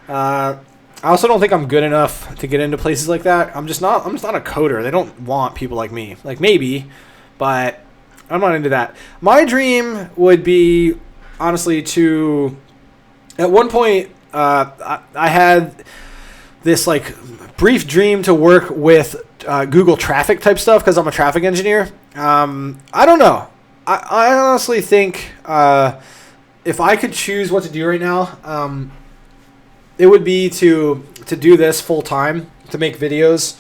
I also don't think I'm good enough to get into places like that. I'm just not a coder. They don't want people like me. Like, maybe, but I'm not into that. My dream would be, honestly, to... At one point, I had this, like, brief dream to work with Google traffic type stuff because I'm a traffic engineer. I don't know. I honestly think... if I could choose what to do right now, it would be to do this full time, to make videos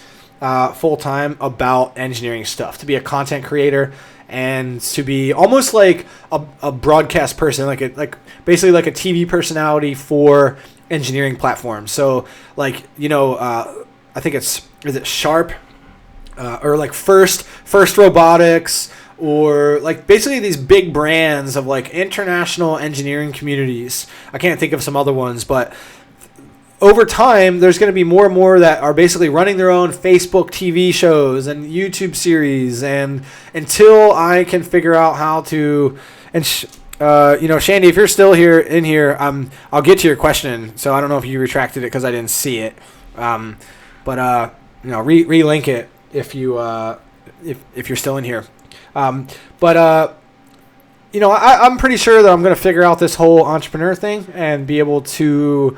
full time about engineering stuff, to be a content creator, and to be almost like a broadcast person, like basically like a TV personality for engineering platforms. So like I think is it Sharp or like First Robotics. Or like basically these big brands of like international engineering communities. I can't think of some other ones, but over time, there's going to be more and more that are basically running their own Facebook TV shows and YouTube series. And until I can figure out how to, and Shandy, if you're still in here, I'll get to your question. So I don't know if you retracted it because I didn't see it, but relink it if you're still in here. I'm pretty sure that I'm going to figure out this whole entrepreneur thing and be able to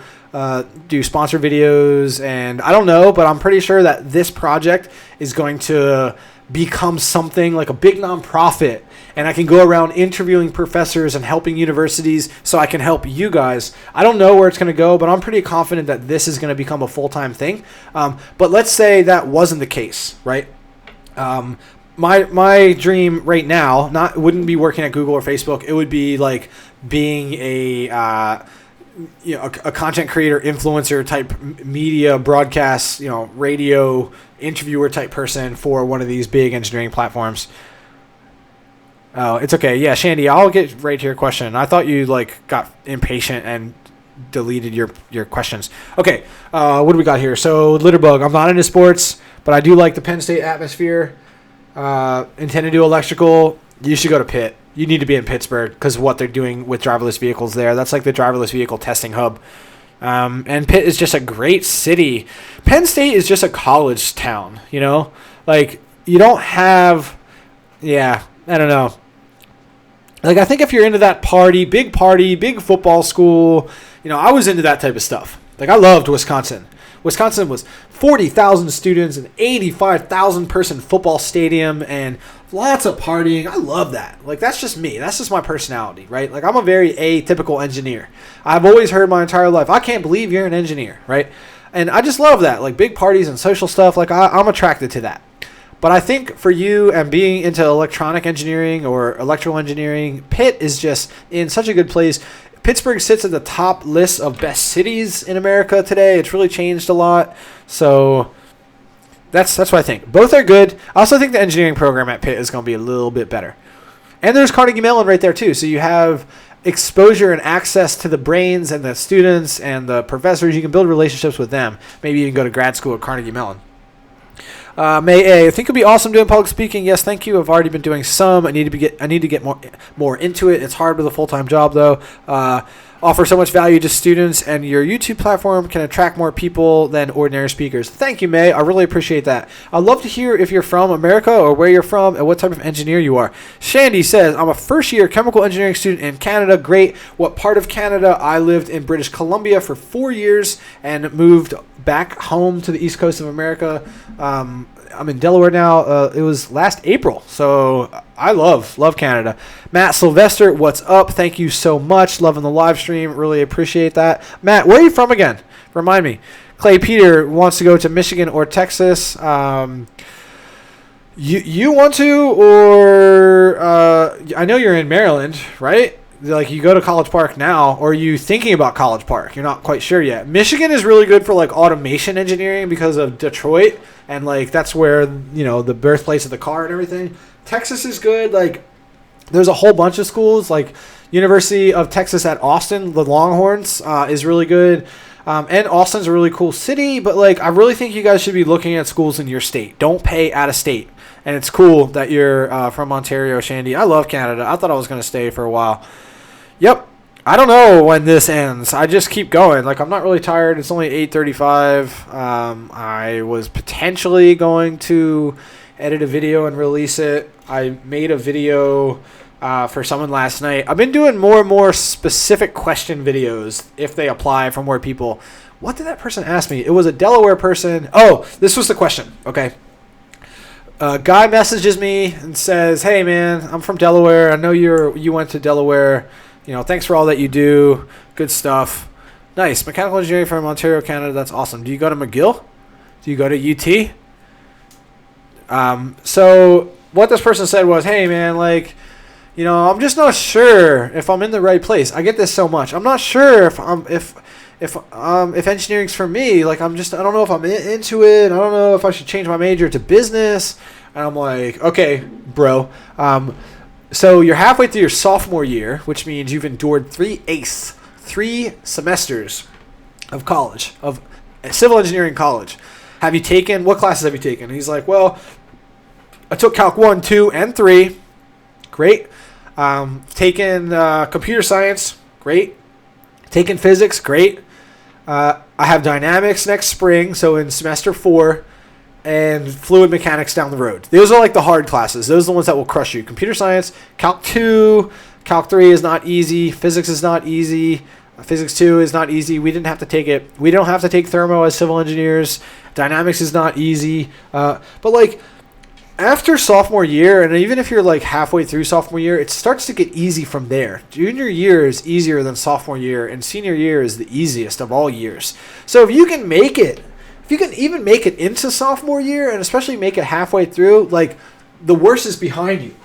do sponsor videos. And I don't know, but I'm pretty sure that this project is going to become something like a big nonprofit. And I can go around interviewing professors and helping universities so I can help you guys. I don't know where it's going to go, but I'm pretty confident that this is going to become a full-time thing. But let's say that wasn't the case, right? My dream right now wouldn't be working at Google or Facebook. It would be like being a content creator, influencer type media broadcast, radio interviewer type person for one of these big engineering platforms. Oh, it's okay. Yeah, Shandy, I'll get right to your question. I thought you like got impatient and deleted your questions. Okay, what do we got here? So Litterbug, I'm not into sports, but I do like the Penn State atmosphere. Intend to do electrical. You should go to Pitt. You need to be in Pittsburgh because what they're doing with driverless vehicles there. That's like the driverless vehicle testing hub. And Pitt is just a great city. Penn State is just a college town, Like, you don't have... Yeah, I don't know. Like, I think if you're into that party, big football school, I was into that type of stuff. Like, I loved Wisconsin. Wisconsin was 40,000 students, an 85,000 person football stadium, and lots of partying. I love that. Like, that's just me. That's just my personality, right? Like, I'm a very atypical engineer. I've always heard my entire life, I can't believe you're an engineer, right? And I just love that. Like, big parties and social stuff. Like, I'm attracted to that. But I think for you and being into electronic engineering or electrical engineering, Pitt is just in such a good place. Pittsburgh sits at the top list of best cities in America today. It's really changed a lot. So that's what I think. Both are good. I also think the engineering program at Pitt is going to be a little bit better. And there's Carnegie Mellon right there too. So you have exposure and access to the brains and the students and the professors. You can build relationships with them. Maybe even go to grad school at Carnegie Mellon. May A, I think it'd be awesome doing public speaking. Yes, thank you. I've already been doing some. I need to get more into it. It's hard with a full-time job though. Offer so much value to students, and your YouTube platform can attract more people than ordinary speakers. Thank you, May. I really appreciate that. I'd love to hear if you're from America or where you're from and what type of engineer you are. Shandy says, I'm a first-year chemical engineering student in Canada. Great. What part of Canada? I lived in British Columbia for 4 years and moved back home to the East Coast of America. I'm in Delaware now. It was last April, so I love Canada. Matt Sylvester, what's up? Thank you so much. Loving the live stream. Really appreciate that. Matt, where are you from again? Remind me. Clay Peter wants to go to Michigan or Texas. You want to, or I know you're in Maryland, right? Like, you go to College Park now, or are you thinking about College Park? You're not quite sure yet. Michigan is really good for, like, automation engineering because of Detroit, and, like, that's where, the birthplace of the car and everything. Texas is good. Like, there's a whole bunch of schools, like University of Texas at Austin, the Longhorns, is really good. And Austin's a really cool city, but, like, I really think you guys should be looking at schools in your state. Don't pay out of state. And it's cool that you're from Ontario, Shandy. I love Canada. I thought I was going to stay for a while. Yep. I don't know when this ends. I just keep going. Like, I'm not really tired. It's only 8:35. I was potentially going to edit a video and release it. I made a video for someone last night. I've been doing more and more specific question videos if they apply from more people. What did that person ask me? It was a Delaware person. Oh, this was the question. Okay. A guy messages me and says, "Hey, man, I'm from Delaware. I know you went to Delaware. Thanks for all that you do. Good stuff. Nice. Mechanical engineering from Ontario, Canada. That's awesome. Do you go to McGill? Do you go to UT?" So what this person said was, "Hey, man, like, I'm just not sure if I'm in the right place." I get this so much. I'm not sure if engineering's for me. Like, I don't know if I'm into it. I don't know if I should change my major to business. And I'm like, okay, bro. So you're halfway through your sophomore year, which means you've endured 3 semesters of college, of civil engineering college. What classes have you taken? And he's like, well, I took Calc 1, 2, and 3. Great. Taken computer science. Great. Taken physics. Great. I have dynamics next spring, so in semester 4, and fluid mechanics down the road. Those are like the hard classes. Those are the ones that will crush you. Computer science, Calc 2, Calc 3 is not easy. Physics is not easy. Physics 2 is not easy. We didn't have to take it. We don't have to take thermo as civil engineers. Dynamics is not easy. But, like, after sophomore year, and even if you're, like, halfway through sophomore year, it starts to get easy from there. Junior year is easier than sophomore year, and senior year is the easiest of all years. So if you can make it, if you can even make it into sophomore year, and especially make it halfway through, like, the worst is behind you.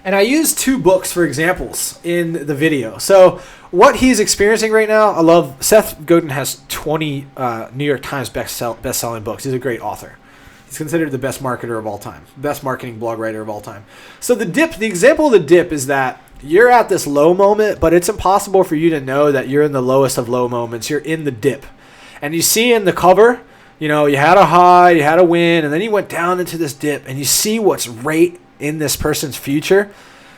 And I used 2 books for examples in the video. So what he's experiencing right now, I love. Seth Godin has 20 New York Times best-selling books. He's a great author. He's considered the best marketer of all time, best marketing blog writer of all time. So the example of the dip is that you're at this low moment, but it's impossible for you to know that you're in the lowest of low moments. You're in the dip. And you see in the cover, you had a high, you had a win, and then you went down into this dip, and you see what's right in this person's future,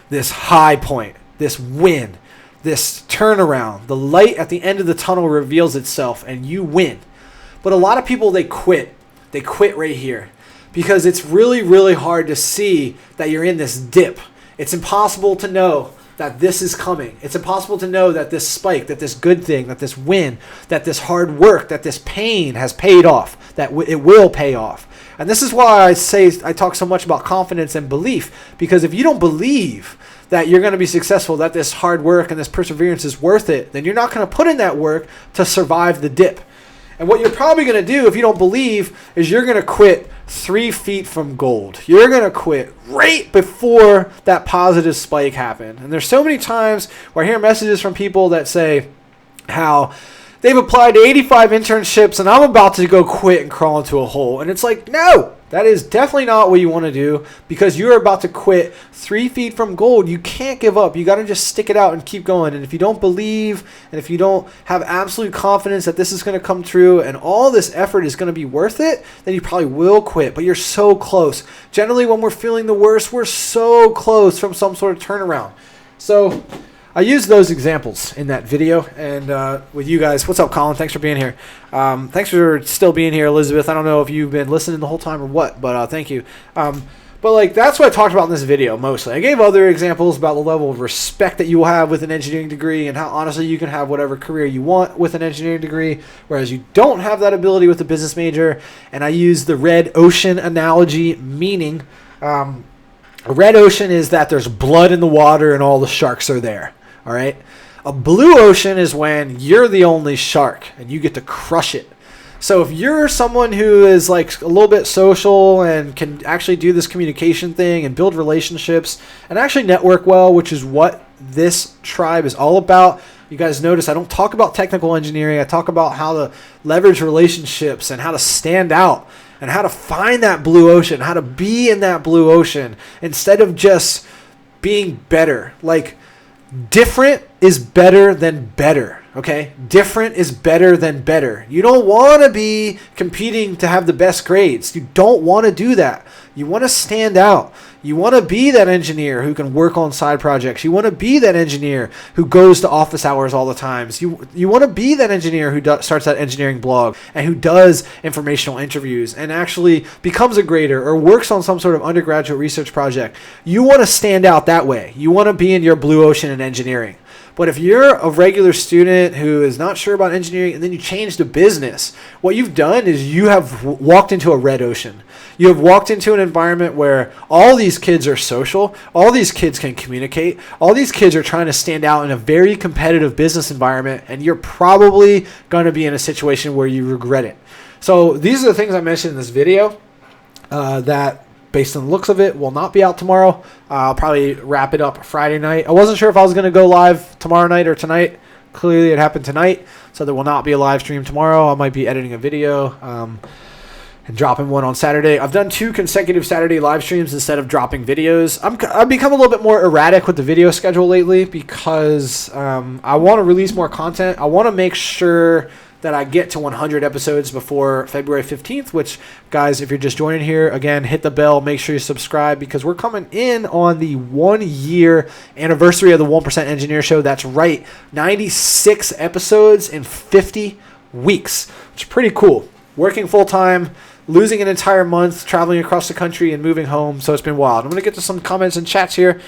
this high point, this win, this turnaround. The light at the end of the tunnel reveals itself, and you win. But a lot of people, they quit. They quit right here because it's really, really hard to see that you're in this dip. It's impossible to know that this is coming. It's impossible to know that this spike, that this good thing, that this win, that this hard work, that this pain has paid off, that it will pay off. And this is why I talk so much about confidence and belief, because if you don't believe that you're going to be successful, that this hard work and this perseverance is worth it, then you're not going to put in that work to survive the dip. And what you're probably going to do if you don't believe is you're going to quit 3 feet from gold. You're going to quit right before that positive spike happened. And there's so many times where I hear messages from people that say how they've applied to 85 internships and I'm about to go quit and crawl into a hole. And it's like, no, that is definitely not what you want to do, because you're about to quit 3 feet from gold. You can't give up. You got to just stick it out and keep going. And if you don't believe, and if you don't have absolute confidence that this is going to come true and all this effort is going to be worth it, then you probably will quit. But you're so close. Generally, when we're feeling the worst, we're so close from some sort of turnaround. So I used those examples in that video, and with you guys. What's up, Colin? Thanks for being here. Thanks for still being here, Elizabeth. I don't know if you've been listening the whole time or what, but thank you. But like, that's what I talked about in this video mostly. I gave other examples about the level of respect that you will have with an engineering degree, and how honestly you can have whatever career you want with an engineering degree, whereas you don't have that ability with a business major. And I use the red ocean analogy, meaning a red ocean is that there's blood in the water and all the sharks are there. All right. A blue ocean is when you're the only shark and you get to crush it. So if you're someone who is like a little bit social and can actually do this communication thing and build relationships and actually network well, which is what this tribe is all about. You guys notice I don't talk about technical engineering. I talk about how to leverage relationships and how to stand out and how to find that blue ocean, how to be in that blue ocean instead of just being better. Like, different is better than better. Okay? Different is better than better. You don't want to be competing to have the best grades. You don't want to do that. You want to stand out. You want to be that engineer who can work on side projects. You want to be that engineer who goes to office hours all the time. You want to be that engineer who starts that engineering blog and who does informational interviews and actually becomes a grader or works on some sort of undergraduate research project. You want to stand out that way. You want to be in your blue ocean in engineering. But if you're a regular student who is not sure about engineering and then you change to business, what you've done is you have walked into a red ocean. You have walked into an environment where all these kids are social, all these kids can communicate, all these kids are trying to stand out in a very competitive business environment, and you're probably going to be in a situation where you regret it. So these are the things I mentioned in this video that, based on the looks of it, will not be out tomorrow. I'll probably wrap it up Friday night. I wasn't sure if I was going to go live tomorrow night or tonight. Clearly it happened tonight, so there will not be a live stream tomorrow. I might be editing a video and dropping one on Saturday. I've done 2 consecutive Saturday live streams instead of dropping videos. I've become a little bit more erratic with the video schedule lately because I want to release more content. I want to make sure that I get to 100 episodes before February 15th, which, guys, if you're just joining here, again, hit the bell, make sure you subscribe, because we're coming in on the 1-year anniversary of the 1% Engineer Show. That's right, 96 episodes in 50 weeks, which is pretty cool. Working full-time, losing an entire month, traveling across the country, and moving home, so it's been wild. I'm going to get to some comments and chats here.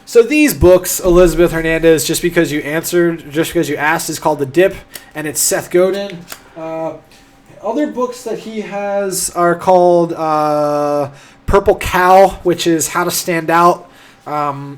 So these books, Elizabeth Hernandez, just because you asked, is called The Dip, and it's Seth Godin. Other books that he has are called Purple Cow, which is how to stand out, how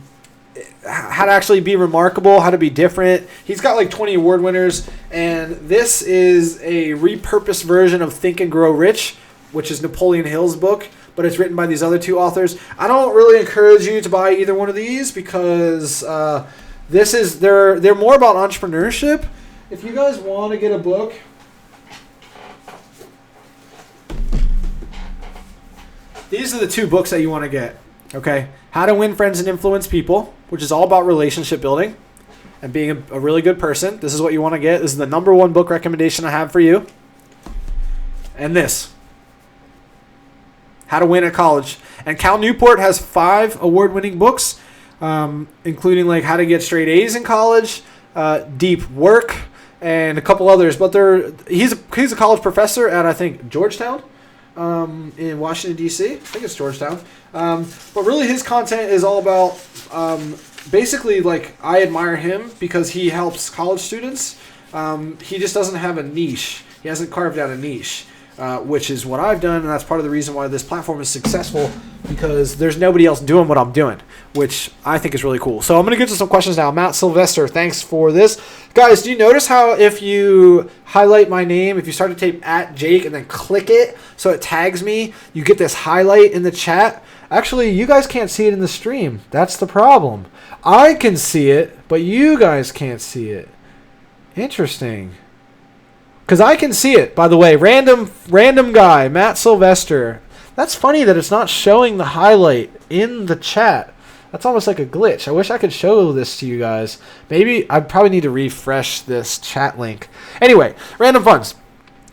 to actually be remarkable, how to be different. He's got like 20 award winners, and this is a repurposed version of Think and Grow Rich, which is Napoleon Hill's book, but it's written by these other 2 authors. I don't really encourage you to buy either one of these because they're more about entrepreneurship. If you guys want to get a book, these are the 2 books that you want to get. Okay, How to Win Friends and Influence People, which is all about relationship building and being a really good person. This is what you want to get. This is the #1 book recommendation I have for you. And this, How to Win at College. And Cal Newport has 5 award-winning books, including like How to Get Straight A's in College, Deep Work, and a couple others. But he's a college professor at, I think, Georgetown in Washington, D.C. I think it's Georgetown. But really his content is all about basically, like, I admire him because he helps college students. He just doesn't have a niche. He hasn't carved out a niche. Which is what I've done, and that's part of the reason why this platform is successful, because there's nobody else doing what I'm doing, which I think is really cool. So I'm going to get to some questions now. Matt Sylvester, thanks for this. Guys, do you notice how if you highlight my name, if you start to type @Jake and then click it so it tags me, you get this highlight in the chat? Actually, you guys can't see it in the stream. That's the problem. I can see it, but you guys can't see it. Interesting. Because I can see it, by the way. Random guy, Matt Sylvester. That's funny that it's not showing the highlight in the chat. That's almost like a glitch. I wish I could show this to you guys. Maybe I probably need to refresh this chat link. Anyway, random funds.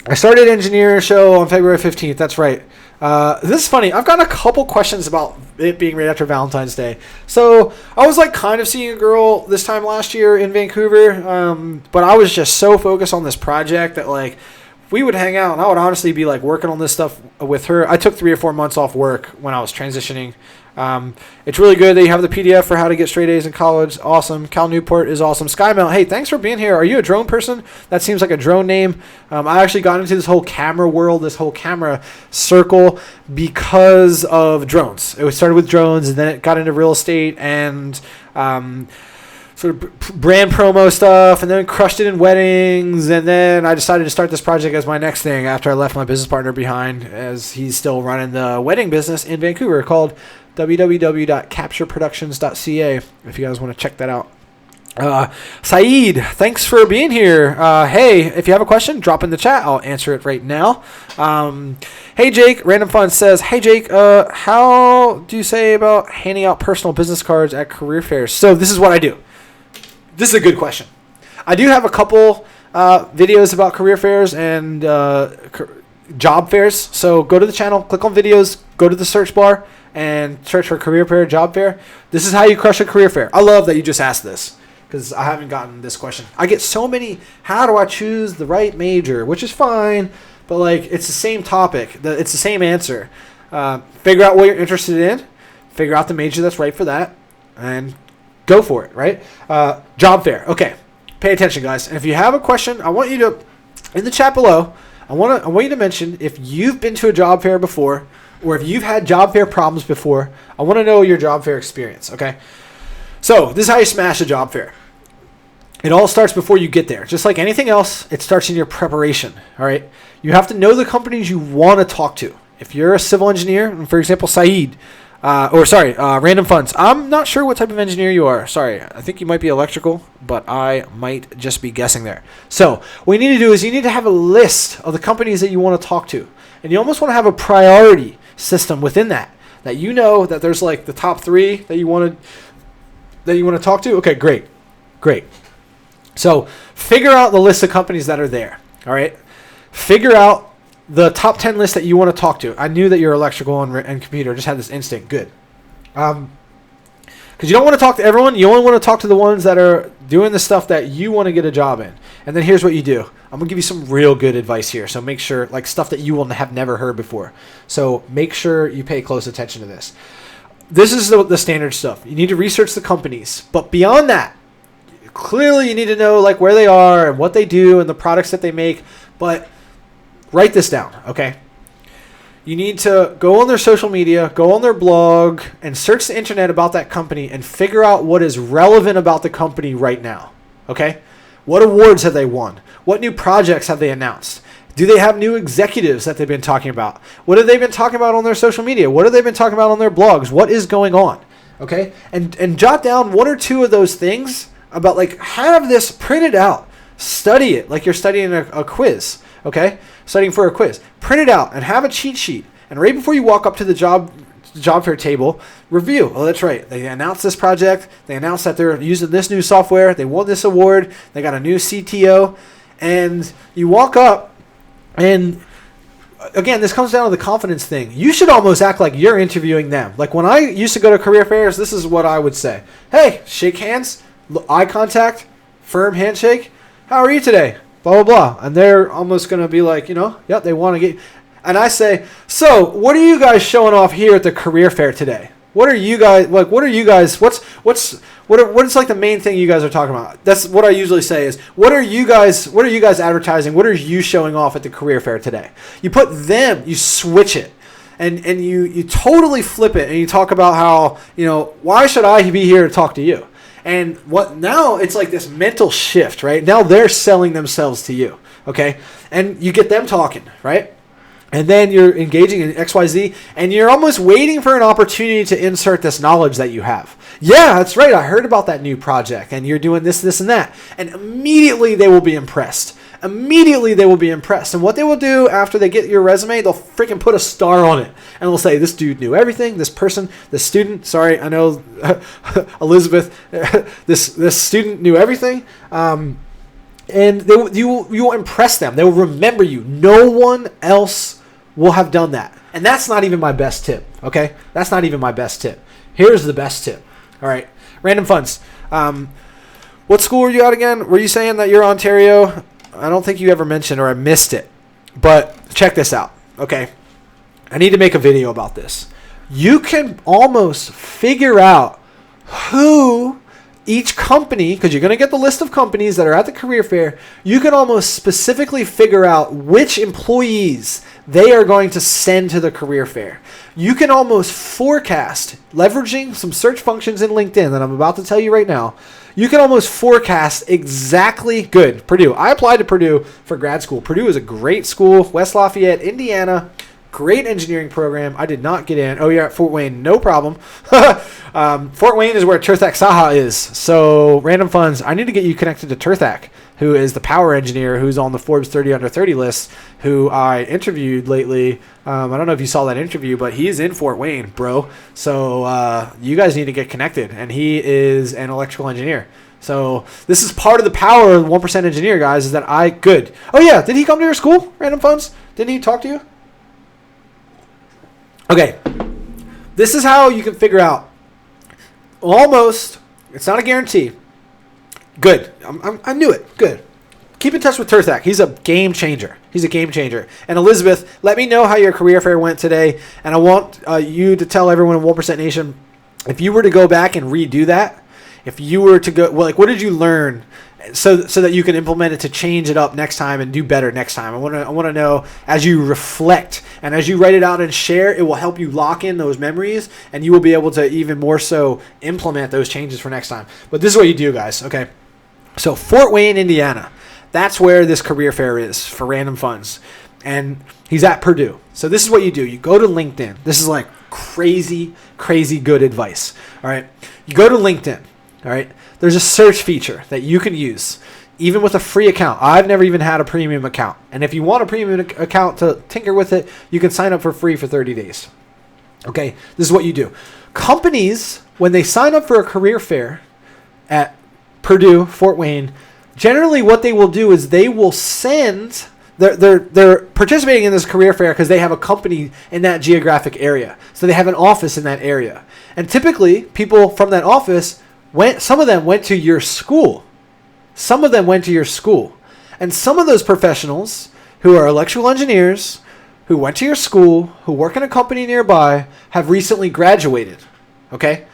I started Engineer Show on February 15th. That's right. This is funny. I've got a couple questions about it being right after Valentine's Day. So I was like kind of seeing a girl this time last year in Vancouver, but I was just so focused on this project that like we would hang out and I would honestly be like working on this stuff with her. I took 3 or 4 months off work when I was transitioning. It's really good that you have the PDF for how to get straight A's in college. Awesome. Cal Newport is awesome. SkyMount, hey, thanks for being here. Are you a drone person? That seems like a drone name. I actually got into this whole camera world, this whole camera circle because of drones. It started with drones and then it got into real estate and sort of brand promo stuff, and then crushed it in weddings, and then I decided to start this project as my next thing after I left my business partner behind, as he's still running the wedding business in Vancouver called www.captureproductions.ca if you guys want to check that out. Saeed, thanks for being here. Hey, if you have a question, drop in the chat. I'll answer it right now. Hey, Jake, Random Fun says, hey, Jake, how do you say about handing out personal business cards at career fairs? So this is what I do. This is a good question. I do have a couple videos about career fairs and job fairs. So go to the channel, click on videos, go to the search bar, and search for career fair, job fair. This is how you crush a career fair. I love that you just asked this, because I haven't gotten this question. I get so many, how do I choose the right major? Which is fine, but like it's the same topic. It's the same answer. Figure out what you're interested in. Figure out the major that's right for that. And go for it, right? Job fair. Okay. Pay attention, guys. And if you have a question, I want you to, in the chat below, I want you to mention if you've been to a job fair before or if you've had job fair problems before. I want to know your job fair experience, okay? So this is how you smash a job fair. It all starts before you get there. Just like anything else, it starts in your preparation, all right? You have to know the companies you want to talk to. If you're a civil engineer, for example, Saeed, Random Funds. I'm not sure what type of engineer you are. Sorry, I think you might be electrical, but I might just be guessing there. So what you need to do is you need to have a list of the companies that you want to talk to. And you almost want to have a priority system within that you know that there's like the top 3 that you want to talk to. Okay, great. So figure out the list of companies that are there. All right. Figure out the top 10 list that you want to talk to. I knew that you're electrical and computer. I just had this instinct. Good. Because you don't want to talk to everyone. You only want to talk to the ones that are doing the stuff that you want to get a job in. And then here's what you do. I'm going to give you some real good advice here. So make sure, like stuff that you will have never heard before. So make sure you pay close attention to this. This is the standard stuff. You need to research the companies. But beyond that, clearly you need to know like where they are and what they do and the products that they make. But write this down, okay? You need to go on their social media, go on their blog, and search the internet about that company and figure out what is relevant about the company right now, okay? What awards have they won? What new projects have they announced? Do they have new executives that they've been talking about? What have they been talking about on their social media? What have they been talking about on their blogs? What is going on, okay? And jot down 1 or 2 of those things about, like, have this printed out. Study it like you're studying a quiz, okay? Studying for a quiz. Print it out and have a cheat sheet. And right before you walk up to the job fair table, review. Oh, that's right. They announced this project. They announced that they're using this new software. They won this award. They got a new CTO. And you walk up and, again, this comes down to the confidence thing. You should almost act like you're interviewing them. Like when I used to go to career fairs, this is what I would say. Hey, shake hands, eye contact, firm handshake. How are you today? Blah, blah, blah. And they're almost going to be like, yeah, they want to get. And I say, so what are you guys showing off here at the career fair today? What are you guys, like, what is like the main thing you guys are talking about? That's what I usually say is, what are you guys advertising? What are you showing off at the career fair today? You put them, you switch it. And you totally flip it and you talk about how, why should I be here to talk to you? And what now it's like this mental shift, right? Now they're selling themselves to you, okay? And you get them talking, right? And then you're engaging in XYZ, and you're almost waiting for an opportunity to insert this knowledge that you have. Yeah, that's right. I heard about that new project, and you're doing this, this, and that. And immediately they will be impressed. And what they will do after they get your resume, they'll freaking put a star on it. And they'll say, this dude knew everything. This person, this student, sorry, I know, Elizabeth, this student knew everything. And you will impress them. They will remember you. No one else will have done that. And that's not even my best tip, okay? That's not even my best tip. Here's the best tip. All right, Random Funds. What school were you at again? Were you saying that you're Ontario? I don't think you ever mentioned, or I missed it. But check this out, okay? I need to make a video about this. You can almost figure out who each company, because you're going to get the list of companies that are at the career fair, you can almost specifically figure out which employees they are going to send to the career fair. You can almost forecast, leveraging some search functions in LinkedIn that I'm about to tell you right now, you can almost forecast exactly, good, Purdue. I applied to Purdue for grad school. Purdue is a great school, West Lafayette, Indiana, great engineering program. I did not get in. Oh, yeah, at Fort Wayne, no problem. Fort Wayne is where Tirthak Saha is. So, random funds, I need to get you connected to Tirthak, who is the power engineer who's on the Forbes 30 under 30 list, who I interviewed lately. I don't know if you saw that interview, but he's in Fort Wayne, bro. So you guys need to get connected, and he is an electrical engineer. So this is part of the power of the 1% engineer, guys, is that good. Oh, yeah, did he come to your school, Random Funds? Didn't he talk to you? Okay, this is how you can figure out almost, it's not a guarantee. Good. I knew it. Good. Keep in touch with Tirthak. He's a game changer. And Elizabeth, let me know how your career fair went today. And I want you to tell everyone in 1% Nation, if you were to go back and redo that, if you were to go, well, like, what did you learn so that you can implement it to change it up next time and do better next time? I want to know, as you reflect and as you write it out and share, it will help you lock in those memories, and you will be able to even more so implement those changes for next time. But this is what you do, guys. Okay. So Fort Wayne, Indiana, that's where this career fair is for Random Funds. And he's at Purdue. So this is what you do. You go to LinkedIn. This is like crazy, crazy good advice. All right. You go to LinkedIn. All right. There's a search feature that you can use, even with a free account. I've never even had a premium account. And if you want a premium account to tinker with it, you can sign up for free for 30 days. Okay. This is what you do. Companies, when they sign up for a career fair at Purdue, Fort Wayne, generally what they will do is they will send, they're participating in this career fair because they have a company in that geographic area. So they have an office in that area. And typically people from that office some of them went to your school. And some of those professionals who are electrical engineers, who went to your school, who work in a company nearby, have recently graduated. Okay?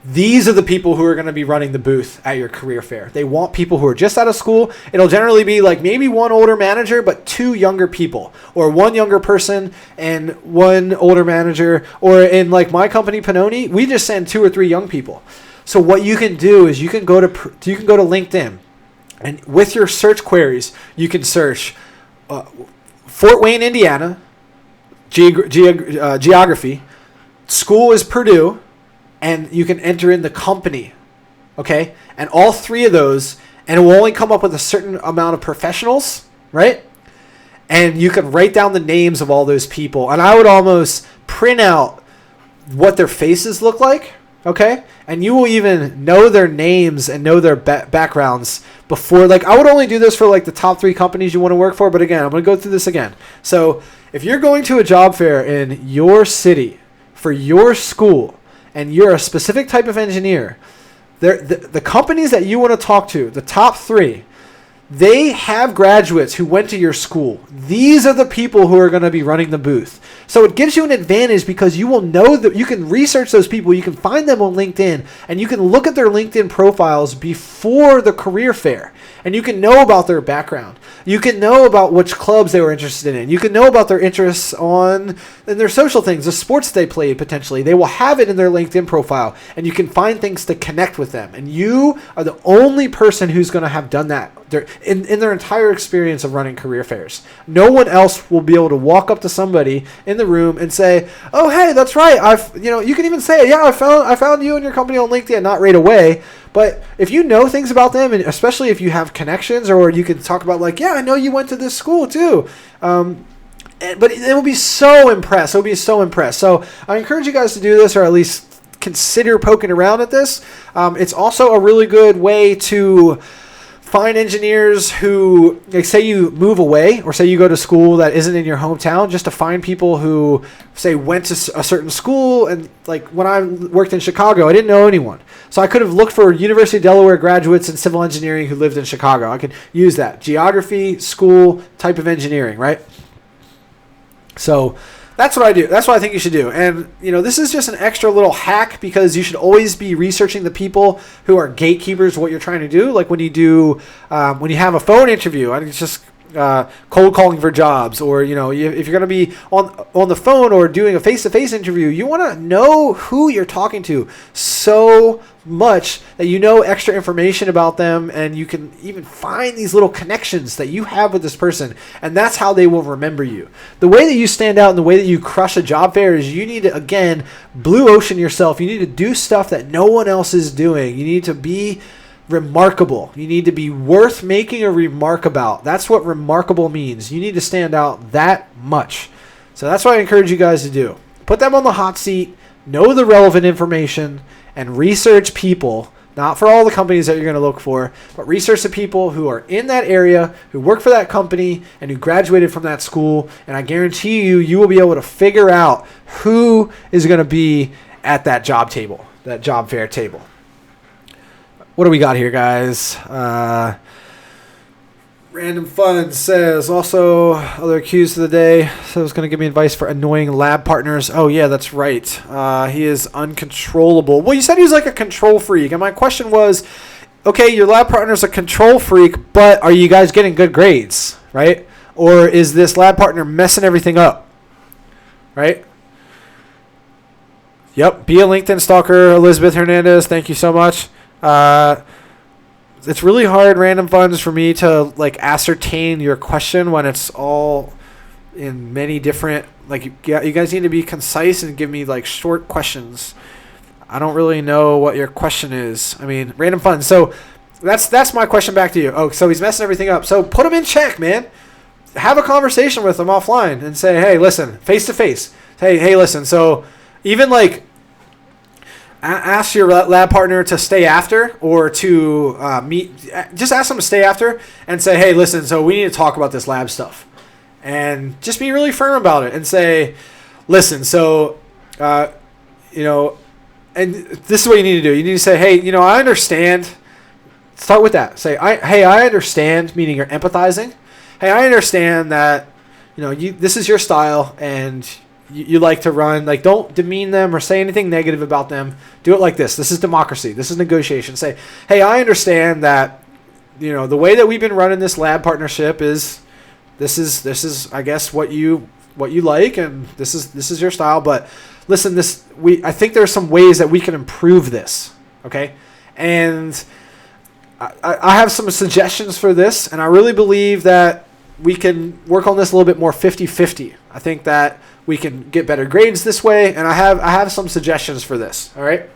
These are the people who are going to be running the booth at your career fair. They want people who are just out of school. It'll generally be like maybe one older manager, but two younger people, or one younger person and one older manager. Or in like my company, Panoni, we just send 2 or 3 young people. So what you can do is you can go to LinkedIn, and with your search queries, you can search Fort Wayne, Indiana, geography, school is Purdue, and you can enter in the company, okay? And all 3 of those, and it will only come up with a certain amount of professionals, right? And you can write down the names of all those people. And I would almost print out what their faces look like, okay? And you will even know their names and know their backgrounds before. Like, I would only do this for like the top 3 companies you want to work for. But again, I'm going to go through this again. So if you're going to a job fair in your city for your school, and you're a specific type of engineer, the companies that you want to talk to, the top 3, they have graduates who went to your school. These are the people who are going to be running the booth. So it gives you an advantage because you will know that you can research those people. You can find them on LinkedIn, and you can look at their LinkedIn profiles before the career fair, and you can know about their background. You can know about which clubs they were interested in. You can know about their interests in their social things, the sports they played potentially. They will have it in their LinkedIn profile, and you can find things to connect with them. And you are the only person who's going to have done that in their entire experience of running career fairs. No one else will be able to walk up to somebody in the room and say, "Oh, hey, that's right. You can even say, yeah, I found you and your company on LinkedIn," not right away. But if you know things about them, and especially if you have connections, or you can talk about like, "Yeah, I know you went to this school too." But it will be so impressed. So I encourage you guys to do this, or at least consider poking around at this. It's also a really good way to find engineers who, like, say you move away, or say you go to school that isn't in your hometown, just to find people who, say, went to a certain school. And like when I worked in Chicago, I didn't know anyone. So I could have looked for University of Delaware graduates in civil engineering who lived in Chicago. I could use that. Geography, school, type of engineering, right? So that's what I do. That's what I think you should do. And, this is just an extra little hack, because you should always be researching the people who are gatekeepers of what you're trying to do. Like when you have a phone interview, cold calling for jobs, or if you're going to be on the phone or doing a face-to-face interview, you want to know who you're talking to so much that you know extra information about them, and you can even find these little connections that you have with this person, and that's how they will remember you. The way that you stand out and the way that you crush a job fair is you need to, again, blue ocean yourself. You need to do stuff that no one else is doing. You need to be remarkable. You need to be worth making a remark about. That's what remarkable means. You need to stand out that much. So that's what I encourage you guys to do. Put them on the hot seat, know the relevant information, and research people, not for all the companies that you're going to look for, but research the people who are in that area, who work for that company, and who graduated from that school. And I guarantee you will be able to figure out who is going to be at that job table, that job fair table. What do we got here, guys? Random Fun says, also, other cues of the day. So it's going to give me advice for annoying lab partners. Oh, yeah, that's right. He is uncontrollable. Well, you said he was like a control freak. And my question was, okay, your lab partner's a control freak, but are you guys getting good grades, right? Or is this lab partner messing everything up, right? Yep, be a LinkedIn stalker, Elizabeth Hernandez. Thank you so much. It's really hard, Random Funds, for me to like ascertain your question when it's all in many different, like, you guys need to be concise and give me like short questions. I don't really know what your question is. I mean, Random Funds. So that's my question back to you. Oh, so he's messing everything up. So put him in check, man. Have a conversation with him offline and say, hey, listen, face to face. Hey, listen. So even like, ask your lab partner to stay after, or to meet. Just ask them to stay after and say, hey, listen, so we need to talk about this lab stuff. And just be really firm about it and say, listen, so, and this is what you need to do. You need to say, hey, I understand. Start with that. Say, hey, I understand, meaning you're empathizing. Hey, I understand that, this is your style, and you like to run, like, don't demean them or say anything negative about them. Do it like this. This is democracy. This is negotiation. Say, hey, I understand that, the way that we've been running this lab partnership is, this is, I guess, what you like, and this is your style. But listen, I think there are some ways that we can improve this. Okay. And I have some suggestions for this, and I really believe that we can work on this a little bit more 50-50. I think that we can get better grades this way, and I have some suggestions for this, all right?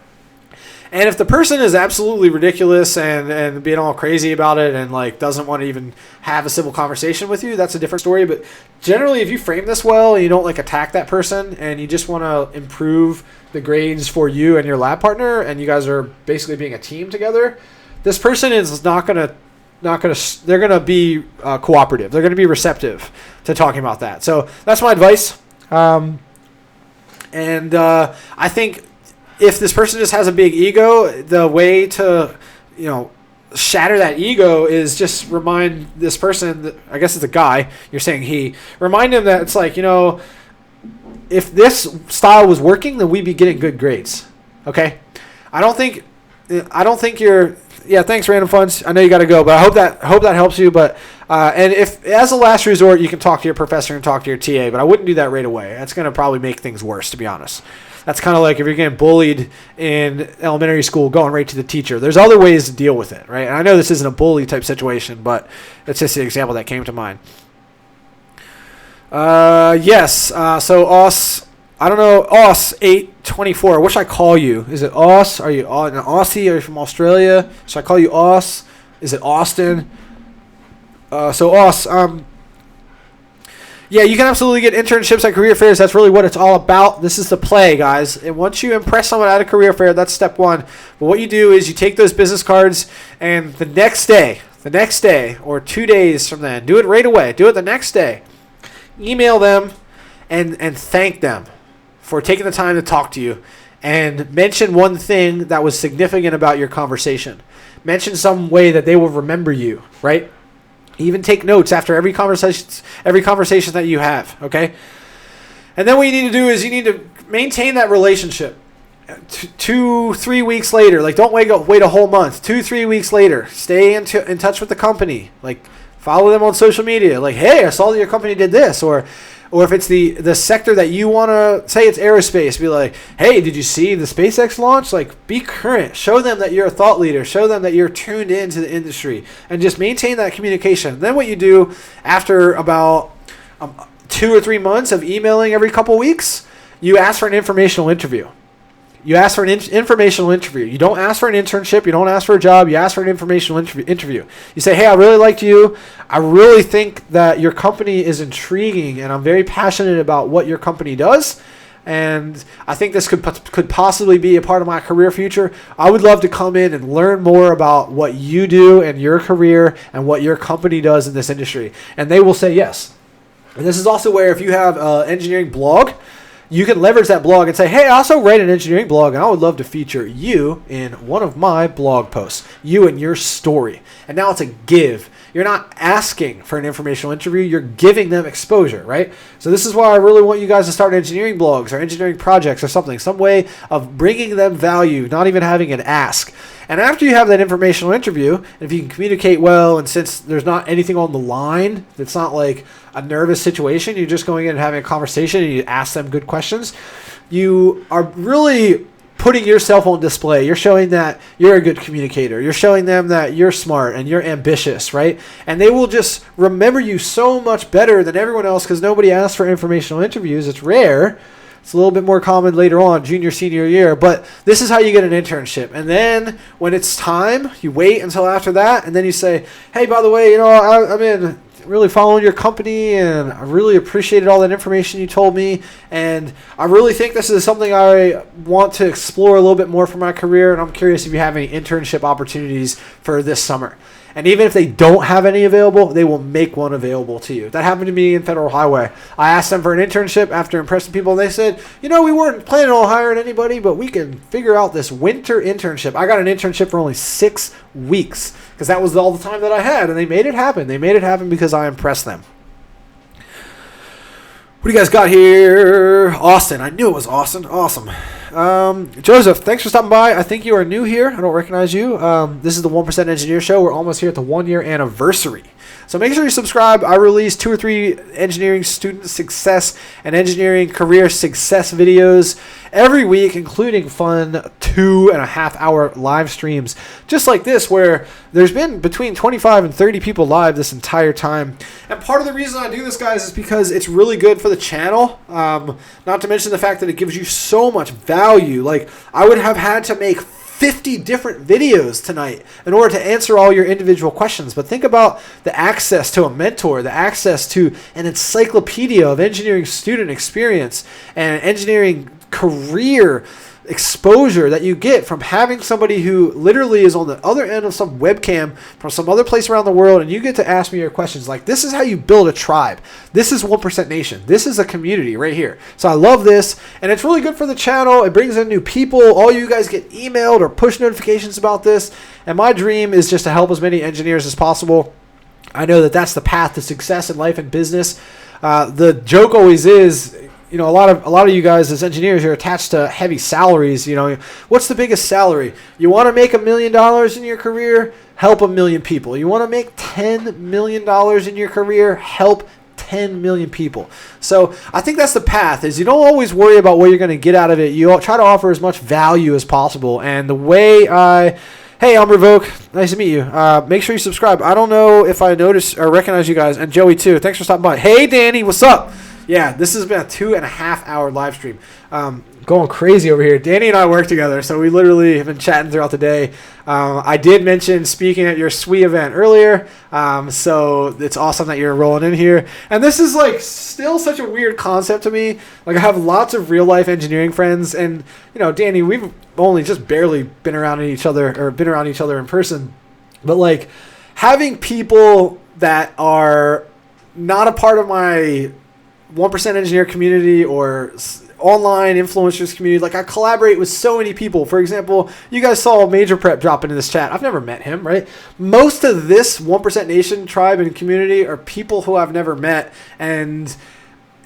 And if the person is absolutely ridiculous and being all crazy about it and like doesn't want to even have a civil conversation with you, that's a different story. But generally, if you frame this well and you don't like attack that person and you just want to improve the grades for you and your lab partner, and you guys are basically being a team together, this person is they're going to be cooperative. They're going to be receptive to talking about that. So that's my advice. I think if this person just has a big ego, the way to, shatter that ego is just remind this person that, I guess it's a guy, you're saying he, remind him that it's like, if this style was working, then we'd be getting good grades. Okay. I don't think you're, yeah, thanks, Random Funds. I know you got to go, but I hope that helps you. But and if as a last resort, you can talk to your professor and talk to your TA, but I wouldn't do that right away. That's going to probably make things worse, to be honest. That's kind of like if you're getting bullied in elementary school, going right to the teacher. There's other ways to deal with it, right? And I know this isn't a bully type situation, but it's just the example that came to mind. Yes. So Os, I don't know, Os824. What should I call you? Is it Os? Are you an Aussie? Are you from Australia? Should I call you Os? Is it Austin? So Os, yeah, you can absolutely get internships at career fairs. That's really what it's all about. This is the play, guys. And once you impress someone at a career fair, that's step one. But what you do is you take those business cards, and the next day, or 2 days from then, do it right away. Do it the next day. Email them and thank them for taking the time to talk to you, and mention one thing that was significant about your conversation. Mention some way that they will remember you, right? Even take notes after every conversation that you have, okay? And then what you need to do is you need to maintain that relationship. 2-3 weeks later, like don't wait a whole month. 2-3 weeks later, stay in touch with the company. Like Follow them on social media. Like, hey, I saw that your company did this. Or if it's the sector that you want to, say it's aerospace, be like, hey, did you see the SpaceX launch? Like, be current. Show them that you're a thought leader. Show them that you're tuned into the industry. And just maintain that communication. Then what you do after about 2 or 3 months of emailing every couple weeks, you ask for an informational interview. You ask for an informational interview. You don't ask for an internship. You don't ask for a job. You ask for an informational interview. You say, hey, I really liked you. I really think that your company is intriguing, and I'm very passionate about what your company does. And I think this could possibly be a part of my career future. I would love to come in and learn more about what you do and your career and what your company does in this industry. And they will say yes. And this is also where if you have an engineering blog, you can leverage that blog and say, hey, I also write an engineering blog, and I would love to feature you in one of my blog posts, you and your story. And now it's a give. You're not asking for an informational interview. You're giving them exposure, right? So this is why I really want you guys to start engineering blogs or engineering projects or something, some way of bringing them value, not even having an ask. And after you have that informational interview, if you can communicate well, and since there's not anything on the line, it's not like a nervous situation, you're just going in and having a conversation and you ask them good questions, you are really putting yourself on display. You're showing that you're a good communicator. You're showing them that you're smart and you're ambitious, right? And they will just remember you so much better than everyone else because nobody asks for informational interviews. It's rare. It's a little bit more common later on, junior, senior year, but this is how you get an internship. And then when it's time, you wait until after that, and then you say, hey, by the way, I've been really following your company, and I really appreciated all that information you told me, and I really think this is something I want to explore a little bit more for my career, and I'm curious if you have any internship opportunities for this summer. And even if they don't have any available, they will make one available to you. That happened to me in Federal Highway. I asked them for an internship after impressing people, and they said, we weren't planning on hiring anybody, but we can figure out this winter internship. I got an internship for only 6 weeks because that was all the time that I had, and they made it happen. They made it happen because I impressed them. What do you guys got here? Austin. I knew it was Austin. Awesome. Joseph, thanks for stopping by. I think you are new here. I don't recognize you. This is the 1% Engineer Show. We're almost here at the 1-year anniversary. So make sure you subscribe. I release 2 or 3 engineering student success and engineering career success videos every week, including fun 2.5-hour live streams just like this, where there's been between 25 and 30 people live this entire time. And part of the reason I do this, guys, is because it's really good for the channel. Not to mention the fact that it gives you so much value. Like, I would have had to make 50 different videos tonight in order to answer all your individual questions. But think about the access to a mentor, the access to an encyclopedia of engineering student experience and engineering career exposure that you get from having somebody who literally is on the other end of some webcam from some other place around the world, and you get to ask me your questions. Like, this is how you build a tribe. This is 1% Nation. This is a community right here. So I love this, and it's really good for the channel. It brings in new people. All you guys get emailed or push notifications about this, and my dream is just to help as many engineers as possible. I know that that's the path to success in life and business. The joke always is, a lot of you guys as engineers, you're attached to heavy salaries. What's the biggest salary? You want to make $1 million in your career? Help 1 million people. You want to make $10 million in your career? Help 10 million people. So I think that's the path, is you don't always worry about what you're going to get out of it. You try to offer as much value as possible. And the way hey, I'm Revoke. Nice to meet you. Make sure you subscribe. I don't know if I notice or recognize you guys. And Joey, too. Thanks for stopping by. Hey, Danny. What's up? Yeah, this has been a 2.5-hour live stream. Going crazy over here. Danny and I work together, so we literally have been chatting throughout the day. I did mention speaking at your SWE event earlier, so it's awesome that you're rolling in here. And this is still such a weird concept to me. I have lots of real-life engineering friends, and Danny, we've only just barely been around each other in person. But having people that are not a part of my 1% engineer community or online influencers community, I collaborate with so many people. For example, you guys saw Major Prep drop into this chat. I've never met him, right? Most of this 1% Nation tribe and community are people who I've never met. And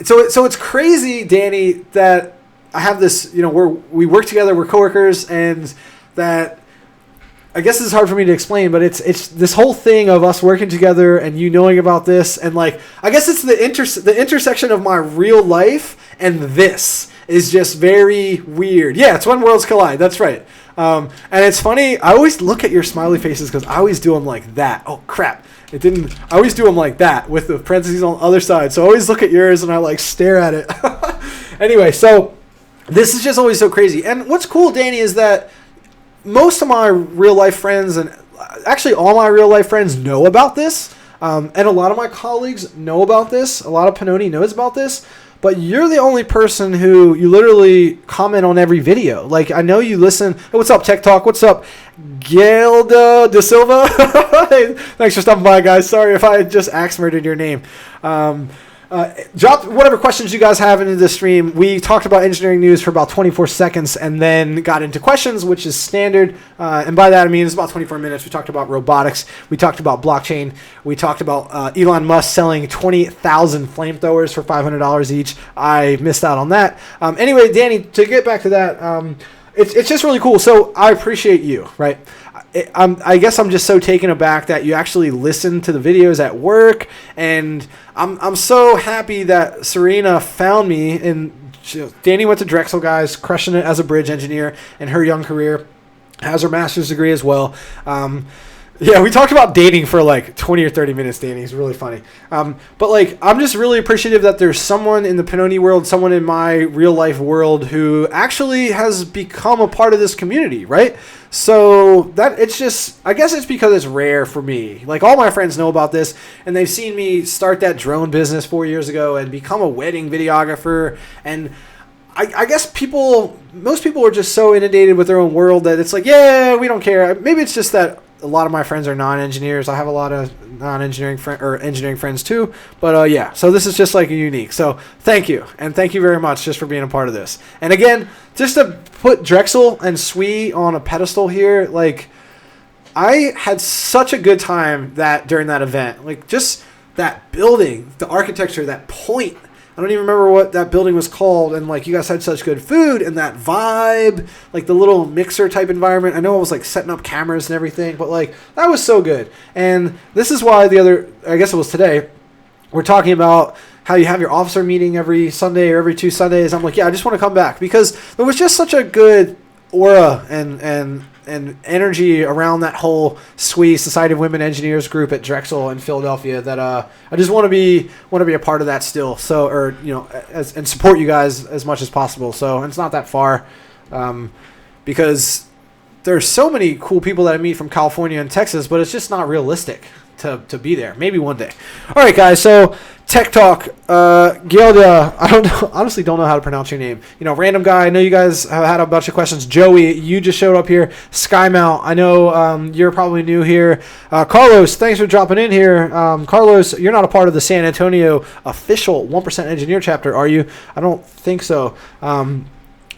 so it's crazy, Danny, that I have this, we work together, we're coworkers, and that I guess this is hard for me to explain, but it's this whole thing of us working together and you knowing about this, and like I guess it's the intersection of my real life and this is just very weird. Yeah, it's when worlds collide. That's right. And it's funny. I always look at your smiley faces because I always do them like that. Oh crap! It didn't. I always do them like that with the parentheses on the other side. So I always look at yours and I like stare at it. Anyway, so this is just always so crazy. And what's cool, Danny, is that most of my real life friends, and actually all my real life friends, know about this. And a lot of my colleagues know about this. A lot of Pannoni knows about this. But you're the only person who you literally comment on every video. Like, I know you listen. Hey, what's up, Tech Talk? What's up, Gilda De Silva? Hey, thanks for stopping by, guys. Sorry if I just axe murdered your name. Drop whatever questions you guys have into the stream. We talked about engineering news for about 24 seconds and then got into questions, which is standard. And by that, I mean, it's about 24 minutes. We talked about robotics. We talked about blockchain. We talked about Elon Musk selling 20,000 flamethrowers for $500 each. I missed out on that. Anyway, Danny, to get back to that, it's just really cool. So I appreciate you, right? I guess I'm just so taken aback that you actually listen to the videos at work, and I'm so happy that Serena found me. And Danny went to Drexel, guys, crushing it as a bridge engineer in her young career, has her master's degree as well. Yeah, we talked about dating for like 20 or 30 minutes, Danny. It's really funny. But like, I'm just really appreciative that there's someone in the Pannoni world, someone in my real life world who actually has become a part of this community, right? So that it's just, I guess it's because it's rare for me. Like, all my friends know about this, and they've seen me start that drone business 4 years ago and become a wedding videographer. And I guess most people are just so inundated with their own world that it's like, yeah, we don't care. Maybe it's just that a lot of my friends are non-engineers. I have a lot of non-engineering engineering friends too. But yeah, so this is just like a unique. So thank you. And thank you very much just for being a part of this. And again, just to put Drexel and SWE on a pedestal here, like, I had such a good time during that event. Like, just that building, the architecture, that point. I don't even remember what that building was called, and like, you guys had such good food and that vibe, like the little mixer type environment. I know I was like setting up cameras and everything, but like, that was so good. And this is why I guess it was today, we're talking about how you have your officer meeting every Sunday or every 2 Sundays. I'm like, yeah, I just want to come back because there was just such a good aura and energy around that whole SWE, Society of Women Engineers group at Drexel in Philadelphia that I just want to be a part of that still. So, or and support you guys as much as possible. So, and it's not that far, because there's so many cool people that I meet from California and Texas, but it's just not realistic to be there. Maybe one day. All right, guys. So Tech Talk, Gilda, honestly don't know how to pronounce your name. Random guy. I know you guys have had a bunch of questions. Joey, you just showed up here. SkyMount, I know you're probably new here. Carlos, thanks for dropping in here. Carlos, you're not a part of the San Antonio official 1% engineer chapter, are you? I don't think so.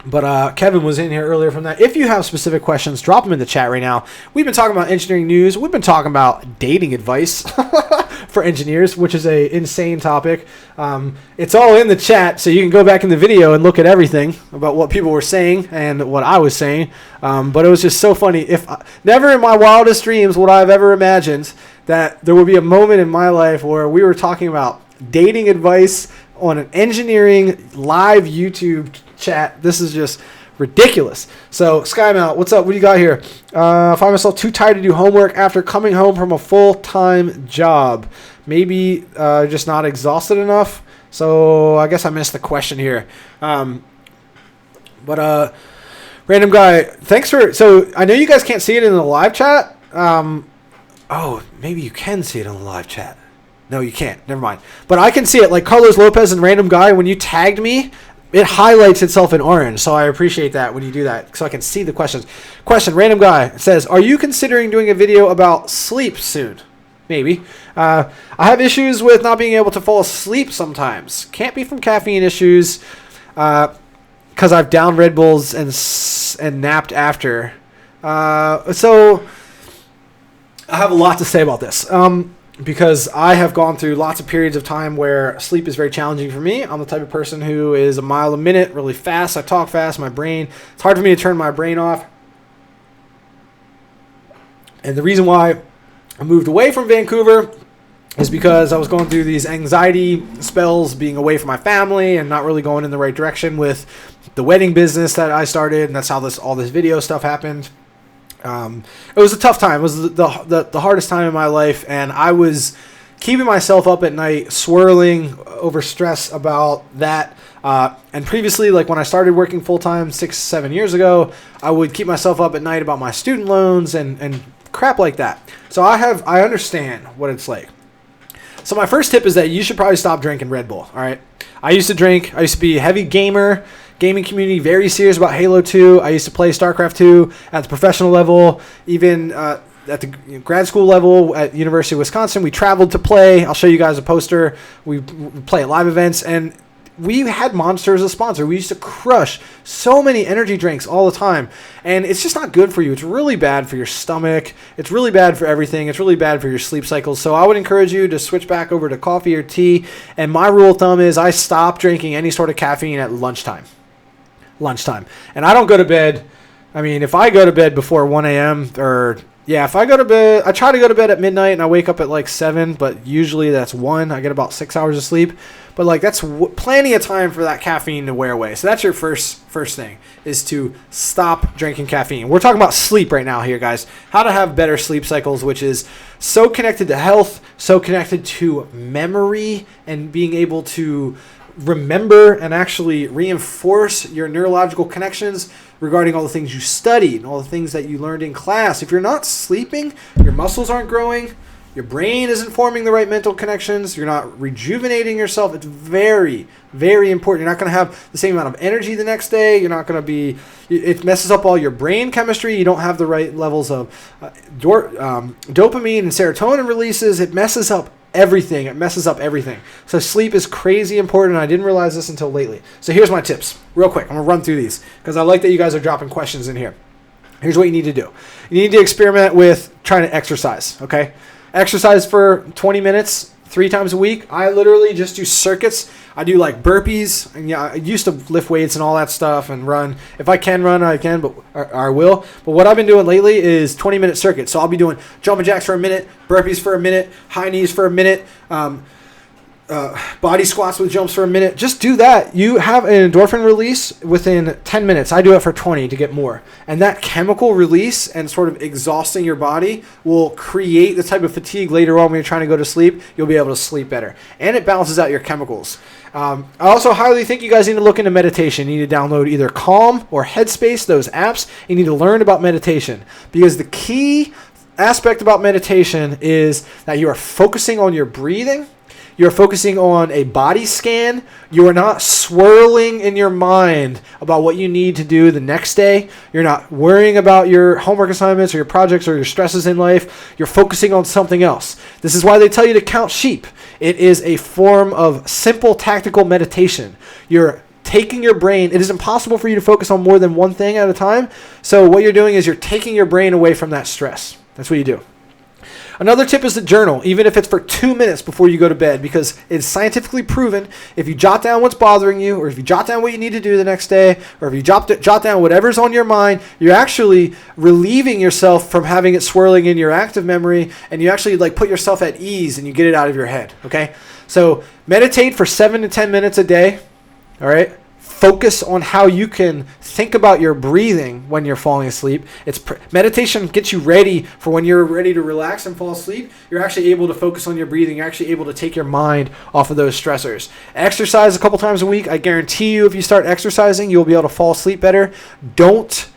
But Kevin was in here earlier from that. If you have specific questions, drop them in the chat right now. We've been talking about engineering news. We've been talking about dating advice for engineers, which is a insane topic. It's all in the chat, so you can go back in the video and look at everything about what people were saying and what I was saying. But it was just so funny. Never in my wildest dreams would I have ever imagined that there would be a moment in my life where we were talking about dating advice on an engineering live YouTube chat. This is just ridiculous. So SkyMount, what's up? What do you got here? Find myself too tired to do homework after coming home from a full-time job. Maybe just not exhausted enough. So I guess I missed the question here. But random guy, thanks for. So I know you guys can't see it in the live chat. Oh, maybe you can see it in the live chat. No, you can't. Never mind. But I can see it. Like Carlos Lopez and Random Guy, when you tagged me, it highlights itself in orange. So I appreciate that when you do that, so I can see the questions. Question, Random Guy says, are you considering doing a video about sleep soon? Maybe. I have issues with not being able to fall asleep sometimes. Can't be from caffeine issues, because I've downed Red Bulls and napped after. So I have a lot to say about this. Because I have gone through lots of periods of time where sleep is very challenging for me. I'm the type of person who is a mile a minute, really fast. I talk fast. It's hard for me to turn my brain off. And the reason why I moved away from Vancouver is because I was going through these anxiety spells, being away from my family and not really going in the right direction with the wedding business that I started, and that's how all this video stuff happened. It was a tough time. It was the hardest time in my life, and I was keeping myself up at night, swirling over stress about that. And previously, like when I started working full-time 6-7 years ago, I would keep myself up at night about my student loans and crap like that. So I understand what it's like. So my first tip is that you should probably stop drinking Red Bull, all right? I used to drink. I used to be a heavy gaming community, very serious about Halo 2. I used to play StarCraft 2 at the professional level, even at the grad school level at University of Wisconsin. We traveled to play. I'll show you guys a poster. We play at live events, and we had Monster as a sponsor. We used to crush so many energy drinks all the time, and it's just not good for you. It's really bad for your stomach. It's really bad for everything. It's really bad for your sleep cycles. So I would encourage you to switch back over to coffee or tea, and my rule of thumb is I stop drinking any sort of caffeine at lunchtime. And I don't go to bed. I mean, if I go to bed before 1 a.m. if I go to bed, I try to go to bed at midnight and I wake up at like 7, but usually that's 1. I get about 6 hours of sleep. But like that's plenty of time for that caffeine to wear away. So that's your first thing, is to stop drinking caffeine. We're talking about sleep right now here, guys. How to have better sleep cycles, which is so connected to health, so connected to memory and being able to remember and actually reinforce your neurological connections regarding all the things you studied and all the things that you learned in class. If you're not sleeping, your muscles aren't growing, your brain isn't forming the right mental connections, you're not rejuvenating yourself. It's very, very important. You're not going to have the same amount of energy the next day. You're not going to be, it messes up all your brain chemistry. You don't have the right levels of dopamine and serotonin releases. It messes up everything. So sleep is crazy important. I didn't realize this until lately. So here's my tips real quick. I'm going to run through these because I like that you guys are dropping questions in here. Here's what you need to do. You need to experiment with trying to exercise, okay? Exercise for 20 minutes, 3 times a week. I literally just do circuits. I do like burpees, and yeah, I used to lift weights and all that stuff and run. If I can run, I can, but I will. But what I've been doing lately is 20-minute circuits. So I'll be doing jumping jacks for a minute, burpees for a minute, high knees for a minute, body squats with jumps for a minute. Just do that. You have an endorphin release within 10 minutes. I do it for 20 to get more. And that chemical release and sort of exhausting your body will create the type of fatigue later on when you're trying to go to sleep. You'll be able to sleep better. And it balances out your chemicals. I also highly think you guys need to look into meditation. You need to download either Calm or Headspace, those apps. You need to learn about meditation, because the key aspect about meditation is that you are focusing on your breathing. You're focusing on a body scan. You are not swirling in your mind about what you need to do the next day. You're not worrying about your homework assignments or your projects or your stresses in life. You're focusing on something else. This is why they tell you to count sheep. It is a form of simple tactical meditation. You're taking your brain. It is impossible for you to focus on more than one thing at a time. So what you're doing is you're taking your brain away from that stress. That's what you do. Another tip is to journal, even if it's for 2 minutes before you go to bed, because it's scientifically proven if you jot down what's bothering you, or if you jot down what you need to do the next day, or if you jot down whatever's on your mind, you're actually relieving yourself from having it swirling in your active memory, and you actually like put yourself at ease and you get it out of your head, okay? So meditate for 7 to 10 minutes a day, all right? Focus on how you can think about your breathing when you're falling asleep. Meditation gets you ready for when you're ready to relax and fall asleep. You're actually able to focus on your breathing. You're actually able to take your mind off of those stressors. Exercise a couple times a week. I guarantee you, if you start exercising, you'll be able to fall asleep better. Don't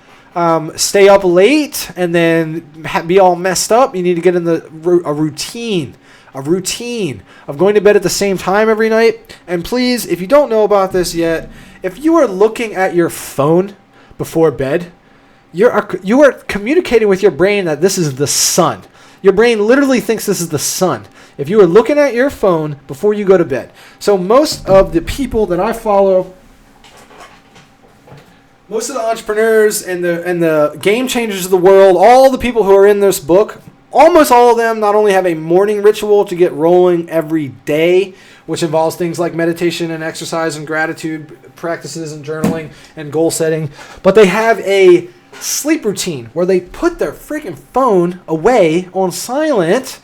stay up late and then be all messed up. You need to get in a routine of going to bed at the same time every night. And please, if you don't know about this yet, if you are looking at your phone before bed, you are communicating with your brain that this is the sun. Your brain literally thinks this is the sun if you are looking at your phone before you go to bed. So most of the people that I follow, most of the entrepreneurs and the game changers of the world, all the people who are in this book, almost all of them not only have a morning ritual to get rolling every day, which involves things like meditation and exercise and gratitude practices and journaling and goal setting, but they have a sleep routine where they put their freaking phone away on silent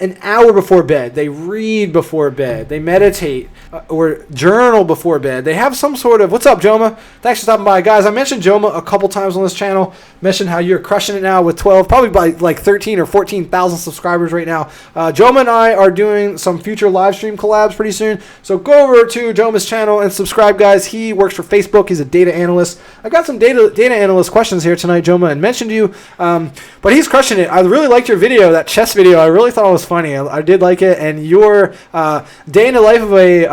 an hour before bed. They read before bed. They meditate or journal before bed. They have some sort of, what's up, Joma? Thanks for stopping by. Guys, I mentioned Joma a couple times on this channel. Mentioned how you're crushing it now with 12, probably by like 13 or 14,000 subscribers right now. Joma and I are doing some future live stream collabs pretty soon. So go over to Joma's channel and subscribe, guys. He works for Facebook. He's a data analyst. I got some data analyst questions here tonight, Joma, and mentioned you. But he's crushing it. I really liked your video, that chess video. I really thought it was funny. I did like it. And your day in the life of a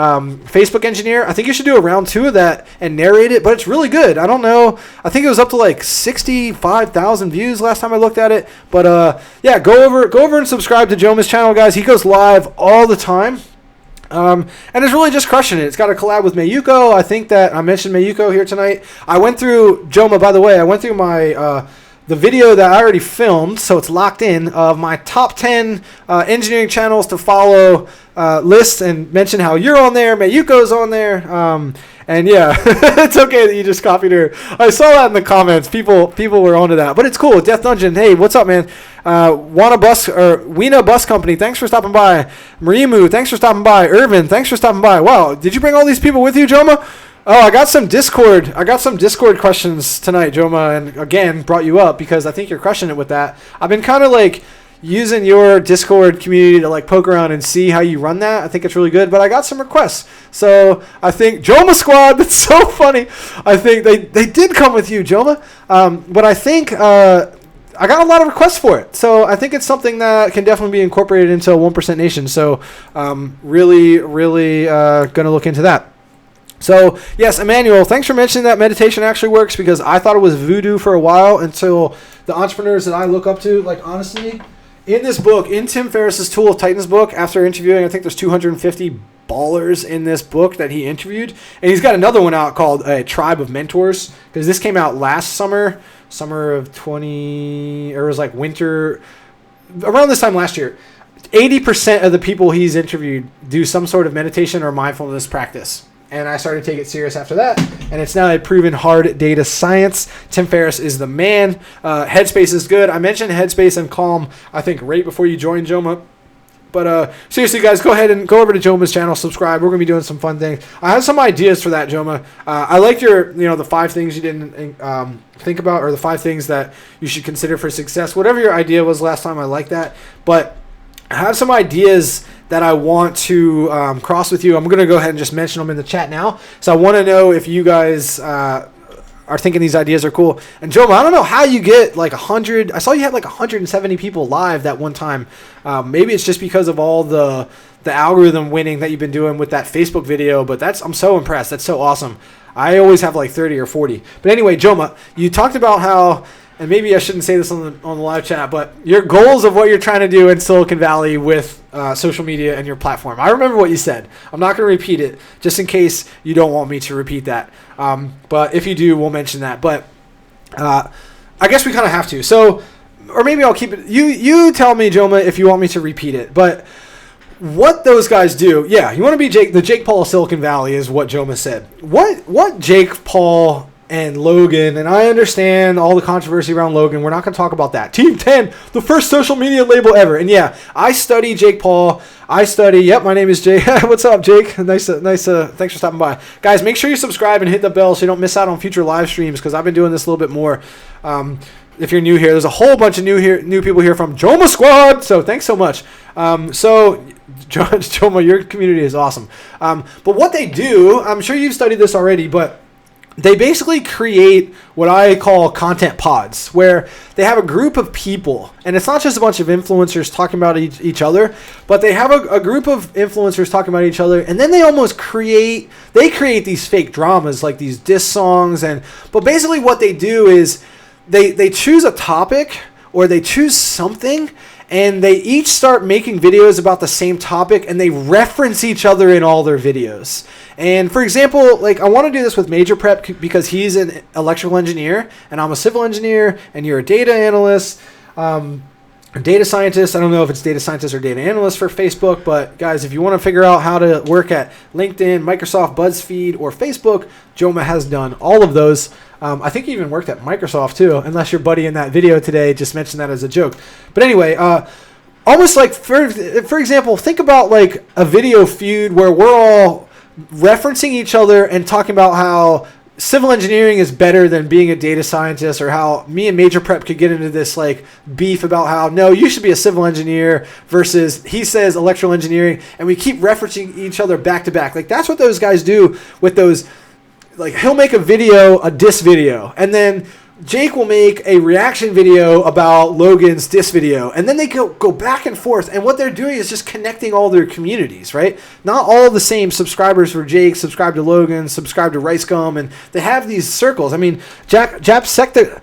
Facebook engineer, I think you should do a round 2 of that and narrate it, but it's really good. I don't know. I think it was up to like 65,000 views last time I looked at it. But yeah, go over and subscribe to Joma's channel, guys. He goes live all the time. And it's really just crushing it. It's got a collab with Mayuko. I think that I mentioned Mayuko here tonight. I went through, Joma, by the way, I went through my the video that I already filmed, so it's locked in, of my top 10 engineering channels to follow list, and mention how you're on there, Mayuko's on there, and yeah, it's okay that you just copied her. I saw that in the comments. People were onto that, but it's cool. Death Dungeon, hey, what's up, man? Weena Bus Company, thanks for stopping by. Marimu, thanks for stopping by. Irvin, thanks for stopping by. Wow, did you bring all these people with you, Joma? Oh, I got some Discord questions tonight, Joma, and again, brought you up because I think you're crushing it with that. I've been kind of like using your Discord community to like poke around and see how you run that. I think it's really good, but I got some requests. So I think Joma Squad, that's so funny. I think they did come with you, Joma. But I think I got a lot of requests for it. So I think it's something that can definitely be incorporated into a 1% Nation. So really going to look into that. So, yes, Emmanuel, thanks for mentioning that meditation actually works, because I thought it was voodoo for a while until the entrepreneurs that I look up to, like, honestly, in this book, in Tim Ferriss's Tool of Titans book, after interviewing, I think there's 250 ballers in this book that he interviewed. And he's got another one out called A Tribe of Mentors, because this came out last summer of 20, or it was like winter, around this time last year. 80% of the people he's interviewed do some sort of meditation or mindfulness practice. And I started to take it serious after that. And it's now a proven hard data science. Tim Ferriss is the man. Headspace is good. I mentioned Headspace and Calm, I think, right before you joined Joma. But seriously, guys, go ahead and go over to Joma's channel, subscribe. We're going to be doing some fun things. I have some ideas for that, Joma. I liked your, the 5 things you didn't think about, or the 5 things that you should consider for success. Whatever your idea was last time, I like that. But I have some ideas that I want to cross with you. I'm going to go ahead and just mention them in the chat now. So I want to know if you guys are thinking these ideas are cool. And Joma, I don't know how you get like 100. I saw you had like 170 people live that one time. Maybe it's just because of all the algorithm winning that you've been doing with that Facebook video. But I'm so impressed. That's so awesome. I always have like 30 or 40. But anyway, Joma, you talked about how, and maybe I shouldn't say this on the live chat, but your goals of what you're trying to do in Silicon Valley with social media and your platform. I remember what you said. I'm not going to repeat it, just in case you don't want me to repeat that. But if you do, we'll mention that. But I guess we kind of have to. So, or maybe I'll keep it. You tell me, Joma, if you want me to repeat it. But what those guys do, yeah, you want to be the Jake Paul of Silicon Valley is what Joma said. What Jake Paul and Logan, and I understand all the controversy around Logan. We're not going to talk about that. Team 10, the first social media label ever. And yeah, I study Jake Paul. Yep, my name is Jake. What's up, Jake? Nice. Thanks for stopping by. Guys, make sure you subscribe and hit the bell so you don't miss out on future live streams, because I've been doing this a little bit more. If you're new here, there's a whole bunch of new people here from Joma Squad. So thanks so much. So Joma, your community is awesome. But what they do, I'm sure you've studied this already, but they basically create what I call content pods, where they have a group of people, and it's not just a bunch of influencers talking about each other, but they have a group of influencers talking about each other, and then they almost create these fake dramas, like these diss songs. But basically what they do is they choose a topic, or they choose something, and they each start making videos about the same topic, and they reference each other in all their videos. And for example, like I want to do this with Major Prep because he's an electrical engineer and I'm a civil engineer and you're a data analyst. data scientist. I don't know if it's data scientist or data analyst for Facebook, but guys, if you want to figure out how to work at LinkedIn, Microsoft, BuzzFeed, or Facebook, Joma has done all of those. I think he even worked at Microsoft too, unless your buddy in that video today just mentioned that as a joke. But anyway, almost like, for example, think about like a video feud where we're all referencing each other and talking about how civil engineering is better than being a data scientist, or how me and Major Prep could get into this like beef about how, no, you should be a civil engineer versus he says electrical engineering, and we keep referencing each other back to back. Like, that's what those guys do with those. Like, he'll make a video, a diss video, and then Jake will make a reaction video about Logan's diss video, and then they go back and forth, and what they're doing is just connecting all their communities, right? Not all the same subscribers for Jake subscribe to Logan, subscribe to Rice Gum, and they have these circles. I mean, Jacksepticeye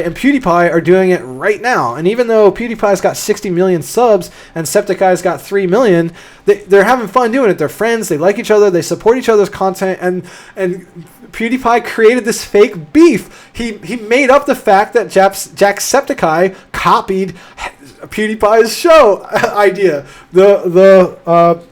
and PewDiePie are doing it right now, and even though PewDiePie's got 60 million subs and Septiceye's got 3 million, they're having fun doing it. They're friends, they like each other, they support each other's content, and PewDiePie created this fake beef. He made up the fact that Jacksepticeye copied PewDiePie's show idea.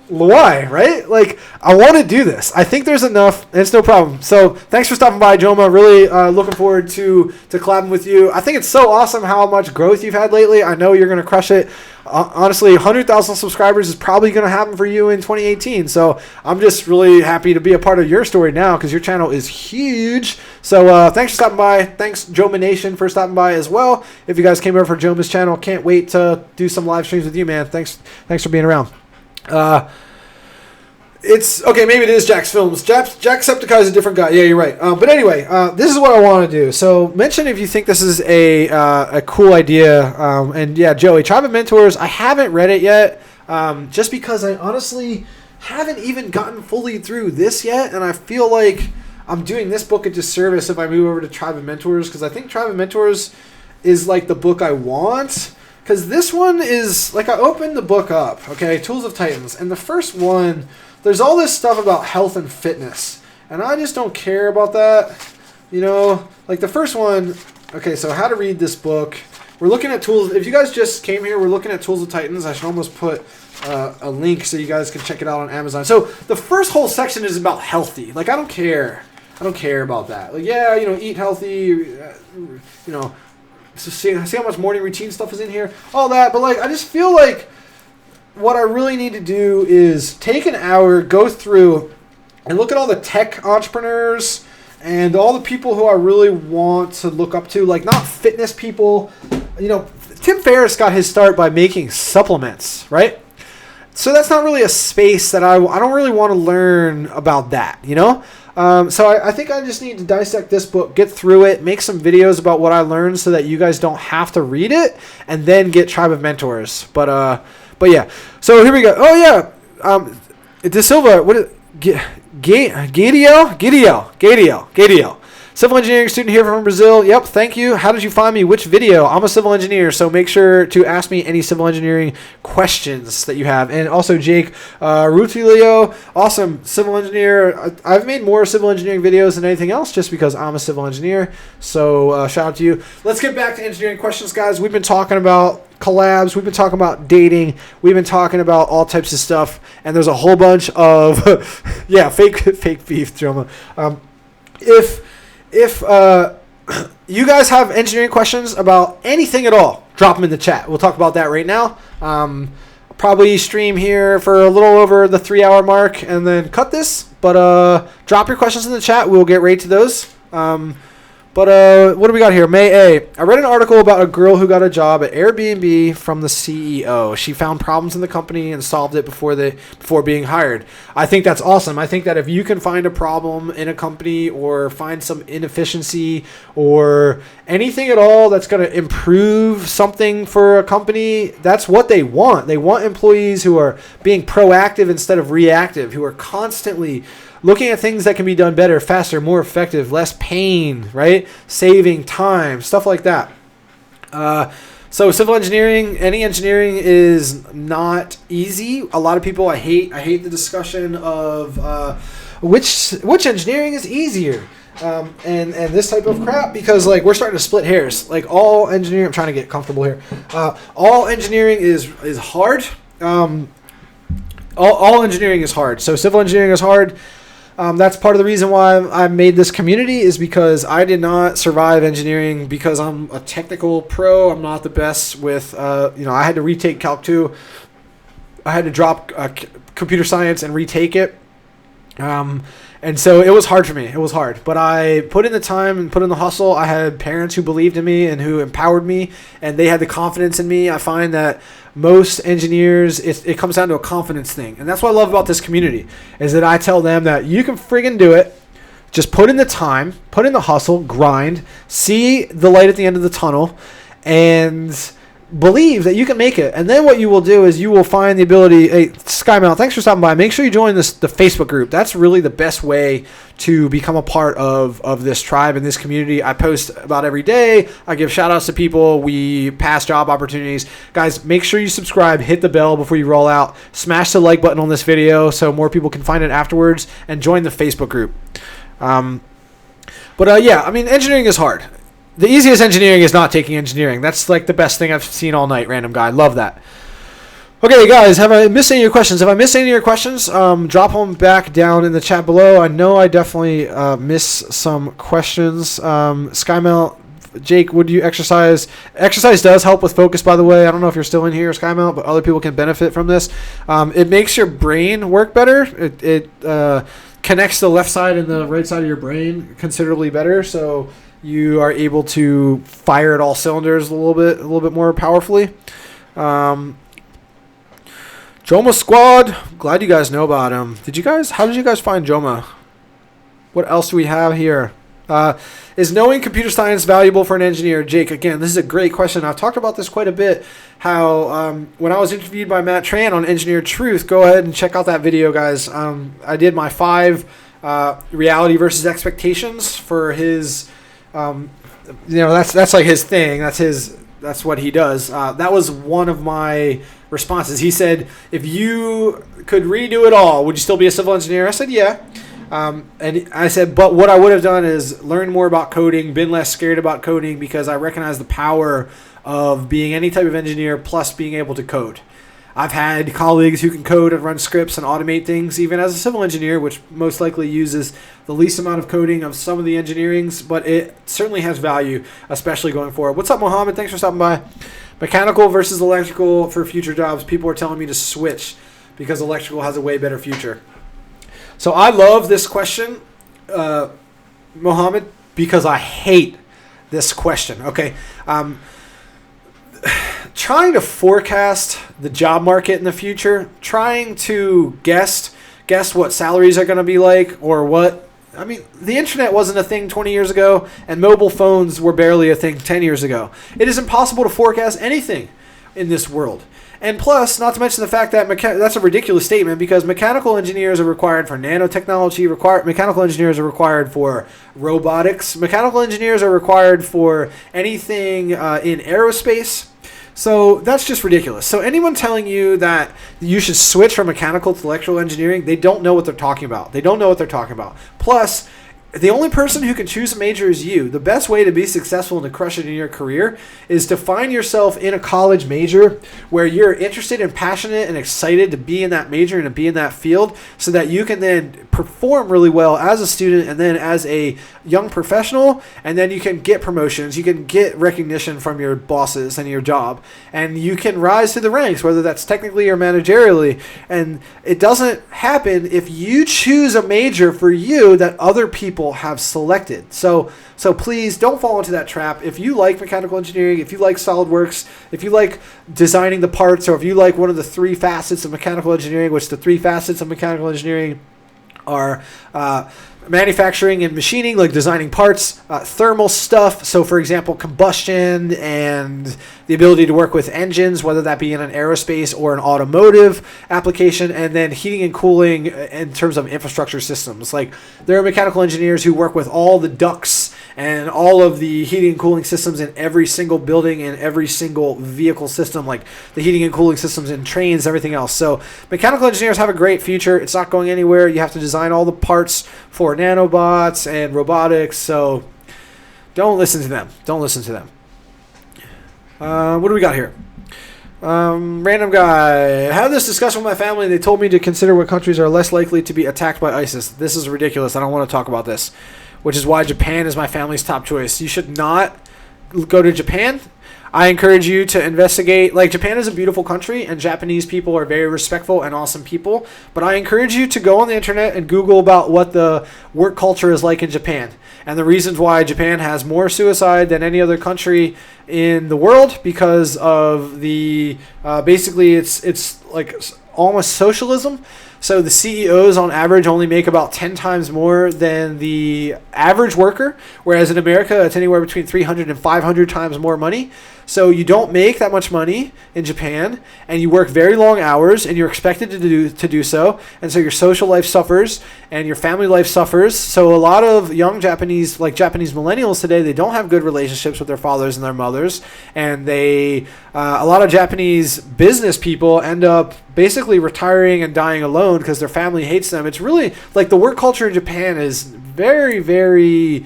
Why, right? Like, I want to do this. I think there's enough, and it's no problem. So thanks for stopping by, Joma. Really looking forward to collabing with you. I think it's so awesome how much growth you've had lately. I know you're going to crush it. Honestly, 100,000 subscribers is probably going to happen for you in 2018. So I'm just really happy to be a part of your story now, because your channel is huge. So thanks for stopping by. Thanks, Joma Nation, for stopping by as well. If you guys came over for Joma's channel, can't wait to do some live streams with you, man. Thanks for being around. It's okay. Maybe it is Jack's Films. Jacksepticeye is a different guy. Yeah, you're right. But anyway, this is what I want to do. So mention if you think this is a cool idea. And yeah, Joey, Tribe of Mentors. I haven't read it yet, just because I honestly haven't even gotten fully through this yet, and I feel like I'm doing this book a disservice if I move over to Tribe of Mentors, because I think Tribe of Mentors is like the book I want. Because this one is like, I opened the book up. Okay, Tools of Titans, and the first one. There's all this stuff about health and fitness, and I just don't care about that. You know, like the first one, okay, so how to read this book. We're looking at tools. If you guys just came here, we're looking at Tools of Titans. I should almost put a link so you guys can check it out on Amazon. So the first whole section is about healthy. Like, I don't care. I don't care about that. Like, yeah, you know, eat healthy, you know, so see how much morning routine stuff is in here, all that. But, like, I just feel like what I really need to do is take an hour, go through, and look at all the tech entrepreneurs and all the people who I really want to look up to, like, not fitness people. You know, Tim Ferriss got his start by making supplements, right? So that's not really a space that I don't really want to learn about that, you know? So I think I just need to dissect this book, get through it, make some videos about what I learned so that you guys don't have to read it, and then get Tribe of Mentors. But yeah, so here we go. Oh yeah, De Silva. What is Gadiel. Civil engineering student here from Brazil. Yep, thank you. How did you find me? Which video? I'm a civil engineer, so make sure to ask me any civil engineering questions that you have. And also Jake Rutilio, awesome civil engineer. I've made more civil engineering videos than anything else just because I'm a civil engineer. So shout out to you. Let's get back to engineering questions, guys. We've been talking about collabs, we've been talking about dating, we've been talking about all types of stuff, and there's a whole bunch of fake beef drama. If you guys have engineering questions about anything at all, drop them in the chat. We'll talk about that right now. Probably stream here for a little over the 3-hour mark and then cut this. But drop your questions in the chat. We'll get right to those. But what do we got here? May A. I read an article about a girl who got a job at Airbnb from the CEO. She found problems in the company and solved it before being hired. I think that's awesome. I think that if you can find a problem in a company or find some inefficiency or anything at all that's going to improve something for a company, that's what they want. They want employees who are being proactive instead of reactive, who are constantly looking at things that can be done better, faster, more effective, less pain, right? Saving time, stuff like that. So civil engineering, any engineering is not easy. A lot of people, I hate the discussion of which engineering is easier. and this type of crap, because like we're starting to split hairs. Like all engineering, I'm trying to get comfortable here. All engineering is hard. All engineering is hard. So civil engineering is hard. That's part of the reason why I made this community, is because I did not survive engineering because I'm a technical pro. I'm not the best with, I had to retake Calc 2. I had to drop computer science and retake it. And so it was hard for me. It was hard. But I put in the time and put in the hustle. I had parents who believed in me and who empowered me, and they had the confidence in me. I find that most engineers, it comes down to a confidence thing. And that's what I love about this community, is that I tell them that you can friggin' do it. Just put in the time, put in the hustle, grind, see the light at the end of the tunnel, and believe that you can make it. And then what you will do is you will find the ability. Hey, SkyMount, thanks for stopping by. Make sure you join the Facebook group. That's really the best way to become a part of this tribe and this community. I post about every day. I give shout outs to people. We pass job opportunities. Guys, make sure you subscribe, hit the bell before you roll out, smash the like button on this video so more people can find it afterwards, and join the Facebook group. Engineering is hard. The easiest engineering is not taking engineering. That's like the best thing I've seen all night, random guy. Love that. Okay, guys, have I missed any of your questions? If I missed any of your questions, drop them back down in the chat below. I know I definitely missed some questions. SkyMount, Jake, would you exercise? Exercise does help with focus, by the way. I don't know if you're still in here, SkyMount, but other people can benefit from this. It makes your brain work better. It connects the left side and the right side of your brain considerably better, so you are able to fire at all cylinders a little bit more powerfully. Joma Squad, glad you guys know about him. How did you guys find Joma? What else do we have here? Is knowing computer science valuable for an engineer? Jake, again, this is a great question. I've talked about this quite a bit. How when I was interviewed by Matt Tran on Engineer Truth, go ahead and check out that video, guys. I did my 5 reality versus expectations for his. That's like his thing. That's what he does. That was one of my responses. He said, if you could redo it all, would you still be a civil engineer? I said, yeah. And I said, but what I would have done is learn more about coding, been less scared about coding, because I recognize the power of being any type of engineer plus being able to code. I've had colleagues who can code and run scripts and automate things, even as a civil engineer, which most likely uses the least amount of coding of some of the engineerings, but it certainly has value, especially going forward. What's up, Mohammed? Thanks for stopping by. Mechanical versus electrical for future jobs. People are telling me to switch because electrical has a way better future. So I love this question, Mohammed, because I hate this question. Okay. Trying to forecast the job market in the future, trying to guess what salaries are going to be like, or the internet wasn't a thing 20 years ago, and mobile phones were barely a thing 10 years ago. It is impossible to forecast anything in this world. And plus, not to mention the fact that that's a ridiculous statement, because mechanical engineers are required for nanotechnology, mechanical engineers are required for robotics, mechanical engineers are required for anything in aerospace. So that's just ridiculous. So anyone telling you that you should switch from mechanical to electrical engineering, they don't know what they're talking about. Plus, the only person who can choose a major is you. The best way to be successful and to crush it in your career is to find yourself in a college major where you're interested and passionate and excited to be in that major and to be in that field, so that you can then perform really well as a student and then as a young professional, and then you can get promotions, you can get recognition from your bosses and your job, and you can rise through the ranks, whether that's technically or managerially. And it doesn't happen if you choose a major for you that other people have selected. So please don't fall into that trap. If you like mechanical engineering, if you like SolidWorks, if you like designing the parts, or if you like one of the 3 facets of mechanical engineering, which the 3 facets of mechanical engineering are manufacturing and machining, like designing parts, thermal stuff. So, for example, combustion and the ability to work with engines, whether that be in an aerospace or an automotive application, and then heating and cooling in terms of infrastructure systems. Like, there are mechanical engineers who work with all the ducts and all of the heating and cooling systems in every single building and every single vehicle system, like the heating and cooling systems in trains, everything else. So mechanical engineers have a great future. It's not going anywhere. You have to design all the parts for nanobots and robotics. So don't listen to them. Don't listen to them. What do we got here? Random guy. I had this discussion with my family. They told me to consider what countries are less likely to be attacked by ISIS. This is ridiculous. I don't want to talk about this, which is why Japan is my family's top choice. You should not go to Japan. I encourage you to investigate. Like, Japan is a beautiful country, and Japanese people are very respectful and awesome people. But I encourage you to go on the internet and Google about what the work culture is like in Japan, and the reasons why Japan has more suicide than any other country in the world, because of the basically it's like almost socialism. So the CEOs on average only make about 10 times more than the average worker, whereas in America it's anywhere between 300 and 500 times more money. So you don't make that much money in Japan, and you work very long hours, and you're expected to do so. And so your social life suffers, and your family life suffers. So a lot of young Japanese, like Japanese millennials today, they don't have good relationships with their fathers and their mothers, and they a lot of Japanese business people end up basically retiring and dying alone because their family hates them. It's really like the work culture in Japan is very, very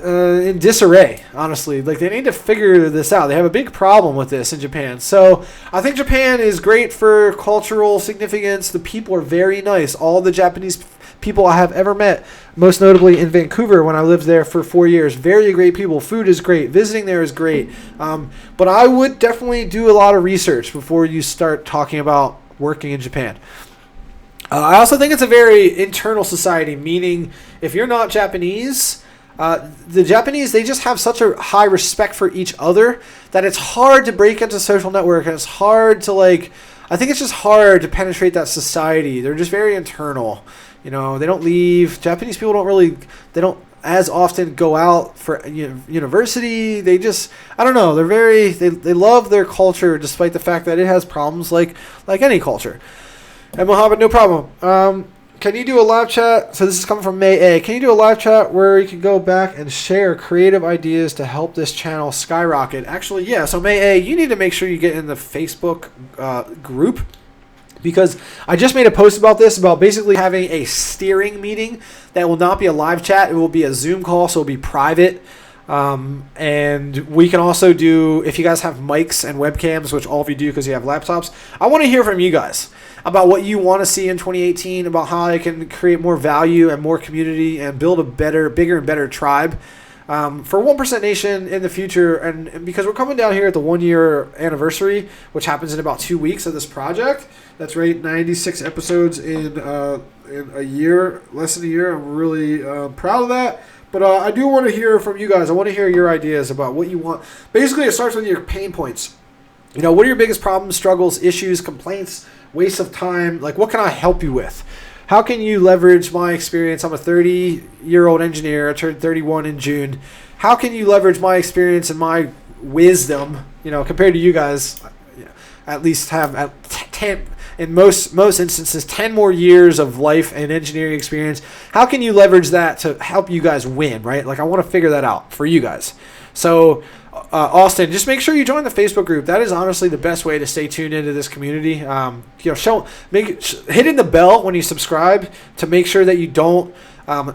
in disarray, honestly. Like, they need to figure this out. They have a big problem with this in Japan. So I think Japan is great for cultural significance. The people are very nice. All the Japanese people I have ever met, most notably in Vancouver when I lived there for 4 years, very great people. Food is great. Visiting there is great. But I would definitely do a lot of research before you start talking about working in Japan. I also think it's a very internal society, meaning if you're not Japanese, the Japanese, they just have such a high respect for each other that it's hard to break into social network, and it's hard to, like, I think it's just hard to penetrate that society. They're just very internal. You know, they don't leave. Japanese people they don't as often go out for university. They just, I don't know, they love their culture despite the fact that it has problems like any culture. And Mohammed, no problem. Can you do a live chat? So this is coming from May A. Can you do a live chat where you can go back and share creative ideas to help this channel skyrocket? Actually, yeah. So May A, you need to make sure you get in the Facebook group, because I just made a post about this, about basically having a steering meeting that will not be a live chat. It will be a Zoom call, so it'll be private. And we can also do, if you guys have mics and webcams, which all of you do because you have laptops, I want to hear from you guys about what you want to see in 2018, about how I can create more value and more community and build a bigger and better tribe for 1% Nation in the future. And because we're coming down here at the 1 year anniversary, which happens in about 2 weeks of this project. That's right, 96 episodes in a year, less than a year. I'm really proud of that. But I do want to hear from you guys. I want to hear your ideas about what you want. Basically, it starts with your pain points. You know, what are your biggest problems, struggles, issues, complaints, waste of time? Like, what can I help you with? How can you leverage my experience? I'm a 30-year-old engineer. I turned 31 in June. How can you leverage my experience and my wisdom, compared to you guys, at least have 10, in most instances, 10 more years of life and engineering experience? How can you leverage that to help you guys win, right? Like, I want to figure that out for you guys. So, Austin, just make sure you join the Facebook group. That is honestly the best way to stay tuned into this community. Hitting the bell when you subscribe to make sure that you don't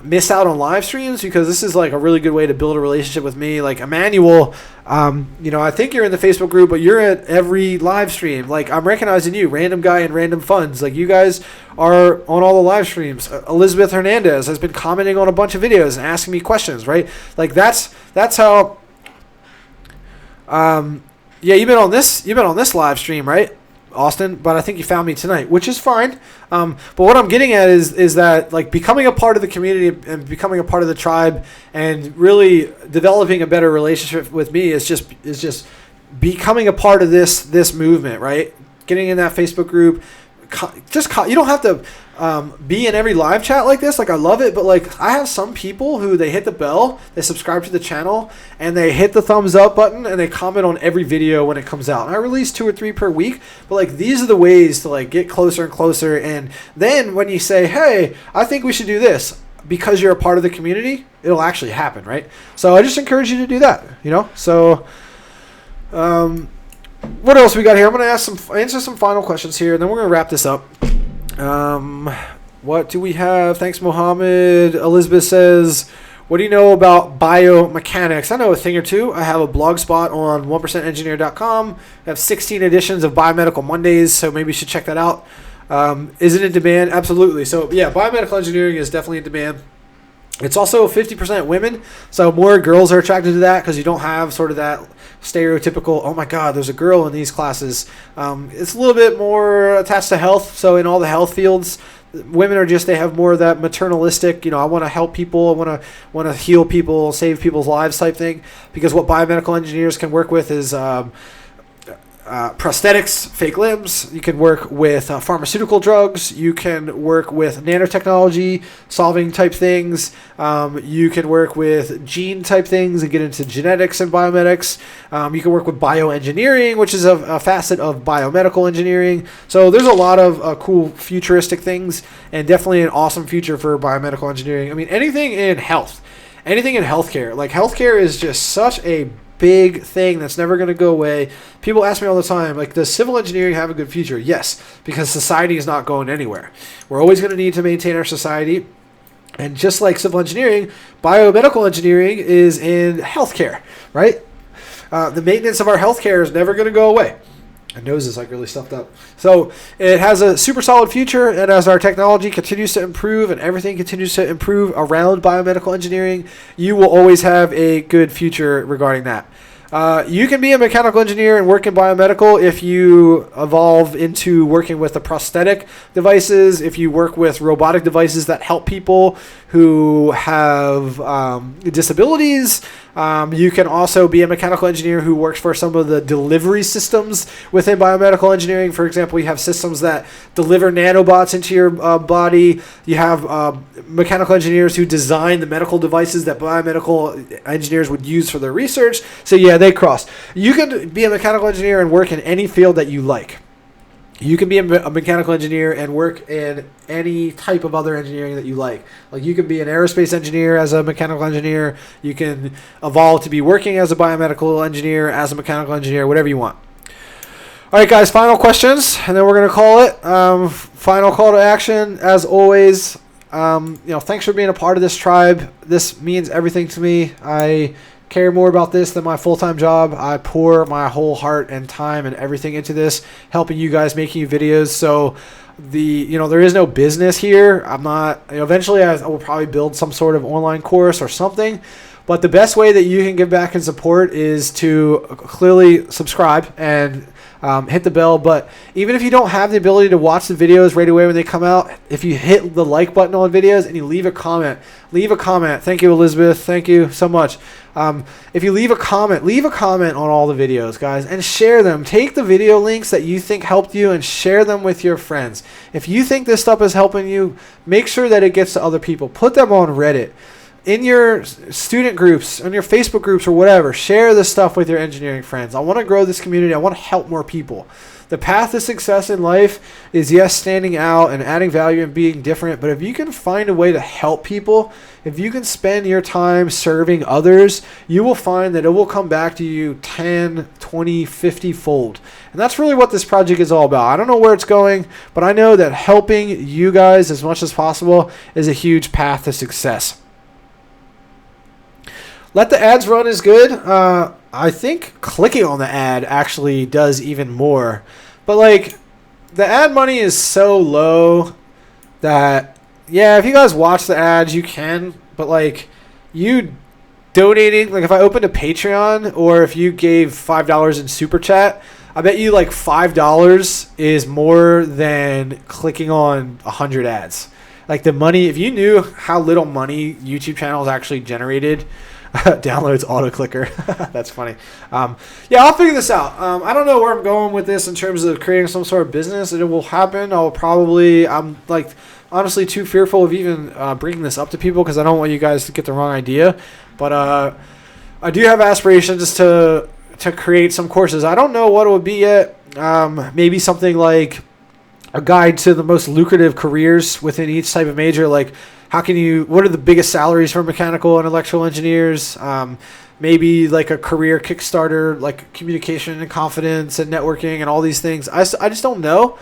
miss out on live streams, because this is like a really good way to build a relationship with me. Like Emmanuel, I think you're in the Facebook group, but you're at every live stream. Like, I'm recognizing you, Random Guy and Random Funds. Like, you guys are on all the live streams. Elizabeth Hernandez has been commenting on a bunch of videos and asking me questions, right? Like, that's how. You've been on this live stream, right, Austin? But I think you found me tonight, which is fine. But what I'm getting at is that, like, becoming a part of the community and becoming a part of the tribe and really developing a better relationship with me is just becoming a part of this movement, right? Getting in that Facebook group. You don't have to be in every live chat like this. Like, I love it, but like, I have some people who they hit the bell, they subscribe to the channel, and they hit the thumbs up button, and they comment on every video when it comes out. And I release 2 or 3 per week, but like, these are the ways to like get closer and closer. And then when you say, hey, I think we should do this, because you're a part of the community, it'll actually happen, right? So I just encourage you to do that, So what else we got here? I'm going to answer some final questions here, and then we're going to wrap this up. What do we have? Thanks, Mohammed. Elizabeth says, what do you know about biomechanics? I know a thing or two. I have a blog spot on 1%engineer.com. I have 16 editions of Biomedical Mondays, so maybe you should check that out. Is it in demand? Absolutely. So, yeah, biomedical engineering is definitely in demand. It's also 50% women, so more girls are attracted to that because you don't have sort of that stereotypical, oh my God, there's a girl in these classes. It's a little bit more attached to health, so in all the health fields, women are they have more of that maternalistic, I want to help people, I want to heal people, save people's lives type thing, because what biomedical engineers can work with is prosthetics, fake limbs. You can work with pharmaceutical drugs. You can work with nanotechnology, solving type things. You can work with gene type things and get into genetics and biomedics. You can work with bioengineering, which is a facet of biomedical engineering. So there's a lot of cool futuristic things, and definitely an awesome future for biomedical engineering. I mean, anything in health, anything in healthcare. Like, healthcare is just such a big thing that's never going to go away. People ask me all the time, like, does civil engineering have a good future? Yes, because society is not going anywhere. We're always going to need to maintain our society. And just like civil engineering, biomedical engineering is in healthcare, right? The maintenance of our healthcare is never going to go away. My nose is like really stuffed up. So it has a super solid future, and as our technology continues to improve and everything continues to improve around biomedical engineering, you will always have a good future regarding that. You can be a mechanical engineer and work in biomedical if you evolve into working with the prosthetic devices, if you work with robotic devices that help people who have disabilities. You can also be a mechanical engineer who works for some of the delivery systems within biomedical engineering. For example, you have systems that deliver nanobots into your body. You have mechanical engineers who design the medical devices that biomedical engineers would use for their research. So yeah, they cross. You can be a mechanical engineer and work in any field that you like. You can be a mechanical engineer and work in any type of other engineering that you like. Like, you can be an aerospace engineer as a mechanical engineer. You can evolve to be working as a biomedical engineer, as a mechanical engineer, whatever you want. All right, guys, final questions, and then we're going to call it. Final call to action, as always. Thanks for being a part of this tribe. This means everything to me. I care more about this than my full-time job. I pour my whole heart and time and everything into this, helping you guys, making you videos. So there is no business here. I'm not, eventually I will probably build some sort of online course or something, but the best way that you can give back and support is to clearly subscribe and hit the bell. But even if you don't have the ability to watch the videos right away when they come out, if you hit the like button on videos and you leave a comment. Thank you, Elizabeth. Thank you so much. If you leave a comment on all the videos, guys, and share them. Take the video links that you think helped you and share them with your friends. If you think this stuff is helping you, make sure that it gets to other people. Put them on Reddit, in your student groups, on your Facebook groups or whatever. Share this stuff with your engineering friends. I want to grow this community. I want to help more people. The path to success in life is, yes, standing out and adding value and being different. But if you can find a way to help people, if you can spend your time serving others, you will find that it will come back to you 10, 20, 50 fold. And that's really what this project is all about. I don't know where it's going, but I know that helping you guys as much as possible is a huge path to success. Let the ads run is good. I think clicking on the ad actually does even more. But, like, the ad money is so low that, yeah, if you guys watch the ads, you can. But, like, you donating, like, if I opened a Patreon or if you gave $5 in Super Chat, I bet you, like, $5 is more than clicking on 100 ads. Like, the money, if you knew how little money YouTube channels actually generated, downloads auto clicker. That's funny. Yeah, I'll figure this out. I don't know where I'm going with this in terms of creating some sort of business. It will happen. I'm like honestly too fearful of even bringing this up to people because I don't want you guys to get the wrong idea. But I do have aspirations to create some courses. I don't know what it would be yet. Maybe something like a guide to the most lucrative careers within each type of major. Like, what are the biggest salaries for mechanical and electrical engineers? Maybe like a career Kickstarter, like communication and confidence and networking and all these things. I just don't know.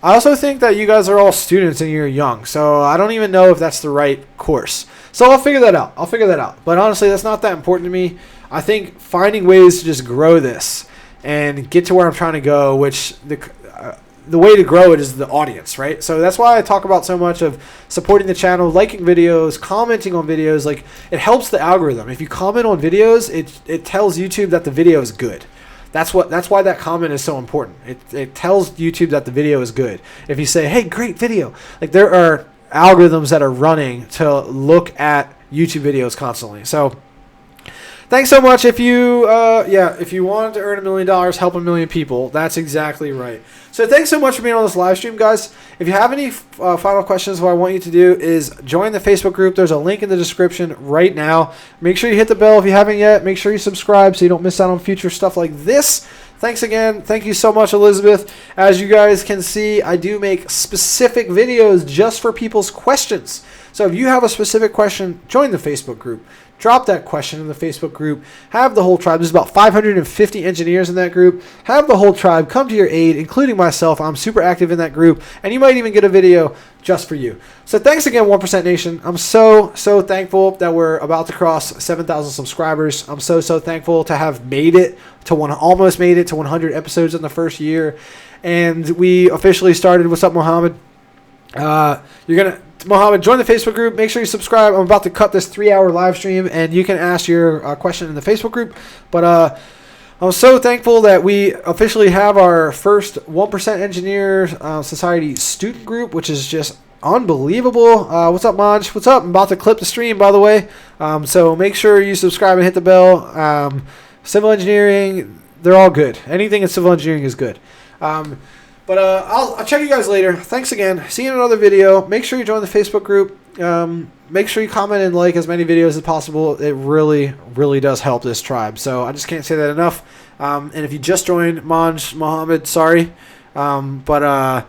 I also think that you guys are all students and you're young, so I don't even know if that's the right course. So I'll figure that out. But honestly, that's not that important to me. I think finding ways to just grow this and get to where I'm trying to go, which the way to grow it is the audience, right? So that's why I talk about so much of supporting the channel, liking videos, commenting on videos. Like, it helps the algorithm. If you comment on videos, it tells YouTube that the video is good. That's why that comment is so important. It tells YouTube that the video is good. If you say, "Hey, great video," like, there are algorithms that are running to look at YouTube videos constantly. So thanks so much. If you wanted to earn $1 million, help 1 million people, that's exactly right. So thanks so much for being on this live stream, guys. If you have any final questions, what I want you to do is join the Facebook group. There's a link in the description right now. Make sure you hit the bell if you haven't yet. Make sure you subscribe so you don't miss out on future stuff like this. Thanks again. Thank you so much, Elizabeth. As you guys can see, I do make specific videos just for people's questions. So if you have a specific question, join the Facebook group. Drop that question in the Facebook group. Have the whole tribe. There's about 550 engineers in that group. Have the whole tribe come to your aid, including myself. I'm super active in that group, and you might even get a video just for you. So thanks again, 1% Nation. I'm so thankful that we're about to cross 7,000 subscribers. I'm so thankful to have almost made it to 100 episodes in the first year. And we officially started. What's up, Mohammed? Mohammed, join the Facebook group. Make sure you subscribe. I'm about to cut this 3-hour live stream, and you can ask your question in the Facebook group. But I'm so thankful that we officially have our first 1% Engineer Society student group, which is just unbelievable. What's up, Manj? What's up? I'm about to clip the stream, by the way. So make sure you subscribe and hit the bell. Civil engineering, they're all good. Anything in civil engineering is good. But I'll check you guys later. Thanks again. See you in another video. Make sure you join the Facebook group. Make sure you comment and like as many videos as possible. It really, really does help this tribe. So I just can't say that enough. And if you just joined, Mohammed, sorry. But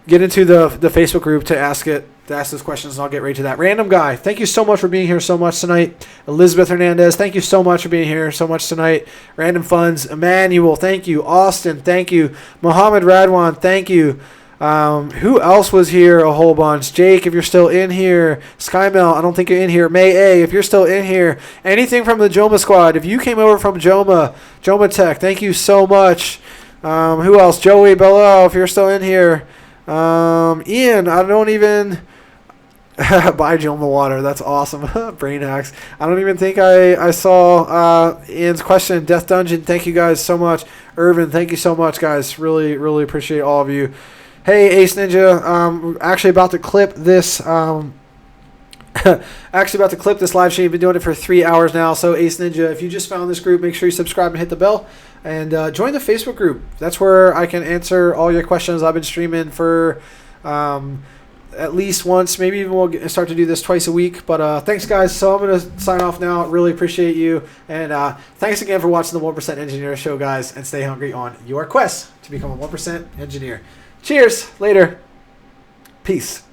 get into the Facebook group to ask those questions, and I'll get right to that. Random guy, thank you so much for being here so much tonight. Elizabeth Hernandez, thank you so much for being here so much tonight. Random Funds, Emmanuel, thank you. Austin, thank you. Mohammed Radwan, thank you. Who else was here a whole bunch? Jake, if you're still in here. SkyMel, I don't think you're in here. May A, if you're still in here. Anything from the Joma squad. If you came over from Joma Tech, thank you so much. Who else? Joey Bello, if you're still in here. Ian, I don't even... Buy Joma Water. That's awesome. Brain hacks. I don't even think I saw Ian's question. Death Dungeon, thank you guys so much. Irvin, thank you so much, guys. Really, really appreciate all of you. Hey, Ace Ninja. Actually about to clip this. This live stream. Been doing it for 3 hours now. So Ace Ninja, if you just found this group, make sure you subscribe and hit the bell. And join the Facebook group. That's where I can answer all your questions. I've been streaming for... at least once, maybe even we'll start to do this twice a week. But thanks, guys. So I'm going to sign off now. Really appreciate you. And thanks again for watching the 1% Engineer Show, guys. And stay hungry on your quest to become a 1% engineer. Cheers. Later. Peace.